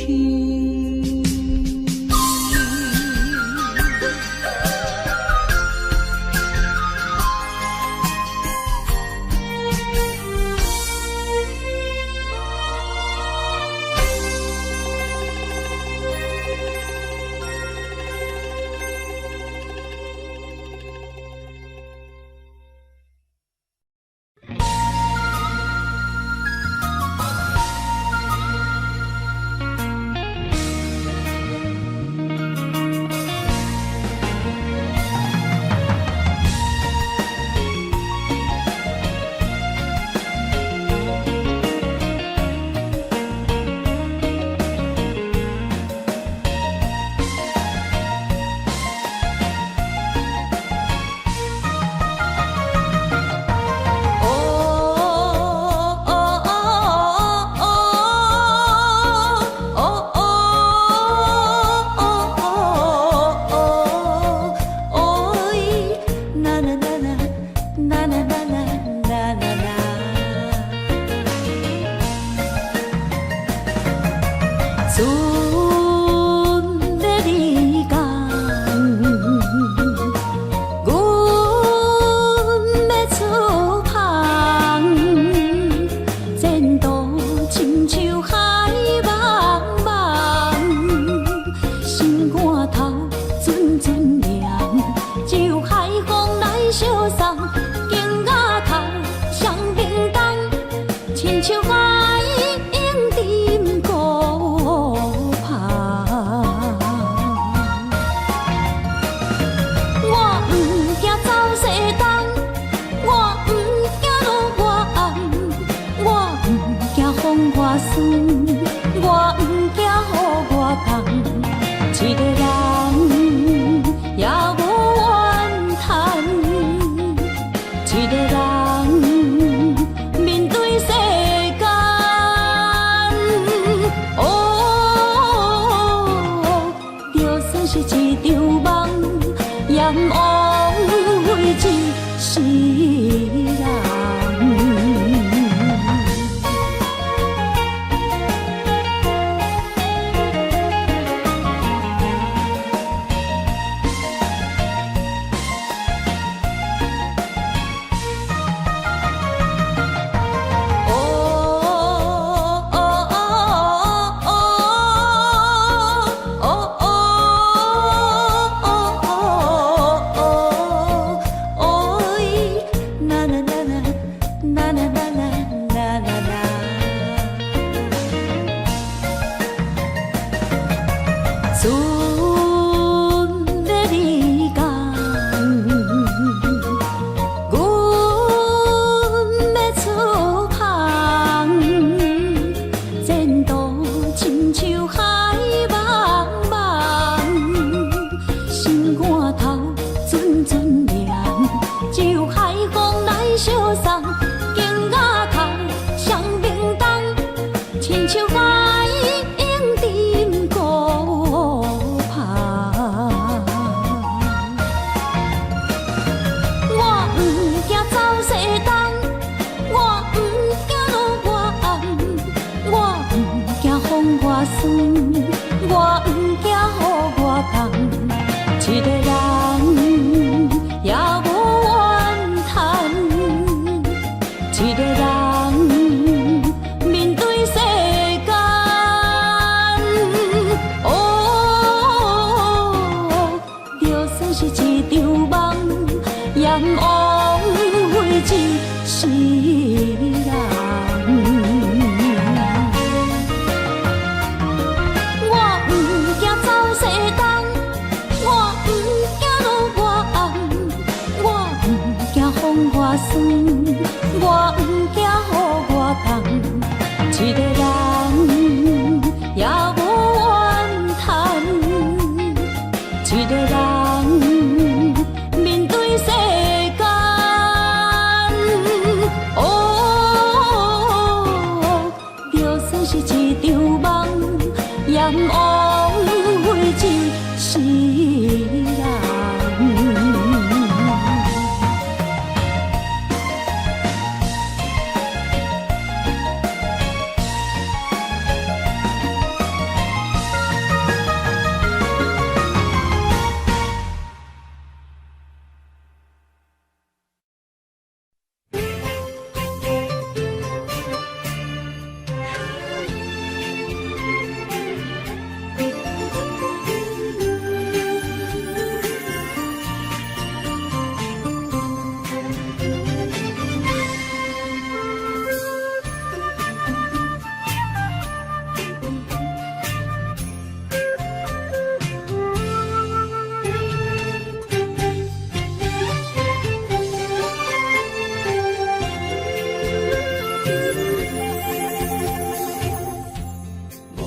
一个人面对世间。我酸，我不惊予我讲，一个人也无怨叹，一个人面对世间，就算是一场梦，也不枉费一世人。我酸，我不惊予我讲，一个人也无怨叹，一个人面对世间，就算是一场梦，也不枉费一世人。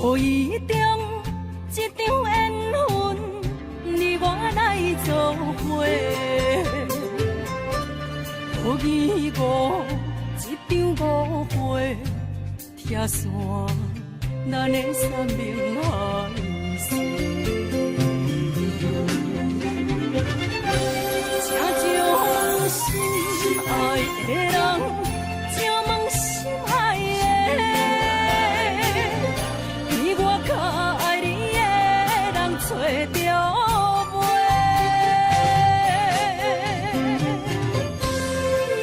无意中一场缘分，你我来作伙；无意误一场误会，拆散咱的三明海誓。请将心爱的人，请问心爱的。找着袂，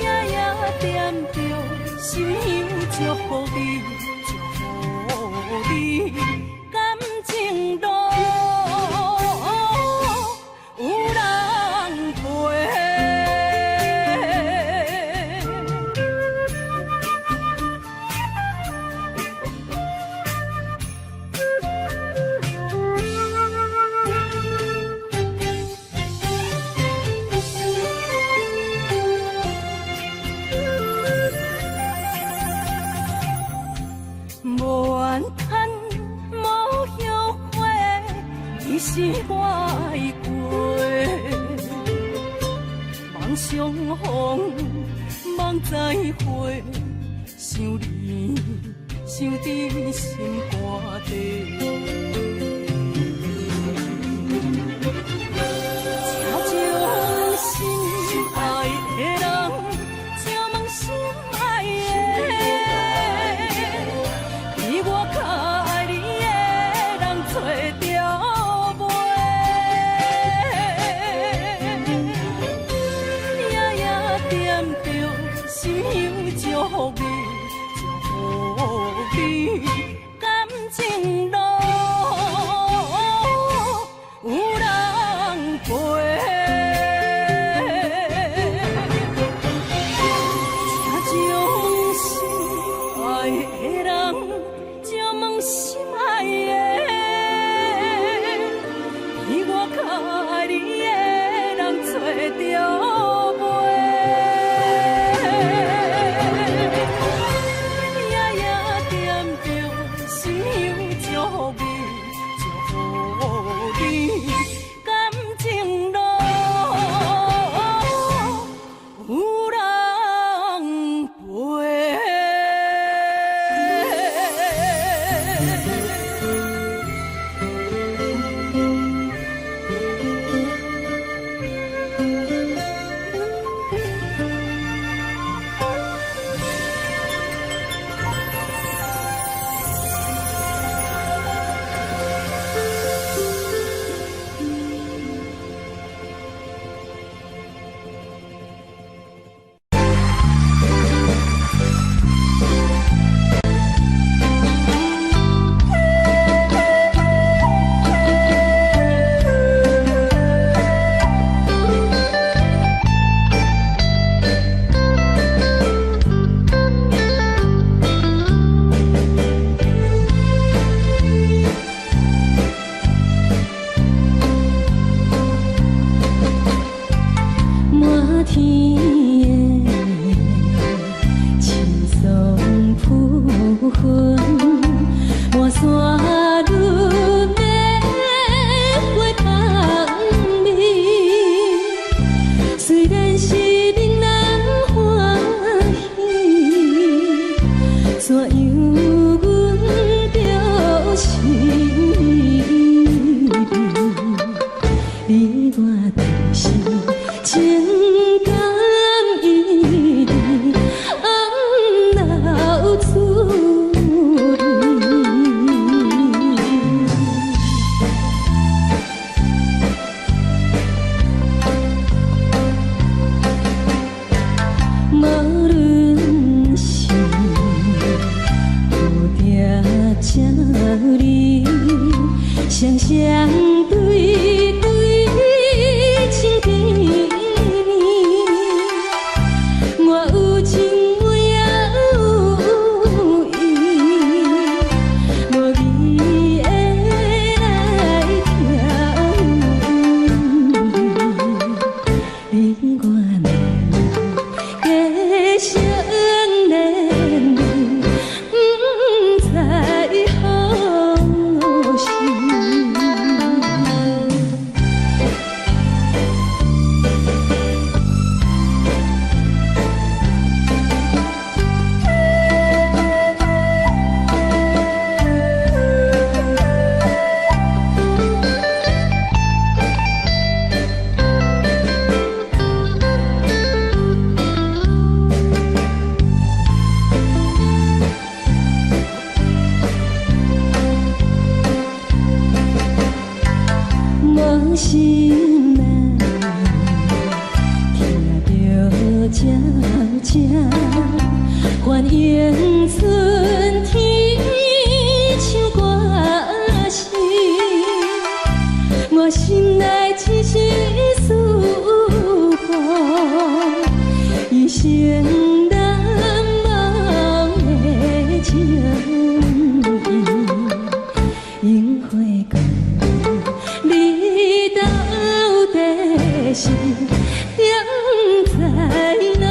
夜夜惦着，心香祝福你，祝福你，感情路有人陪。无怨叹，无后悔，你是我的过。梦相逢，梦再会，想你，想伫心肝底。请将心爱的人，请问心爱的。我较爱你的人找着袂，夜夜惦着，心香祝福你，祝福你，感情路有人陪。请将心爱的人。心爱的，比我较爱你的人找着袂，夜夜惦着，心香祝福你，祝福你，感情路有人陪。山羊阮着心里，你我就是情感一滴，红流出泪。无论是好定这里，双双对对情甜蜜，我有情我也有意，无义的来挑你我两个相恋人，不知何时。无心难，听着悄悄欢迎春天唱歌声，我心内一丝思念，一生难忘的情意，樱花果。你到底是踮在哪里？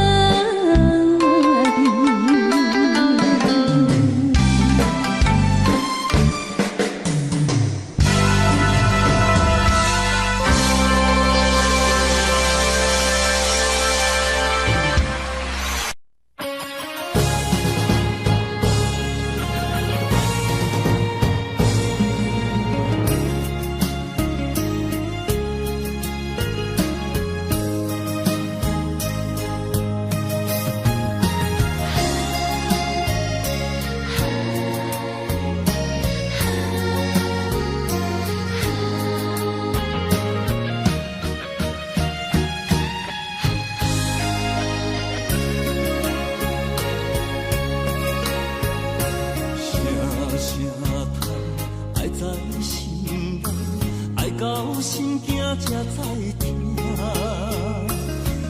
到心惊才知听，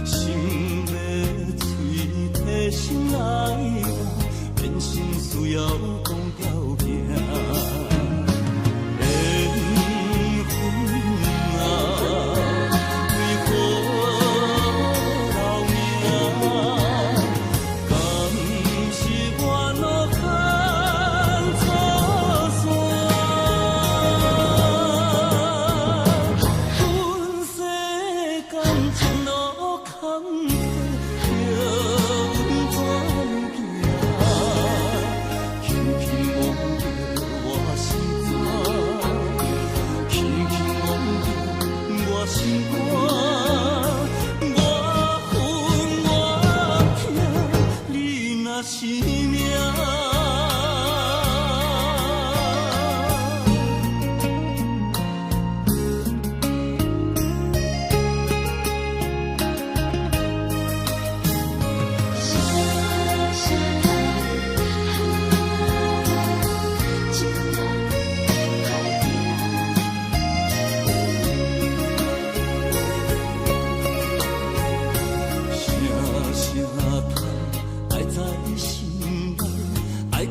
心要嘴替心爱我，变心需要讲条命。缘分啊，为何留命？敢是我落空错线？是命。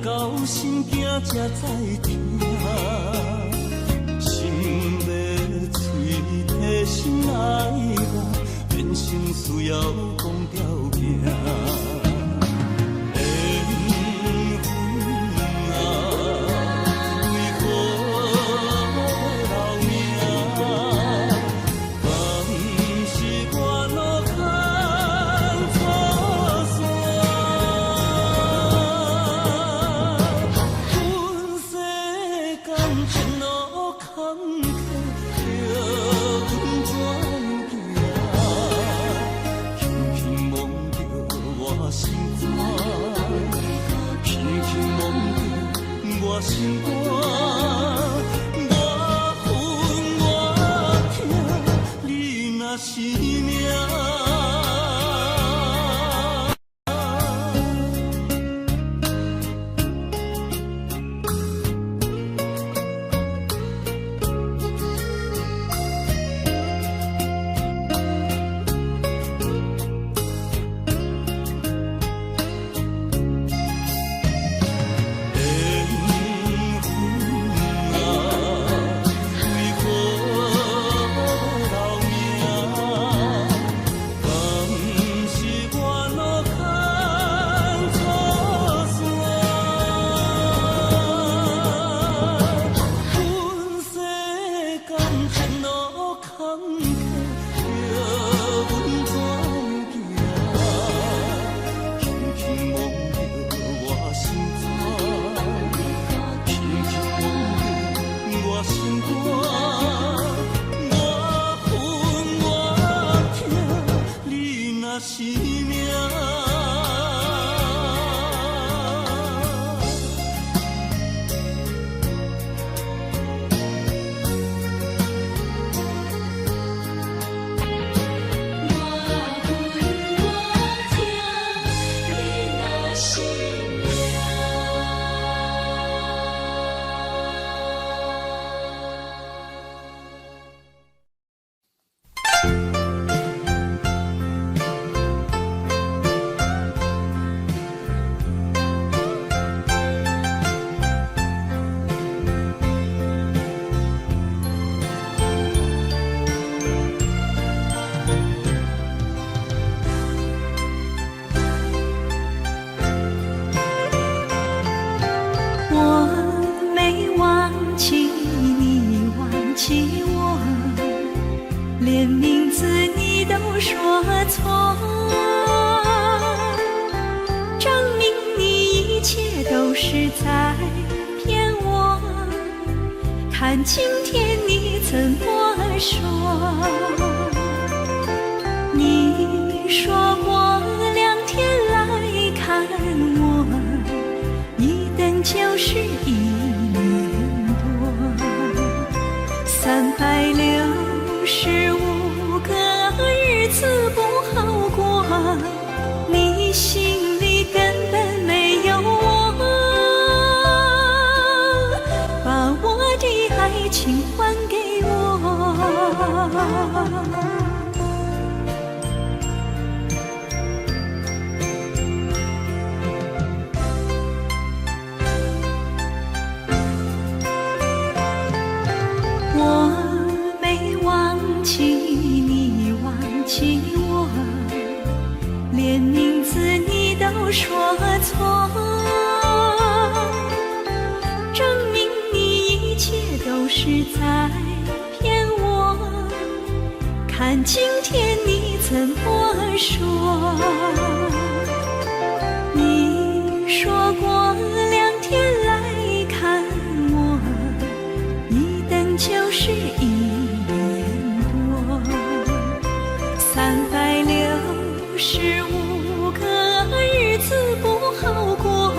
到心惊才知听，心要嘴替心爱我，变成需要讲条命。我心肝，我恨我痛，你若是命。连名字你都说错，证明你一切都是在骗我。看今天你怎么说？你说过2天来看我，一等就是1年多，365个日子不好过，你心里根本没有我，把我的爱情还给我。连名字你都说错，证明你一切都是在骗我。看今天你怎么说？你说过2天来看我，一等就是1年多，365个日子不好过，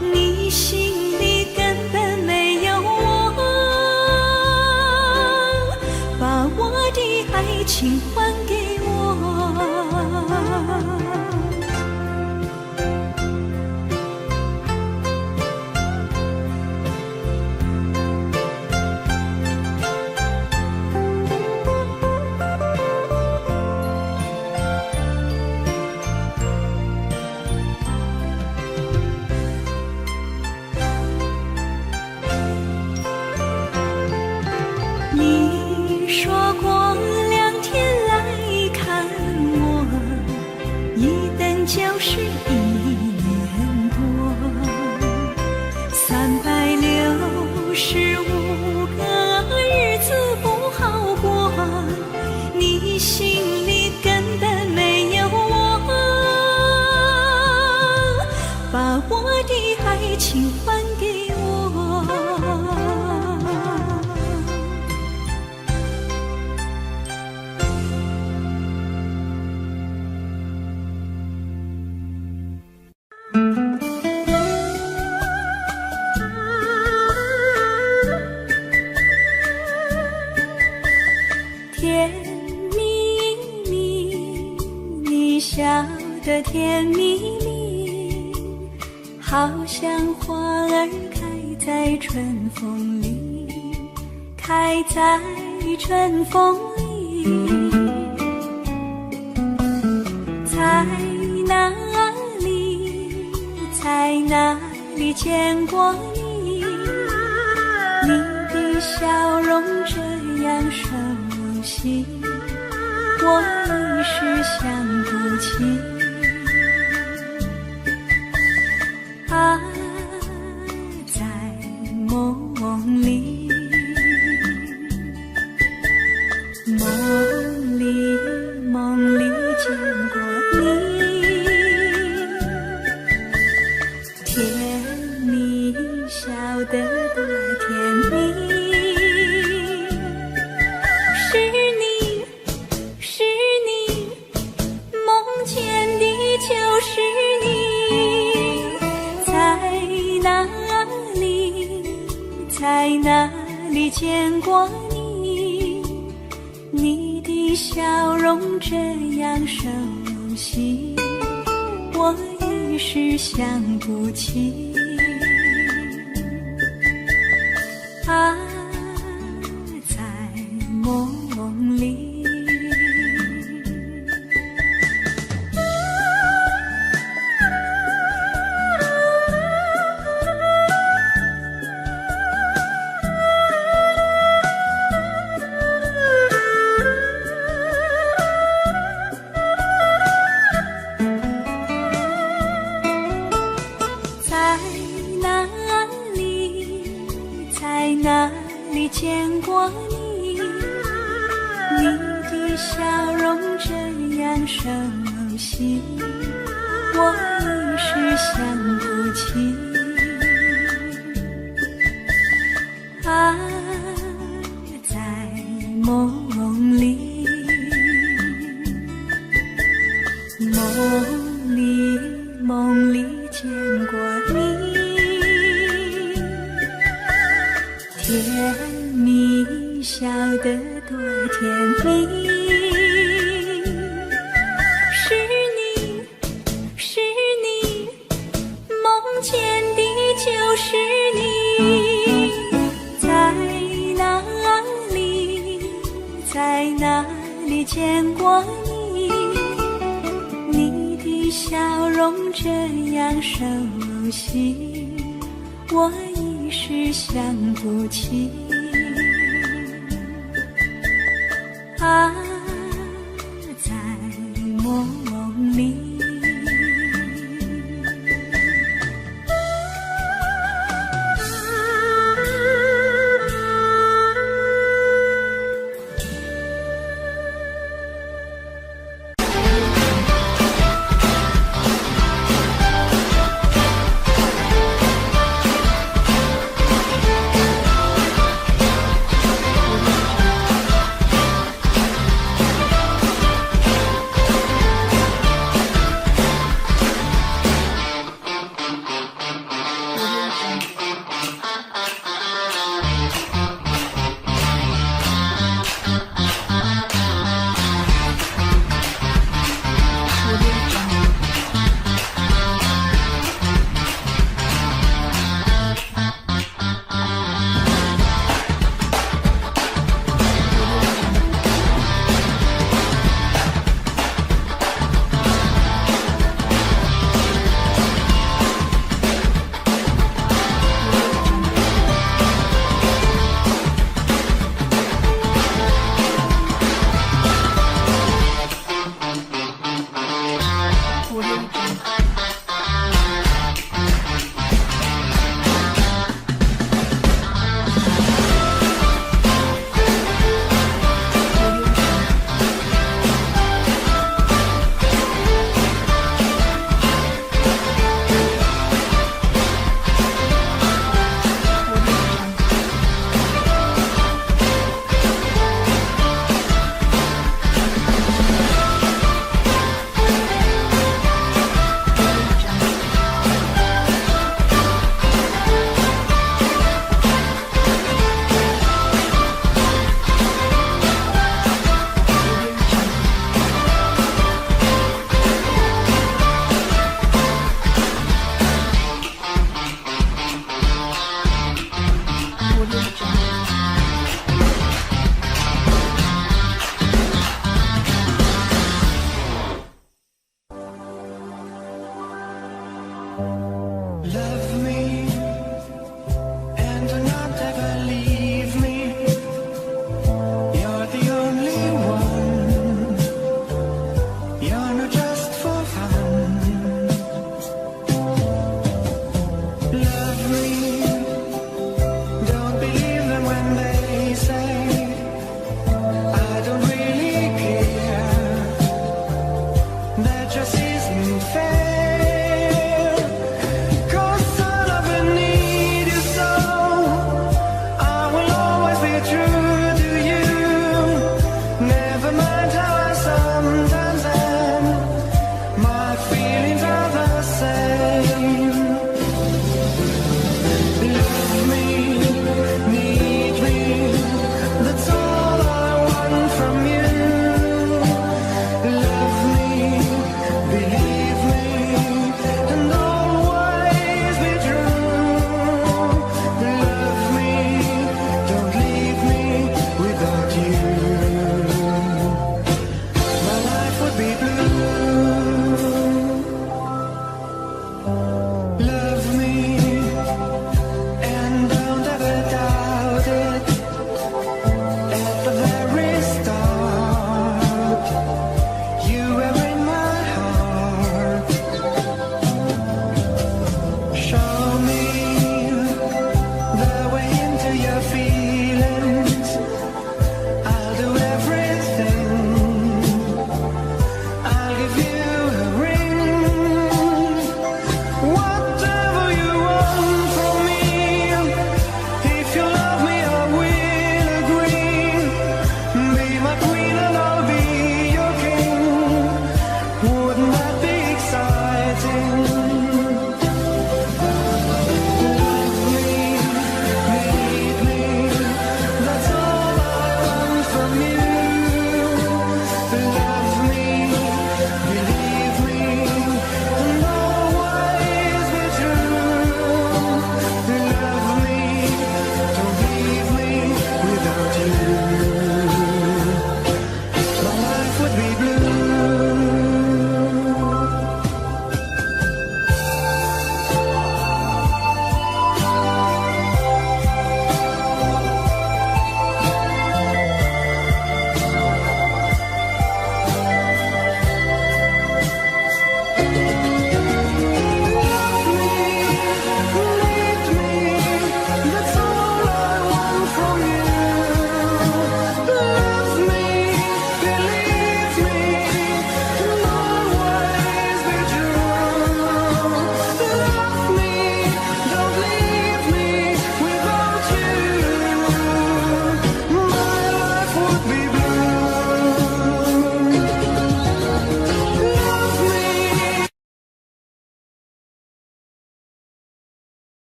你心里根本没有我，把我的爱情还给我。你说过2天来看我，一等就是1年多，365个日子不好过，你心里根本没有我，把我的爱情还给我。甜蜜蜜，好像花儿开在春风里，开在春风里。在哪里，在哪里见过你？你的笑容这样熟悉，我一时想不起。啊，在梦里，梦里，梦里见过你，甜蜜笑得多甜蜜。是你，梦见的就是你。在哪里见过你？你的笑容这样熟悉，我一时想不起。啊，在梦里。在哪里见过你？你的笑容这样熟悉，我一时想不起。啊，在梦里，梦里见过你。甜蜜笑得多甜蜜。是你，梦见的就是你。在哪里见过你？你的笑容这样熟悉，我一时想不起。啊。